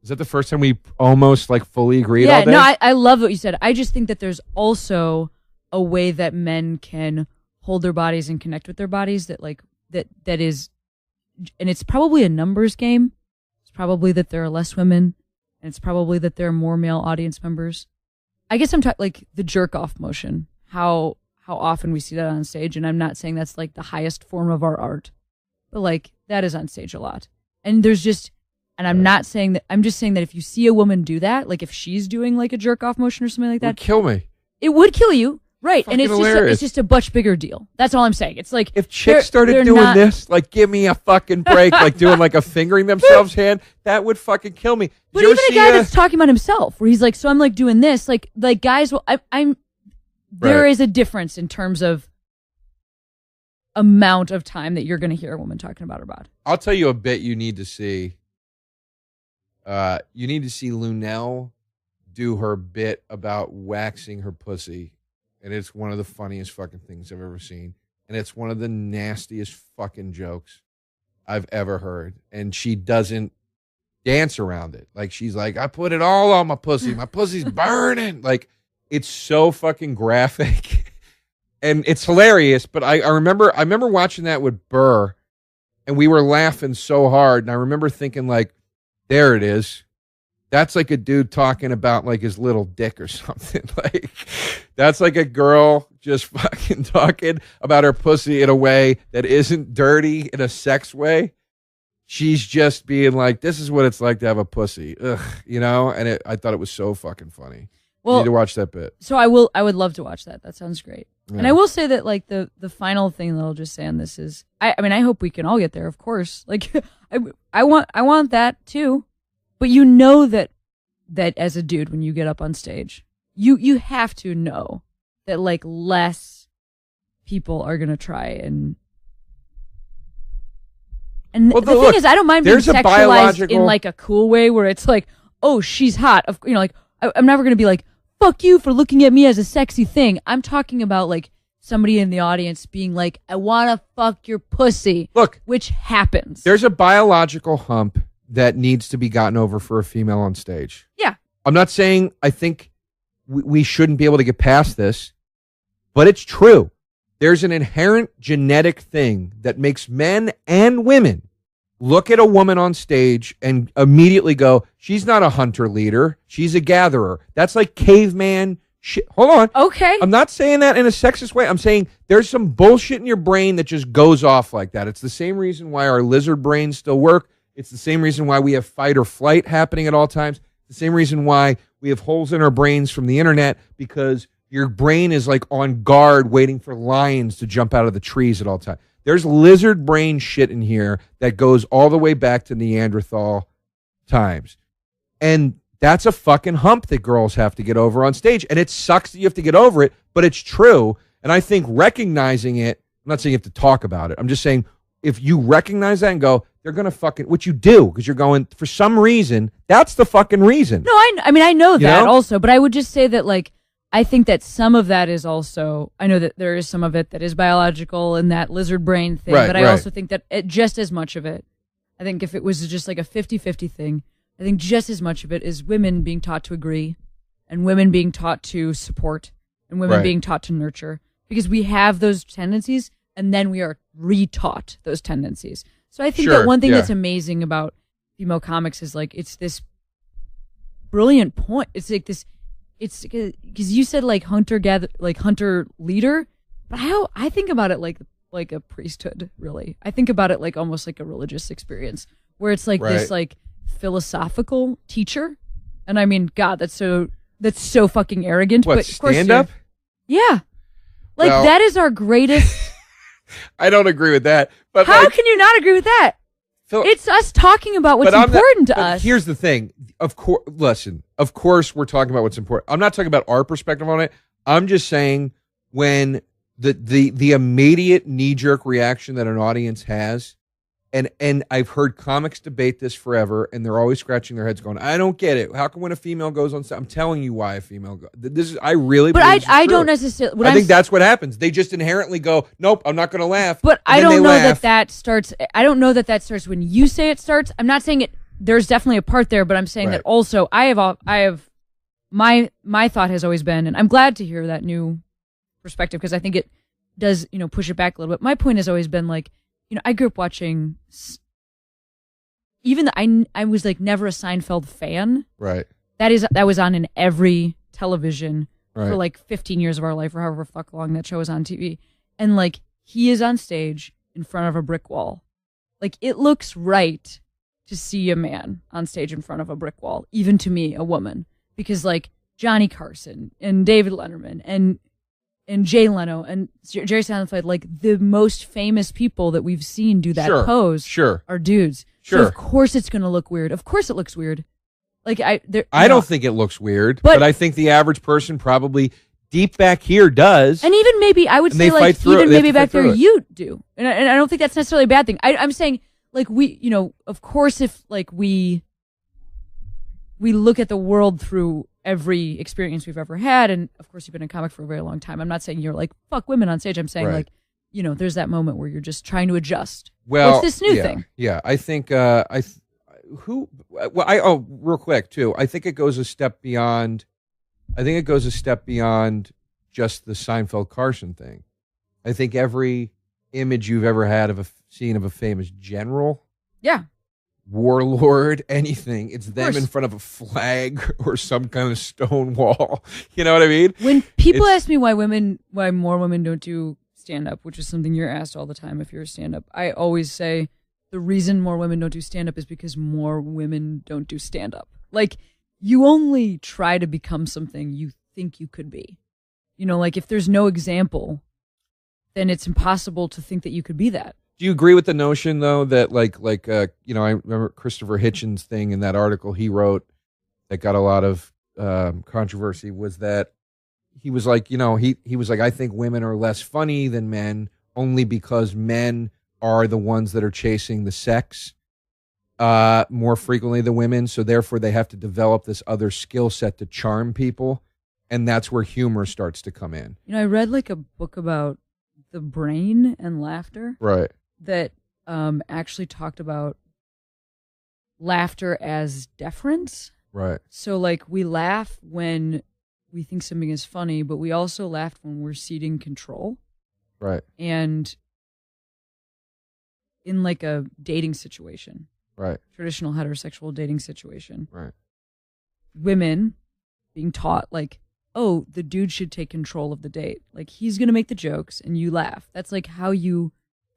Is that the first time we almost like fully agreed all day? No, I love what you said. I just think that there's also a way that men can hold their bodies and connect with their bodies that is, and it's probably a numbers game. It's probably that there are less women, and it's probably that there are more male audience members. I guess I'm talking like the jerk off motion, how often we see that on stage, and I'm not saying that's like the highest form of our art, but like that is on stage a lot. And there's just, and I'm not saying that, I'm just saying that if you see a woman do that, like if she's doing like a jerk off motion or something like that, it would kill me. It would kill you. Right. Fucking and it's just a much bigger deal. That's all I'm saying. It's like if chicks started doing this, like give me a fucking break, like doing like a fingering themselves hand, that would fucking kill me. But even a guy that's talking about himself, where he's like, so I'm like doing this, like guys will, there is a difference in terms of amount of time that you're going to hear a woman talking about her body. I'll tell you a bit you need to see. You need to see Lunel do her bit about waxing her pussy. And it's one of the funniest fucking things I've ever seen. And it's one of the nastiest fucking jokes I've ever heard. And she doesn't dance around it. Like, she's like, I put it all on my pussy. My pussy's burning. Like, it's so fucking graphic. And it's hilarious. But I remember watching that with Burr. And we were laughing so hard. And I remember thinking, like, there it is. That's like a dude talking about like his little dick or something. Like that's like a girl just fucking talking about her pussy in a way that isn't dirty in a sex way. She's just being like, this is what it's like to have a pussy. Ugh, And I thought it was so fucking funny. You need to watch that bit. So I would love to watch that. That sounds great. Yeah. And I will say that like the final thing that I'll just say on this is I mean I hope we can all get there, of course. Like I want that too. But you know that as a dude when you get up on stage, you have to know that like less people are gonna try and well, the thing is I don't mind being sexualized in like a cool way where it's like, oh, she's hot. Like I'm never gonna be like, fuck you for looking at me as a sexy thing. I'm talking about like somebody in the audience being like, I want to fuck your pussy. Look, which happens. There's a biological hump that needs to be gotten over for a female on stage. Yeah. I'm not saying I think we shouldn't be able to get past this, but it's true. There's an inherent genetic thing that makes men and women look at a woman on stage and immediately go, she's not a hunter leader. She's a gatherer. That's like caveman shit. Hold on. Okay. I'm not saying that in a sexist way. I'm saying there's some bullshit in your brain that just goes off like that. It's the same reason why our lizard brains still work. It's the same reason why we have fight or flight happening at all times. The same reason why we have holes in our brains from the internet, because your brain is like on guard waiting for lions to jump out of the trees at all times. There's lizard brain shit in here that goes all the way back to Neanderthal times. And that's a fucking hump that girls have to get over on stage. And it sucks that you have to get over it, but it's true. And I think recognizing it, I'm not saying you have to talk about it. I'm just saying if you recognize that and go, they're going to fucking, what you do, because you're going, for some reason, that's the fucking reason. No, I mean, I know that also, but I would just say that like, I think that some of that is also, I know that there is some of it that is biological and that lizard brain thing, but I also think that just as much of it, I think if it was just like a 50-50 thing, I think just as much of it is women being taught to agree and women being taught to support and women being taught to nurture, because we have those tendencies and then we are re-taught those tendencies. So I think that one thing that's amazing about female comics is like, it's this brilliant point. It's like this, it's because you said like hunter leader, but I think about it like a priesthood, really. I think about it like almost like a religious experience where it's like this like philosophical teacher. And I mean, God, that's so fucking arrogant. What, but of course stand up? Yeah. Like that is our greatest. I don't agree with that. But how can you not agree with that? It's us talking about what's important to us. Here's the thing. Of course, listen, of course we're talking about what's important. I'm not talking about our perspective on it. I'm just saying when the immediate knee-jerk reaction that an audience has, and I've heard comics debate this forever, and they're always scratching their heads going, I don't get it. How come when a female goes on stage, I'm telling you why a female goes. This is, I really But believe I don't necessarily. I think that's what happens. They just inherently go, nope, I'm not going to laugh. But I don't know that starts. I don't know that starts when you say it starts. I'm not saying it. There's definitely a part there, but I'm saying that also I have my thought has always been, and I'm glad to hear that new perspective because I think it does, push it back a little bit. My point has always been like, I grew up watching, even though I was like never a Seinfeld fan. Right. That was on in every television for like 15 years of our life or however fuck long that show was on TV. And like, he is on stage in front of a brick wall. Like, it looks right to see a man on stage in front of a brick wall, even to me, a woman, because like Johnny Carson and David Letterman and Jay Leno and Jerry Seinfeld, like the most famous people that we've seen do that pose are dudes. Sure. So of course it's going to look weird. Of course it looks weird. Like I don't think it looks weird, but I think the average person probably deep back here does. And even maybe I would say like even maybe back there you do. And I don't think that's necessarily a bad thing. I'm saying like we, of course if like we look at the world through every experience we've ever had, and of course you've been a comic for a very long time. I'm not saying you're like fuck women on stage. I'm saying like there's that moment where you're just trying to adjust. Well, what's this new thing? Yeah, I think real quick too. I think it goes a step beyond. I think it goes a step beyond just the Seinfeld Carson thing. I think every image you've ever had of a scene of a famous general, warlord, anything, it's them in front of a flag or some kind of stone wall. You know what I mean? When people ask me why more women don't do stand-up, which is something you're asked all the time if you're a stand-up, I always say the reason more women don't do stand-up is because more women don't do stand-up. Like, you only try to become something you think you could be. You know, like if there's no example, then it's impossible to think that you could be that. Do you agree with the notion though that you know, I remember Christopher Hitchens' thing in that article he wrote that got a lot of controversy was that he was like, you know, he was like, I think women are less funny than men only because men are the ones that are chasing the sex more frequently than women. So therefore they have to develop this other skill set to charm people. And that's where humor starts to come in. You know, I read like a book about the brain and laughter. Right. That actually talked about laughter as deference. Right. So like we laugh when we think something is funny, but we also laugh when we're ceding control. Right. And in like a dating situation. Right. Traditional heterosexual dating situation. Right. Women being taught like, oh, the dude should take control of the date. Like he's going to make the jokes and you laugh. That's like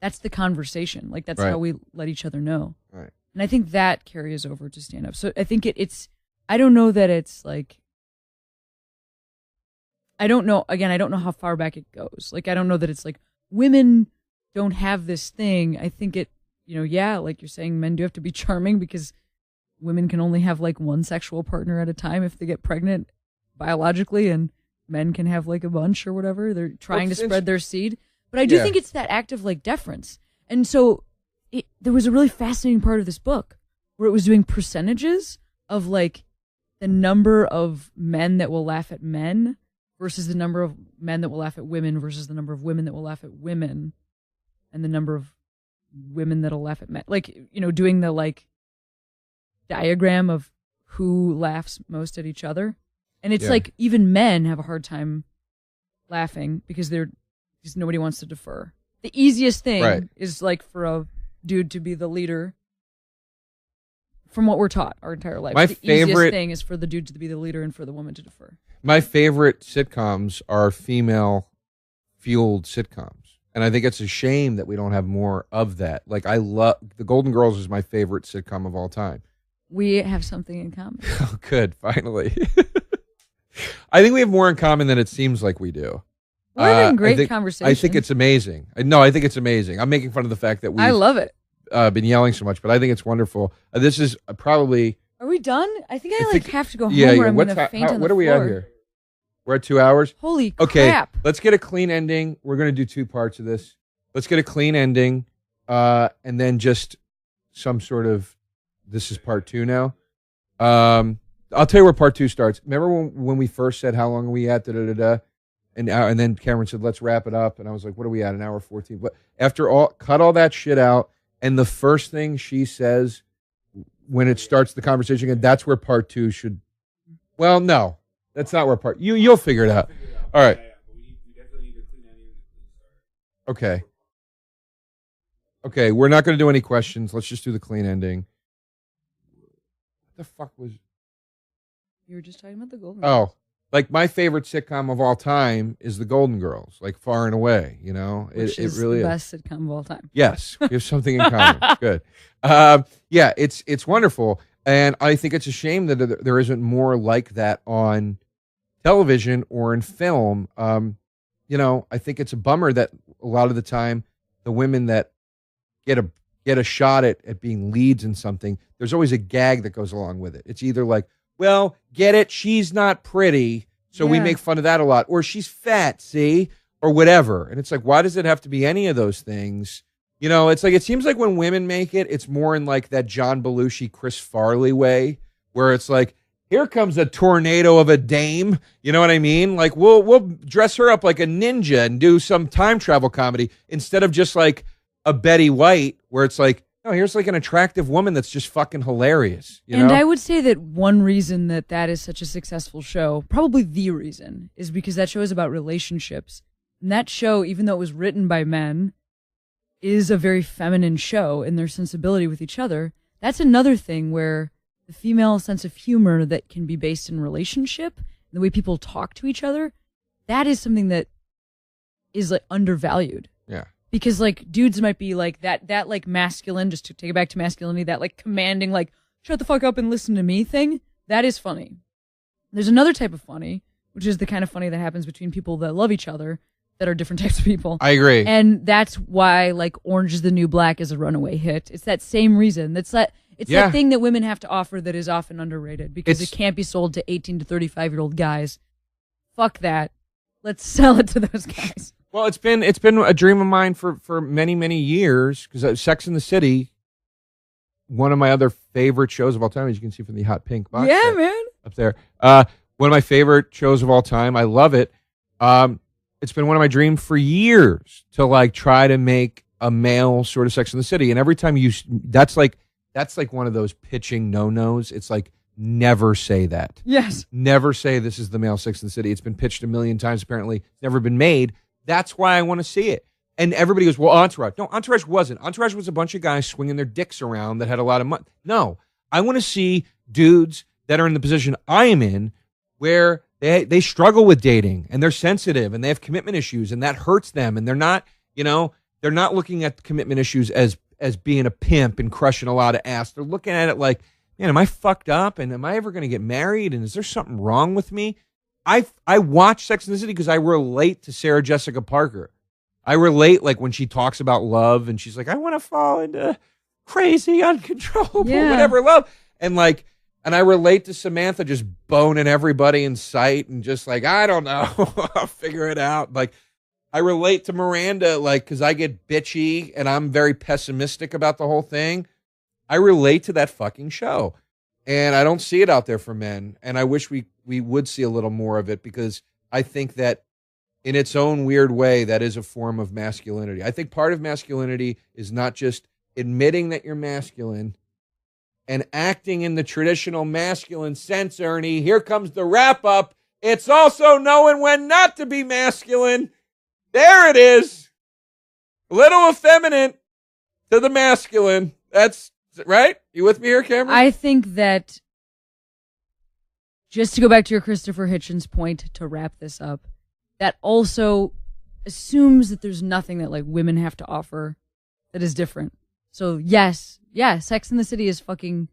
that's the conversation. Like that's how we let each other know. Right. And I think that carries over to stand up. So I think it's, I don't know that it's like, I don't know how far back it goes. Like, I don't know that it's like women don't have this thing. I think it, you know, yeah, like you're saying, men do have to be charming because women can only have like one sexual partner at a time if they get pregnant biologically, and men can have like a bunch or whatever. They're trying to spread their seed. But I do think it's that act of like deference. And so there was a really fascinating part of this book where it was doing percentages of like the number of men that will laugh at men versus the number of men that will laugh at women versus the number of women that will laugh at women and the number of women that'll laugh at men. Like, you know, doing the like diagram of who laughs most at each other. And it's like even men have a hard time laughing because nobody wants to defer. The easiest thing is like for a dude to be the leader from what we're taught our entire life. The easiest thing is for the dude to be the leader and for the woman to defer. My favorite sitcoms are female-fueled sitcoms. And I think it's a shame that we don't have more of that. Like, I love The Golden Girls is my favorite sitcom of all time. We have something in common. Oh, good. Finally. I think we have more in common than it seems like we do. We're having great conversation. I think it's amazing. I think it's amazing. I'm making fun of the fact that I love it. Been yelling so much, but I think it's wonderful. This is probably... Are we done? I think I have to go home or I'm going to faint on the floor. What are we at here? We're at 2 hours? Holy okay, crap. Let's get a clean ending. We're going to do 2 parts of this. Let's get a clean ending, and then just some sort of, this is part 2 now. I'll tell you where part 2 starts. Remember when we first said how long are we at? Da-da-da-da? And then Cameron said, let's wrap it up. And I was like, what are we at? An hour 14. But cut all that shit out. And the first thing she says when it starts the conversation again, that's where part 2 should. Well, no, that's not where you'll figure it out. All right. Okay. Okay. We're not going to do any questions. Let's just do the clean ending. What the fuck was? You were just talking about the Golden Girls. Oh, like my favorite sitcom of all time is the Golden Girls, like far and away, you know? Which is really the best sitcom of all time. Yes, we have something in common. Good. Yeah, it's wonderful. And I think it's a shame that there isn't more like that on television or in film. You know, I think it's a bummer that a lot of the time the women that get a shot at being leads in something, there's always a gag that goes along with it. It's either like, well, get it? She's not pretty, so we make fun of that a lot. Or she's fat, see? Or whatever. And it's like, why does it have to be any of those things? You know, it's like, it seems like when women make it, it's more in like that John Belushi, Chris Farley way, where it's like, here comes a tornado of a dame. You know what I mean? Like, we'll dress her up like a ninja and do some time travel comedy instead of just like a Betty White, where it's like, no, here's like an attractive woman that's just fucking hilarious. You know? I would say that one reason that is such a successful show, probably the reason, is because that show is about relationships. And that show, even though it was written by men, is a very feminine show in their sensibility with each other. That's another thing where the female sense of humor that can be based in relationship, the way people talk to each other, that is something that is like undervalued. Yeah. Because like dudes might be like that like masculine, just to take it back to masculinity, that like commanding, like shut the fuck up and listen to me thing. that is funny. There's another type of funny, which is the kind of funny that happens between people that love each other, that are different types of people. I agree. And that's why, like, Orange is the New Black is a runaway hit. It's that same reason. It's that thing that women have to offer that is often underrated because it can't be sold to 18 to 35-year-old guys. Fuck that. Let's sell it to those guys. Well, it's been a dream of mine for many, many years because Sex and the City, one of my other favorite shows of all time, as you can see from the hot pink box. Yeah, man. Up there. One of my favorite shows of all time. I love it. It's been one of my dreams for years to like try to make a male sort of Sex and the City. And every time that's like one of those pitching no-nos. It's like, never say that. Yes. Never say this is the male Sex and the City. It's been pitched a million times, apparently. It's never been made. That's why I want to see it. And everybody goes, well, Entourage. No, Entourage wasn't. Entourage was a bunch of guys swinging their dicks around that had a lot of money. No, I want to see dudes that are in the position I am in where they struggle with dating and they're sensitive and they have commitment issues and that hurts them. And they're not looking at commitment issues as being a pimp and crushing a lot of ass. They're looking at it like, man, am I fucked up? And am I ever going to get married? And is there something wrong with me? I watch Sex and the City because I relate to Sarah Jessica Parker. I relate, like, when she talks about love and she's like, I want to fall into crazy, uncontrollable, whatever love. And I relate to Samantha just boning everybody in sight and just like, I don't know, I'll figure it out. Like, I relate to Miranda, like, because I get bitchy and I'm very pessimistic about the whole thing. I relate to that fucking show. And I don't see it out there for men. And I wish we would see a little more of it because I think that in its own weird way, that is a form of masculinity. I think part of masculinity is not just admitting that you're masculine and acting in the traditional masculine sense, Ernie. Here comes the wrap up. It's also knowing when not to be masculine. There it is. A little effeminate to the masculine. That's right. You with me here, Cameron? I think that, just to go back to your Christopher Hitchens point to wrap this up, that also assumes that there's nothing that like women have to offer that is different. So yes, Sex and the City is fucking.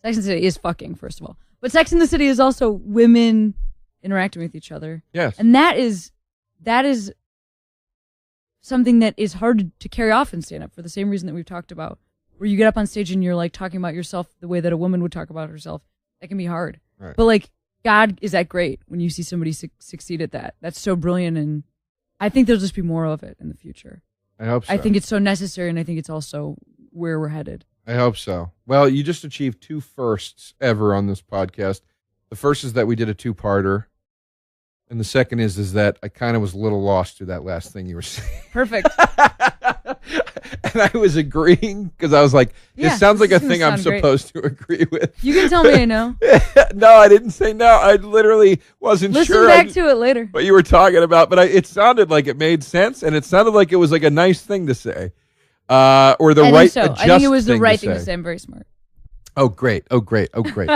Sex and the City is fucking, first of all, but Sex and the City is also women interacting with each other. Yes, and that is something that is hard to carry off in stand up for the same reason that we've talked about. Where you get up on stage and you're like talking about yourself the way that a woman would talk about herself. That can be hard. Right. But like, God, is that great when you see somebody succeed at that? That's so brilliant. And I think there'll just be more of it in the future. I hope so. I think it's so necessary. And I think it's also where we're headed. I hope so. Well, you just achieved 2 firsts ever on this podcast. The first is that we did a 2-parter. And the second is that I kind of was a little lost to that last thing you were saying. Perfect. And I was agreeing because I was like, it sounds like a thing I'm supposed to agree with. You can tell me I know. No, I didn't say no. I literally wasn't sure. Listen back to it later. What you were talking about, but it sounded like it made sense, and it sounded like it was like a nice thing to say, or the right. So. I think it was the right thing to say. I'm very smart. Oh, great! Oh, great! Oh, great!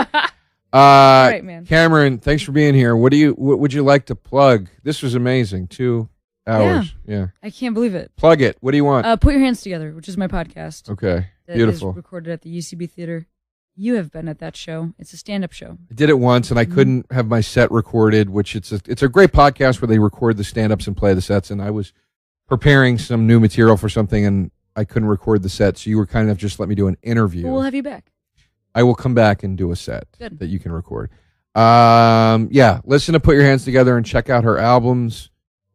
Great, man. Cameron, thanks for being here. What would you like to plug? This was amazing. 2 hours. Yeah. I can't believe it. Plug it. What do you want? Put Your Hands Together, which is my podcast. Okay. That Beautiful. is recorded at the UCB Theater. You have been at that show. It's a stand-up show. I did it once, and I couldn't have my set recorded, which it's a great podcast where they record the stand-ups and play the sets, and I was preparing some new material for something, and I couldn't record the set, so you were kind enough just let me do an interview. Well, we'll have you back. I will come back and do a set Good. that you can record. Listen to Put Your Hands Together and check out her albums.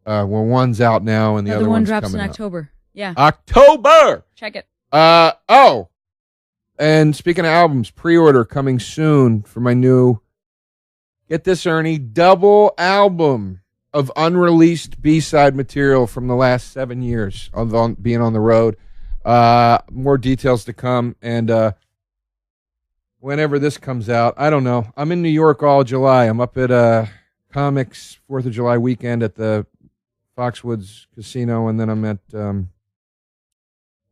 One's out now, and the other one one's drops coming in out. October. Yeah. October! Check it. And speaking of albums, pre-order coming soon for my new, get this, Ernie, double album of unreleased B-side material from the last 7 years of being on the road. More details to come, and whenever this comes out, I don't know. I'm in New York all July. I'm up at Comics 4th of July weekend at the Foxwoods Casino, and then I'm at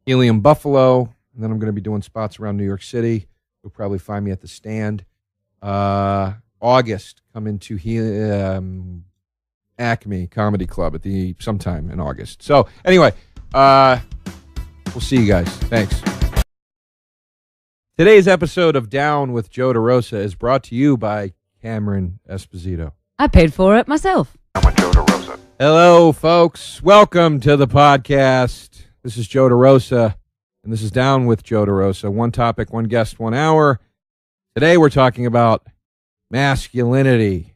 Helium Buffalo, and then I'm going to be doing spots around New York City. You'll probably find me at the Stand. August, come into Acme Comedy Club sometime in August. So anyway, we'll see you guys. Thanks. Today's episode of Down with Joe DeRosa is brought to you by Cameron Esposito. I paid for it myself. I'm with Joe DeRosa. Hello, folks. Welcome to the podcast. This is Joe DeRosa, and this is Down with Joe DeRosa. One topic, one guest, 1 hour. Today we're talking about masculinity.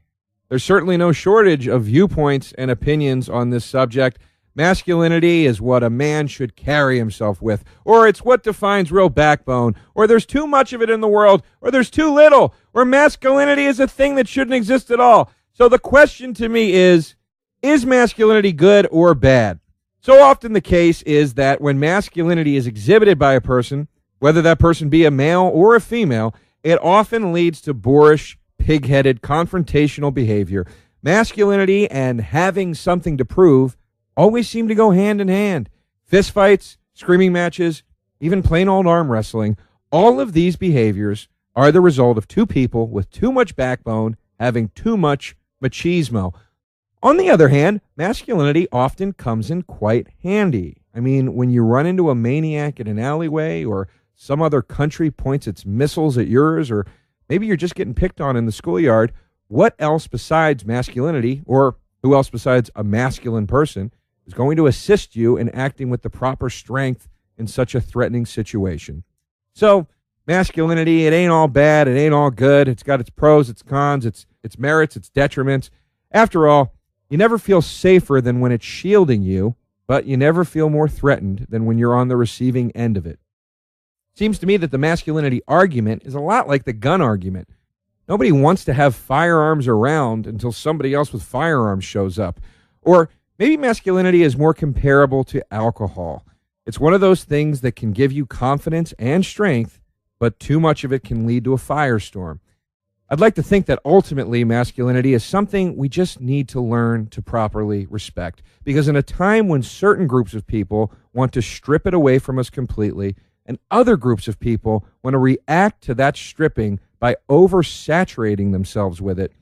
There's certainly no shortage of viewpoints and opinions on this subject. Masculinity is what a man should carry himself with, or it's what defines real backbone, or there's too much of it in the world, or there's too little, or masculinity is a thing that shouldn't exist at all. So the question to me is masculinity good or bad? So often the case is that when masculinity is exhibited by a person, whether that person be a male or a female, it often leads to boorish, pig-headed, confrontational behavior. Masculinity and having something to prove always seem to go hand in hand. Fistfights, screaming matches, even plain old arm wrestling, all of these behaviors are the result of two people with too much backbone having too much machismo. On the other hand, masculinity often comes in quite handy. I mean, when you run into a maniac in an alleyway, or some other country points its missiles at yours, or maybe you're just getting picked on in the schoolyard, what else besides masculinity, or who else besides a masculine person, is going to assist you in acting with the proper strength in such a threatening situation? So, masculinity, it ain't all bad, it ain't all good. It's got its pros, its cons, its merits, its detriments. After all, you never feel safer than when it's shielding you, but you never feel more threatened than when you're on the receiving end of it. Seems to me that the masculinity argument is a lot like the gun argument. Nobody wants to have firearms around until somebody else with firearms shows up. Or maybe masculinity is more comparable to alcohol. It's one of those things that can give you confidence and strength, but too much of it can lead to a firestorm. I'd like to think that ultimately masculinity is something we just need to learn to properly respect. Because in a time when certain groups of people want to strip it away from us completely, and other groups of people want to react to that stripping by oversaturating themselves with it,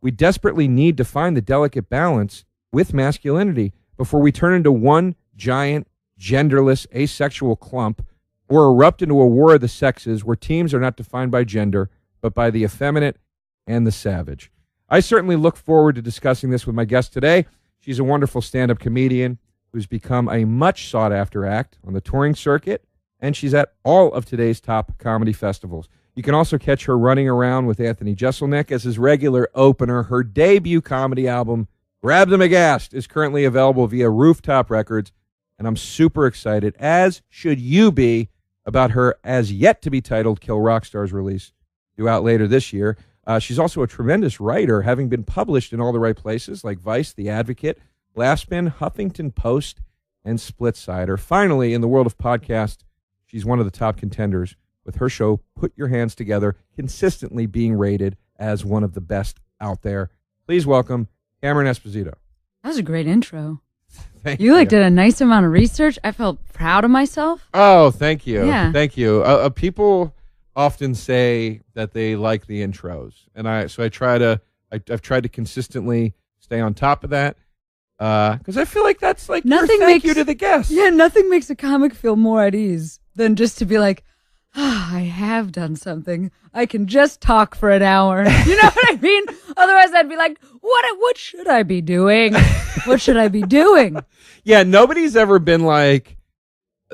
we desperately need to find the delicate balance with masculinity before we turn into one giant, genderless, asexual clump, or erupt into a war of the sexes where teams are not defined by gender, but by the effeminate and the savage. I certainly look forward to discussing this with my guest today. She's a wonderful stand-up comedian who's become a much sought-after act on the touring circuit, and she's at all of today's top comedy festivals. You can also catch her running around with Anthony Jeselnik as his regular opener. Her debut comedy album, Grab Them Aghast, is currently available via Rooftop Records, and I'm super excited, as should you be, about her as-yet-to-be-titled Kill Rock Stars release, due out later this year. She's also a tremendous writer, having been published in all the right places like Vice, The Advocate, Laughspin, Huffington Post, and Splitsider. Finally, in the world of podcast, she's one of the top contenders, with her show, Put Your Hands Together, consistently being rated as one of the best out there. Please welcome Cameron Esposito. That was a great intro. Thank You did a nice amount of research. I felt proud of myself. Oh, thank you. Yeah. Thank you. People often say that they like the intros, and I've tried to consistently stay on top of that, because I feel like that's like thank you to the guests. Yeah, nothing makes a comic feel more at ease than just to be like, I have done something. I can just talk for an hour. You know what I mean? Otherwise, I'd be like, what should I be doing? What should I be doing? Yeah, nobody's ever been like,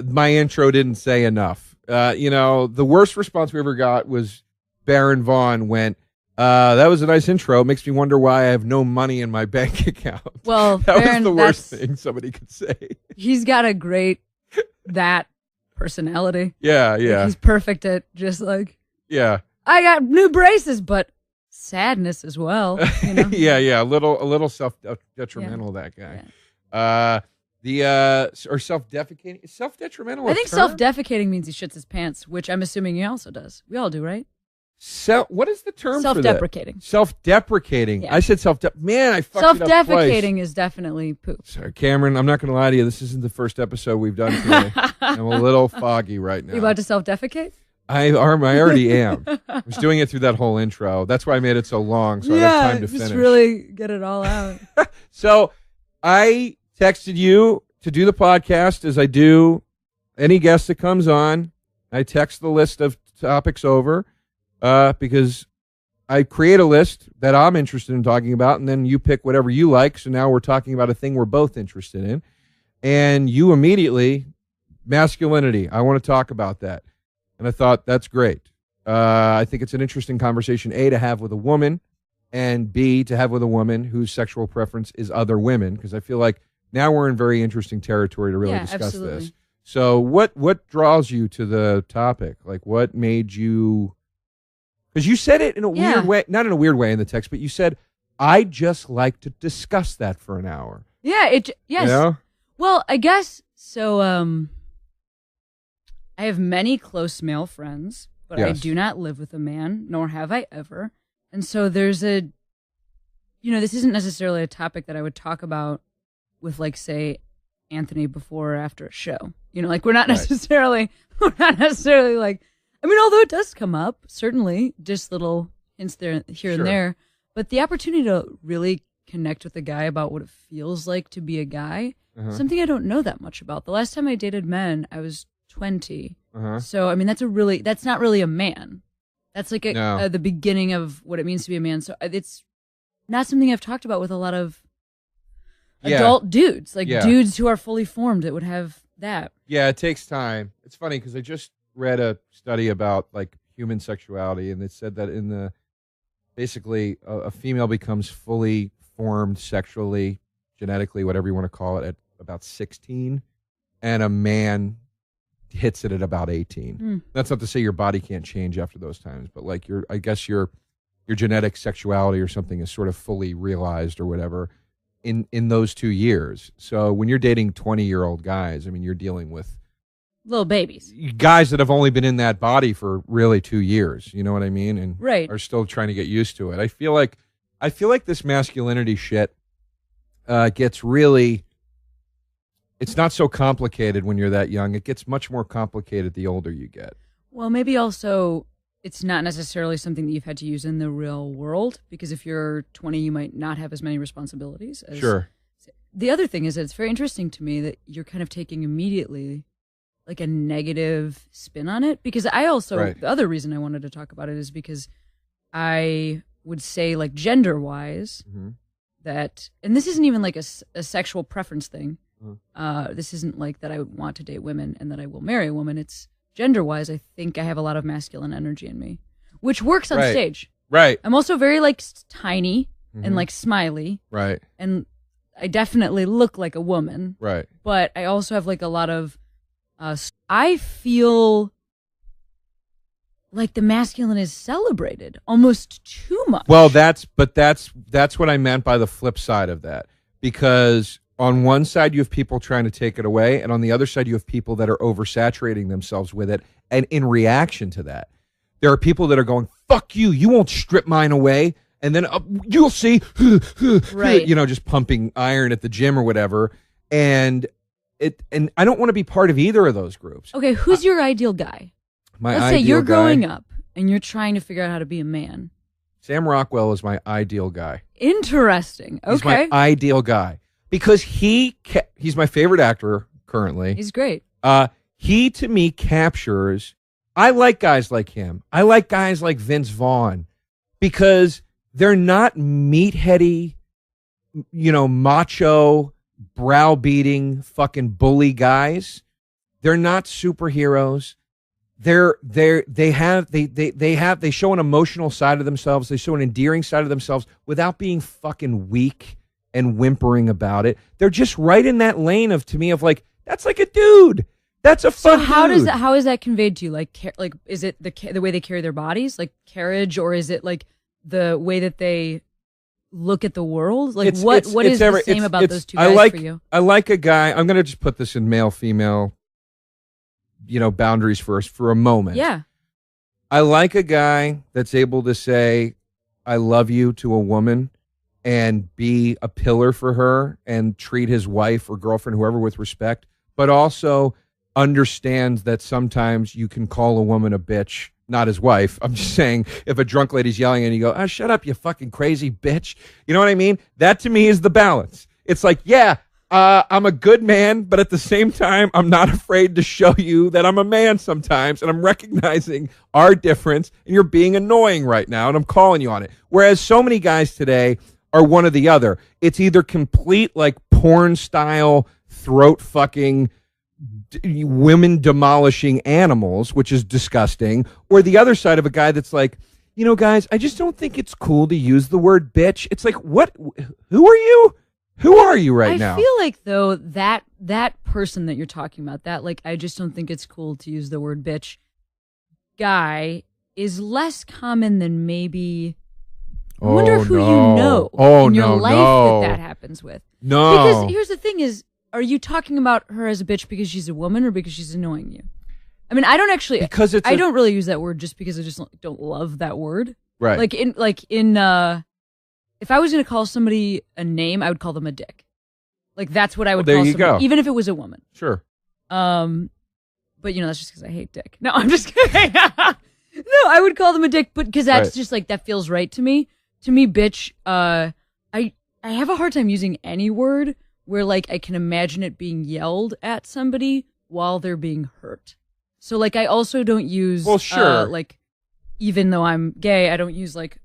my intro didn't say enough. The worst response we ever got was Baron Vaughn went, that was a nice intro. It makes me wonder why I have no money in my bank account. Well, that Baron, was the worst thing somebody could say. He's got a great, personality. Yeah. He's perfect at just like, yeah. I got new braces, but sadness as well. You know? yeah. A little self-detrimental, that guy. Yeah. Or self-defecating. Is self-detrimental I think self-defecating means he shits his pants, which I'm assuming he also does. We all do, right? What is the term self-deprecating. For that? Self-deprecating. Yeah. I said man, I fucked it up twice. Self-defecating is definitely poop. Sorry, Cameron, I'm not going to lie to you. This isn't the first episode we've done today. I'm a little foggy right now. You about to self-defecate? I already am. I was doing it through that whole intro. That's why I made it so long, so I have time to finish. Just really get it all out. So I texted you to do the podcast as I do any guest that comes on. I text the list of topics over because I create a list that I'm interested in talking about, and then you pick whatever you like. So now we're talking about a thing we're both interested in. And you immediately, masculinity, I want to talk about that. And I thought, that's great. I think it's an interesting conversation, A, to have with a woman, and B, to have with a woman whose sexual preference is other women, because I feel like now we're in very interesting territory to really discuss absolutely. this. So what draws you to the topic? Like, what made you... Because you said it in a weird way, not in a weird way in the text, but you said, I just like to discuss that for an hour. Yeah, yes. You know? Well, I guess, so I have many close male friends, but I do not live with a man, nor have I ever. And so there's this isn't necessarily a topic that I would talk about with, like, say, Anthony before or after a show. Like, we're not necessarily like, I mean, although it does come up, certainly, just little hints here and there. But the opportunity to really connect with a guy about what it feels like to be a guy, something I don't know that much about. The last time I dated men, I was 20. So, I mean, that's not really a man. That's like the beginning of what it means to be a man. So it's not something I've talked about with a lot of adult dudes, dudes who are fully formed that would have that. Yeah, it takes time. It's funny because I just read a study about like human sexuality, and it said that basically a female becomes fully formed sexually, genetically, whatever you want to call it, at about 16, and a man hits it at about 18. That's not to say your body can't change after those times, but like I guess your genetic sexuality or something is sort of fully realized or whatever in those 2 years. So when you're dating 20-year-old guys, I mean, you're dealing with little babies, guys that have only been in that body for really 2 years. You know what I mean? And are still trying to get used to it. I feel like this masculinity shit gets really. It's not so complicated when you're that young. It gets much more complicated the older you get. Well, maybe also it's not necessarily something that you've had to use in the real world, because if you're 20, you might not have as many responsibilities. The other thing is that it's very interesting to me that you're kind of taking immediately like a negative spin on it, because I also, the other reason I wanted to talk about it is because I would say, like, gender-wise, that, and this isn't even like a sexual preference thing. This isn't like that I would want to date women and that I will marry a woman. It's gender-wise, I think I have a lot of masculine energy in me, which works on stage. Right. I'm also very, like, tiny and, like, smiley. Right. And I definitely look like a woman. Right. But I also have, like, a lot of, I feel like the masculine is celebrated almost too much. Well, that's what I meant by the flip side of that, because on one side you have people trying to take it away, and on the other side you have people that are oversaturating themselves with it, and in reaction to that, there are people that are going, fuck you, you won't strip mine away, and then you'll see, just pumping iron at the gym or whatever, and I don't want to be part of either of those groups. Okay, who's your ideal guy? Let's say you're growing up and you're trying to figure out how to be a man. Sam Rockwell is my ideal guy. Interesting. Okay. He's my ideal guy because he's my favorite actor currently. He's great. He, to me, captures... I like guys like him. I like guys like Vince Vaughn because they're not meatheady, macho, browbeating, fucking bully guys. They're not superheroes. They show an emotional side of themselves. They show an endearing side of themselves without being fucking weak and whimpering about it. They're just right in that lane of like, that's like a dude. That's a fun dude. So how is that conveyed to you? Like is it the way they carry their bodies, like carriage, or is it like the way that they look at the world? Like what is the same about those two guys for you? I like a guy. I'm going to just put this in male, female, boundaries first for a moment. Yeah. I like a guy that's able to say, I love you to a woman and be a pillar for her and treat his wife or girlfriend, whoever, with respect, but also understands that sometimes you can call a woman a bitch, not his wife. I'm just saying, if a drunk lady's yelling and you go, shut up, you fucking crazy bitch. You know what I mean? That to me is the balance. It's like, yeah, I'm a good man, but at the same time, I'm not afraid to show you that I'm a man sometimes, and I'm recognizing our difference, and you're being annoying right now, and I'm calling you on it. Whereas so many guys today are one or the other. It's either complete like porn style throat fucking women demolishing animals, which is disgusting, or the other side of a guy that's like, you know, guys, I just don't think it's cool to use the word bitch. It's like, what? Who are you? Who are you right now? I feel like, though, that person that you're talking about, that, like, I just don't think it's cool to use the word bitch guy is less common than maybe... I wonder who you know in your life that happens with. No. Because here's the thing is, are you talking about her as a bitch because she's a woman or because she's annoying you? I mean, I don't actually... Because I don't really use that word just because I just don't love that word. Right. Like, if I was going to call somebody a name, I would call them a dick. Like, that's what I would call somebody, go. Even if it was a woman. Sure. But, you know, that's just because I hate dick. No, I'm just kidding. No, I would call them a dick, but because that's just, like, that feels right to me. To me, bitch, I have a hard time using any word where, like, I can imagine it being yelled at somebody while they're being hurt. So, like, I also don't use, like, even though I'm gay, I don't use, like,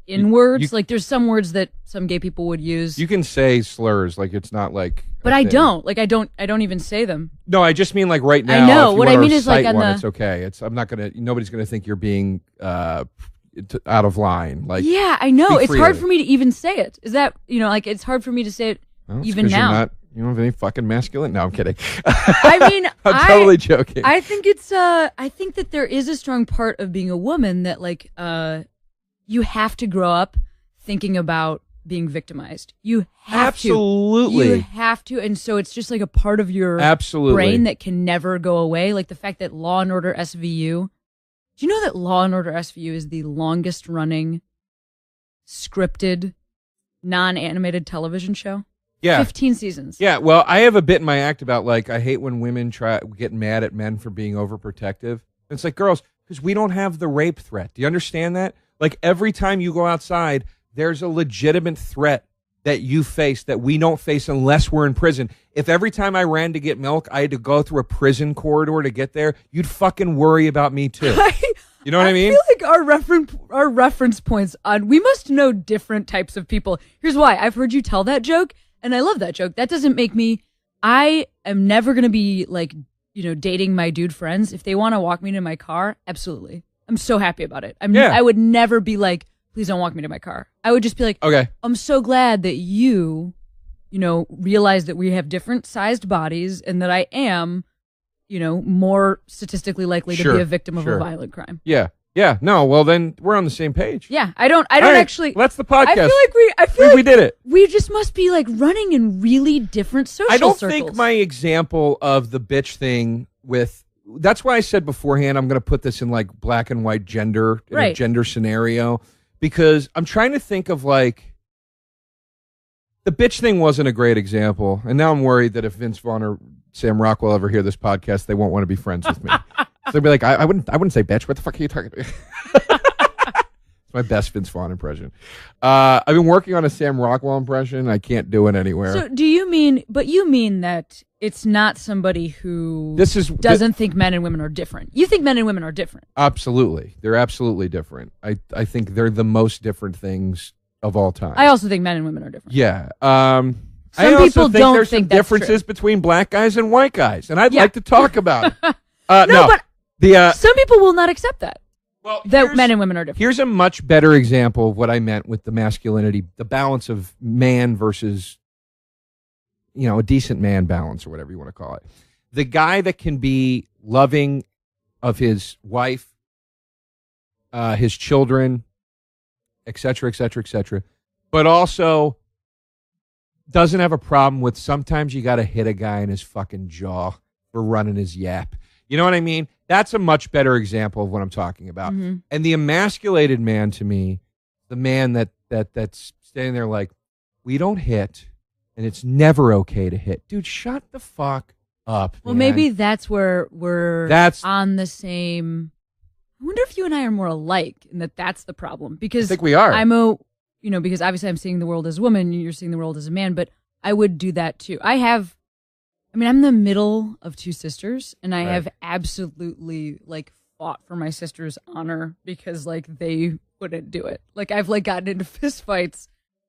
in words. Like, there's some words that some gay people would use. You can say slurs, like, it's not like... But I don't. Like, I don't even say them. No, I just mean, like, right now. I know. What I mean is, like, it's okay. Nobody's gonna think you're being out of line. Like, yeah, I know. It's hard for me to even say it. Is that, you know, like, it's hard for me to say it even now. You don't have any fucking masculine? No, I'm kidding. I mean, I'm totally joking. I think I think that there is a strong part of being a woman that, like, you have to grow up thinking about being victimized. You have Absolutely. to. You have to. And so it's just like a part of your brain that can never go away. Like the fact that Law and Order SVU, do you know that Law and Order SVU is the longest running scripted, non-animated television show? Yeah. 15 seasons. Yeah, well, I have a bit in my act about, like, I hate when women get mad at men for being overprotective. It's like, girls, because we don't have the rape threat. Do you understand that? Like, every time you go outside, there's a legitimate threat that you face that we don't face unless we're in prison. If every time I ran to get milk, I had to go through a prison corridor to get there, you'd fucking worry about me too. You know what I mean? I feel like our reference points on, we must know different types of people. Here's why. I've heard you tell that joke, and I love that joke. That doesn't make me, I am never going to be, like, you know, dating my dude friends. If they want to walk me to my car, absolutely. I'm so happy about it. I would never be like, please don't walk me to my car. I would just be like, okay, I'm so glad that you know, realize that we have different sized bodies and that I am, you know, more statistically likely to be a victim of a violent crime. Yeah. Yeah. No, well, then we're on the same page. Yeah. I don't actually. That's the podcast. I feel like we did it. We just must be, like, running in really different social circles. I don't think my example of the bitch thing that's why I said beforehand, I'm going to put this in, like, black and white gender, in a gender scenario, because I'm trying to think of, like, the bitch thing wasn't a great example. And now I'm worried that if Vince Vaughn or Sam Rockwell ever hear this podcast, they won't want to be friends with me. So they'll be like, I wouldn't say bitch. What the fuck are you talking about? It's my best Vince Vaughn impression. I've been working on a Sam Rockwell impression. I can't do it anywhere. So you mean that it's not somebody who doesn't think men and women are different. You think men and women are different. Absolutely. They're absolutely different. I think they're the most different things of all time. I also think men and women are different. Yeah. Some people don't there's think some that's differences true. between black guys and white guys, and I'd like to talk about it. But some people will not accept that. Well, that men and women are different. Here's a much better example of what I meant with the masculinity, the balance of man versus, you know, a decent man balance or whatever you want to call it. The guy that can be loving of his wife, his children, et cetera, but also doesn't have a problem with sometimes you got to hit a guy in his fucking jaw for running his yap. You know what I mean? That's a much better example of what I'm talking about. Mm-hmm. And the emasculated man, to me, the man that's standing there like, we don't hit, and it's never okay to hit. Dude, shut the fuck up. Well, man. maybe that's where we're on the same. I wonder if you and I are more alike, and that's the problem. Because I think we are. because obviously I'm seeing the world as a woman, you're seeing the world as a man, but I would do that too. I'm the middle of two sisters, and I have absolutely like fought for my sister's honor because like they wouldn't do it. Like I've like gotten into fist fights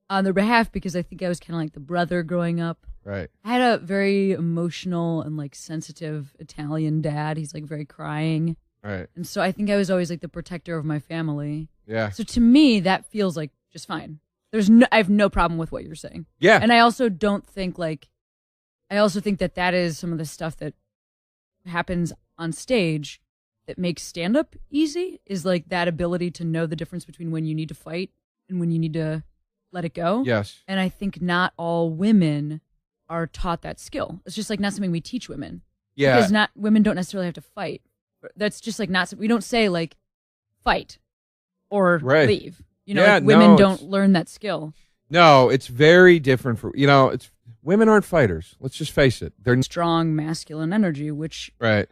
on their behalf because I think I was kind of like the brother growing up. Right. I had a very emotional and like sensitive Italian dad. He's like very crying. Right. And so I think I was always like the protector of my family. Yeah. So to me, that feels like just fine. I have no problem with what you're saying. Yeah. And I also don't think I also think that is some of the stuff that happens on stage that makes stand-up easy is like that ability to know the difference between when you need to fight and when you need to let it go. Yes. And I think not all women are taught that skill. It's just like not something we teach women. Yeah. Because women don't necessarily have to fight. That's just like we don't say like fight or leave. You know, like women don't learn that skill. No, it's very different women aren't fighters. Let's just face it. They're strong masculine energy, which I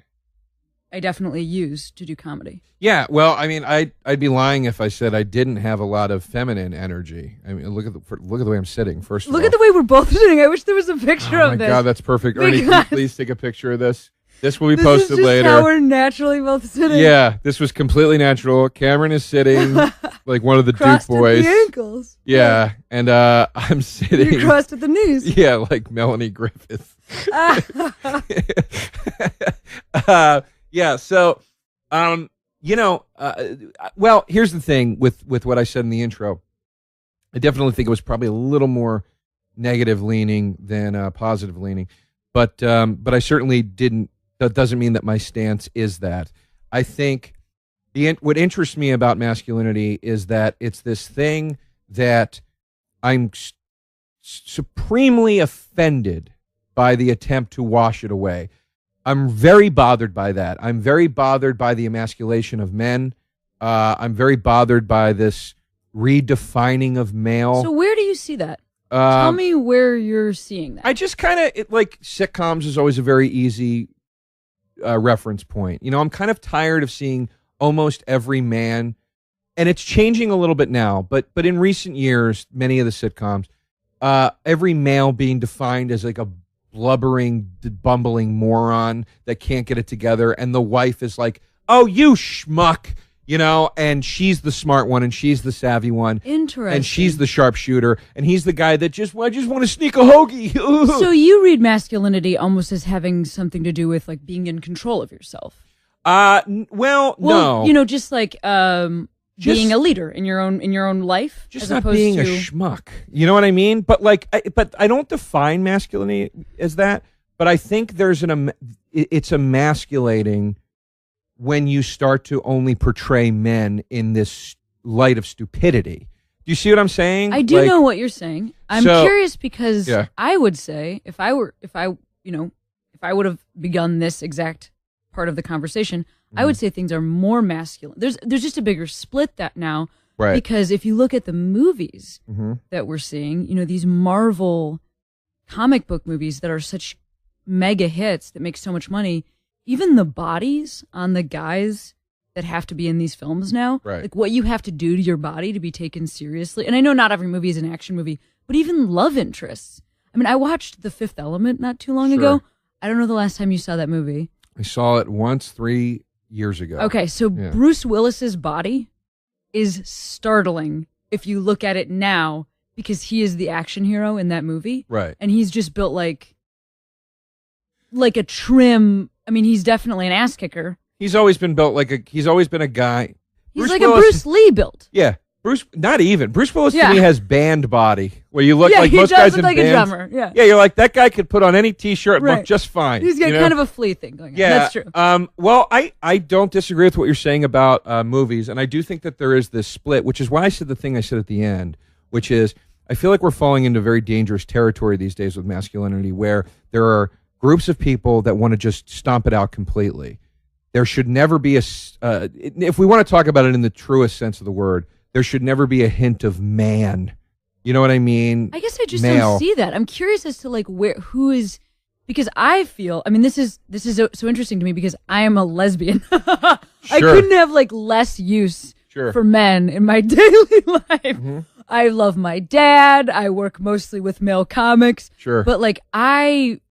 definitely use to do comedy. Yeah, well, I mean, I'd be lying if I said I didn't have a lot of feminine energy. I mean, look at the way I'm sitting. First of all, look at the way we're both sitting. I wish there was a picture of this. Oh my God, that's perfect. Ernie, can you please take a picture of this? This will be posted this is just later. How we're naturally both sitting. Yeah, this was completely natural. Cameron is sitting like one of the Duke boys. At the ankles. Yeah, and I'm sitting. You're crossed at the knees. Yeah, like Melanie Griffith. Yeah, so, well, here's the thing with what I said in the intro. I definitely think it was probably a little more negative leaning than positive leaning, but I certainly didn't. That doesn't mean that my stance is that. I think what interests me about masculinity is that it's this thing that I'm supremely offended by the attempt to wash it away. I'm very bothered by that. I'm very bothered by the emasculation of men. I'm very bothered by this redefining of male. So where do you see that? Tell me where you're seeing that. I just kind of, like sitcoms is always a very easy reference point. I'm kind of tired of seeing almost every man, and it's changing a little bit now, but in recent years, many of the sitcoms, every male being defined as like a blubbering, bumbling moron that can't get it together, and the wife is like, oh, you schmuck, and she's the smart one, and she's the savvy one. Interesting. And she's the sharpshooter, and he's the guy that I just want to sneak a hoagie. So you read masculinity almost as having something to do with like being in control of yourself. Well, no. Just like being a leader in your own life, just as not opposed being to a schmuck. You know what I mean? But but I don't define masculinity as that. But I think it's emasculating when you start to only portray men in this light of stupidity. Do you see what I'm saying? I do know what you're saying. I'm curious because I would say if I would have begun this exact part of the conversation, I would say things are more masculine. There's just a bigger split that now. Right. Because if you look at the movies that we're seeing, these Marvel comic book movies that are such mega hits that make so much money, even the bodies on the guys that have to be in these films now, like what you have to do to your body to be taken seriously. And I know not every movie is an action movie, but even love interests. I mean, I watched The Fifth Element not too long ago. I don't know the last time you saw that movie. I saw it once 3 years ago. Okay, so Bruce Willis's body is startling if you look at it now because he is the action hero in that movie. Right. And he's just built like a trim. I mean, he's definitely an ass kicker. He's always been built he's always been a guy. He's Bruce like Willis, a Bruce Lee built. Yeah. Bruce Willis to me has band body, where you look like most guys in bands. A drummer. Yeah, you're like, that guy could put on any T-shirt and look just fine. He's got kind of a flea thing going on. Yeah, that's true. Well, I don't disagree with what you're saying about movies, and I do think that there is this split, which is why I said the thing I said at the end, which is I feel like we're falling into very dangerous territory these days with masculinity, where there are groups of people that want to just stomp it out completely. There should never be if we want to talk about it in the truest sense of the word, there should never be a hint of man. You know what I mean? I guess I just don't see that. I'm curious as to who is, because I feel, I mean, this is so interesting to me because I am a lesbian. I couldn't have less use for men in my daily life. I love my dad. I work mostly with male comics. Sure. But like, I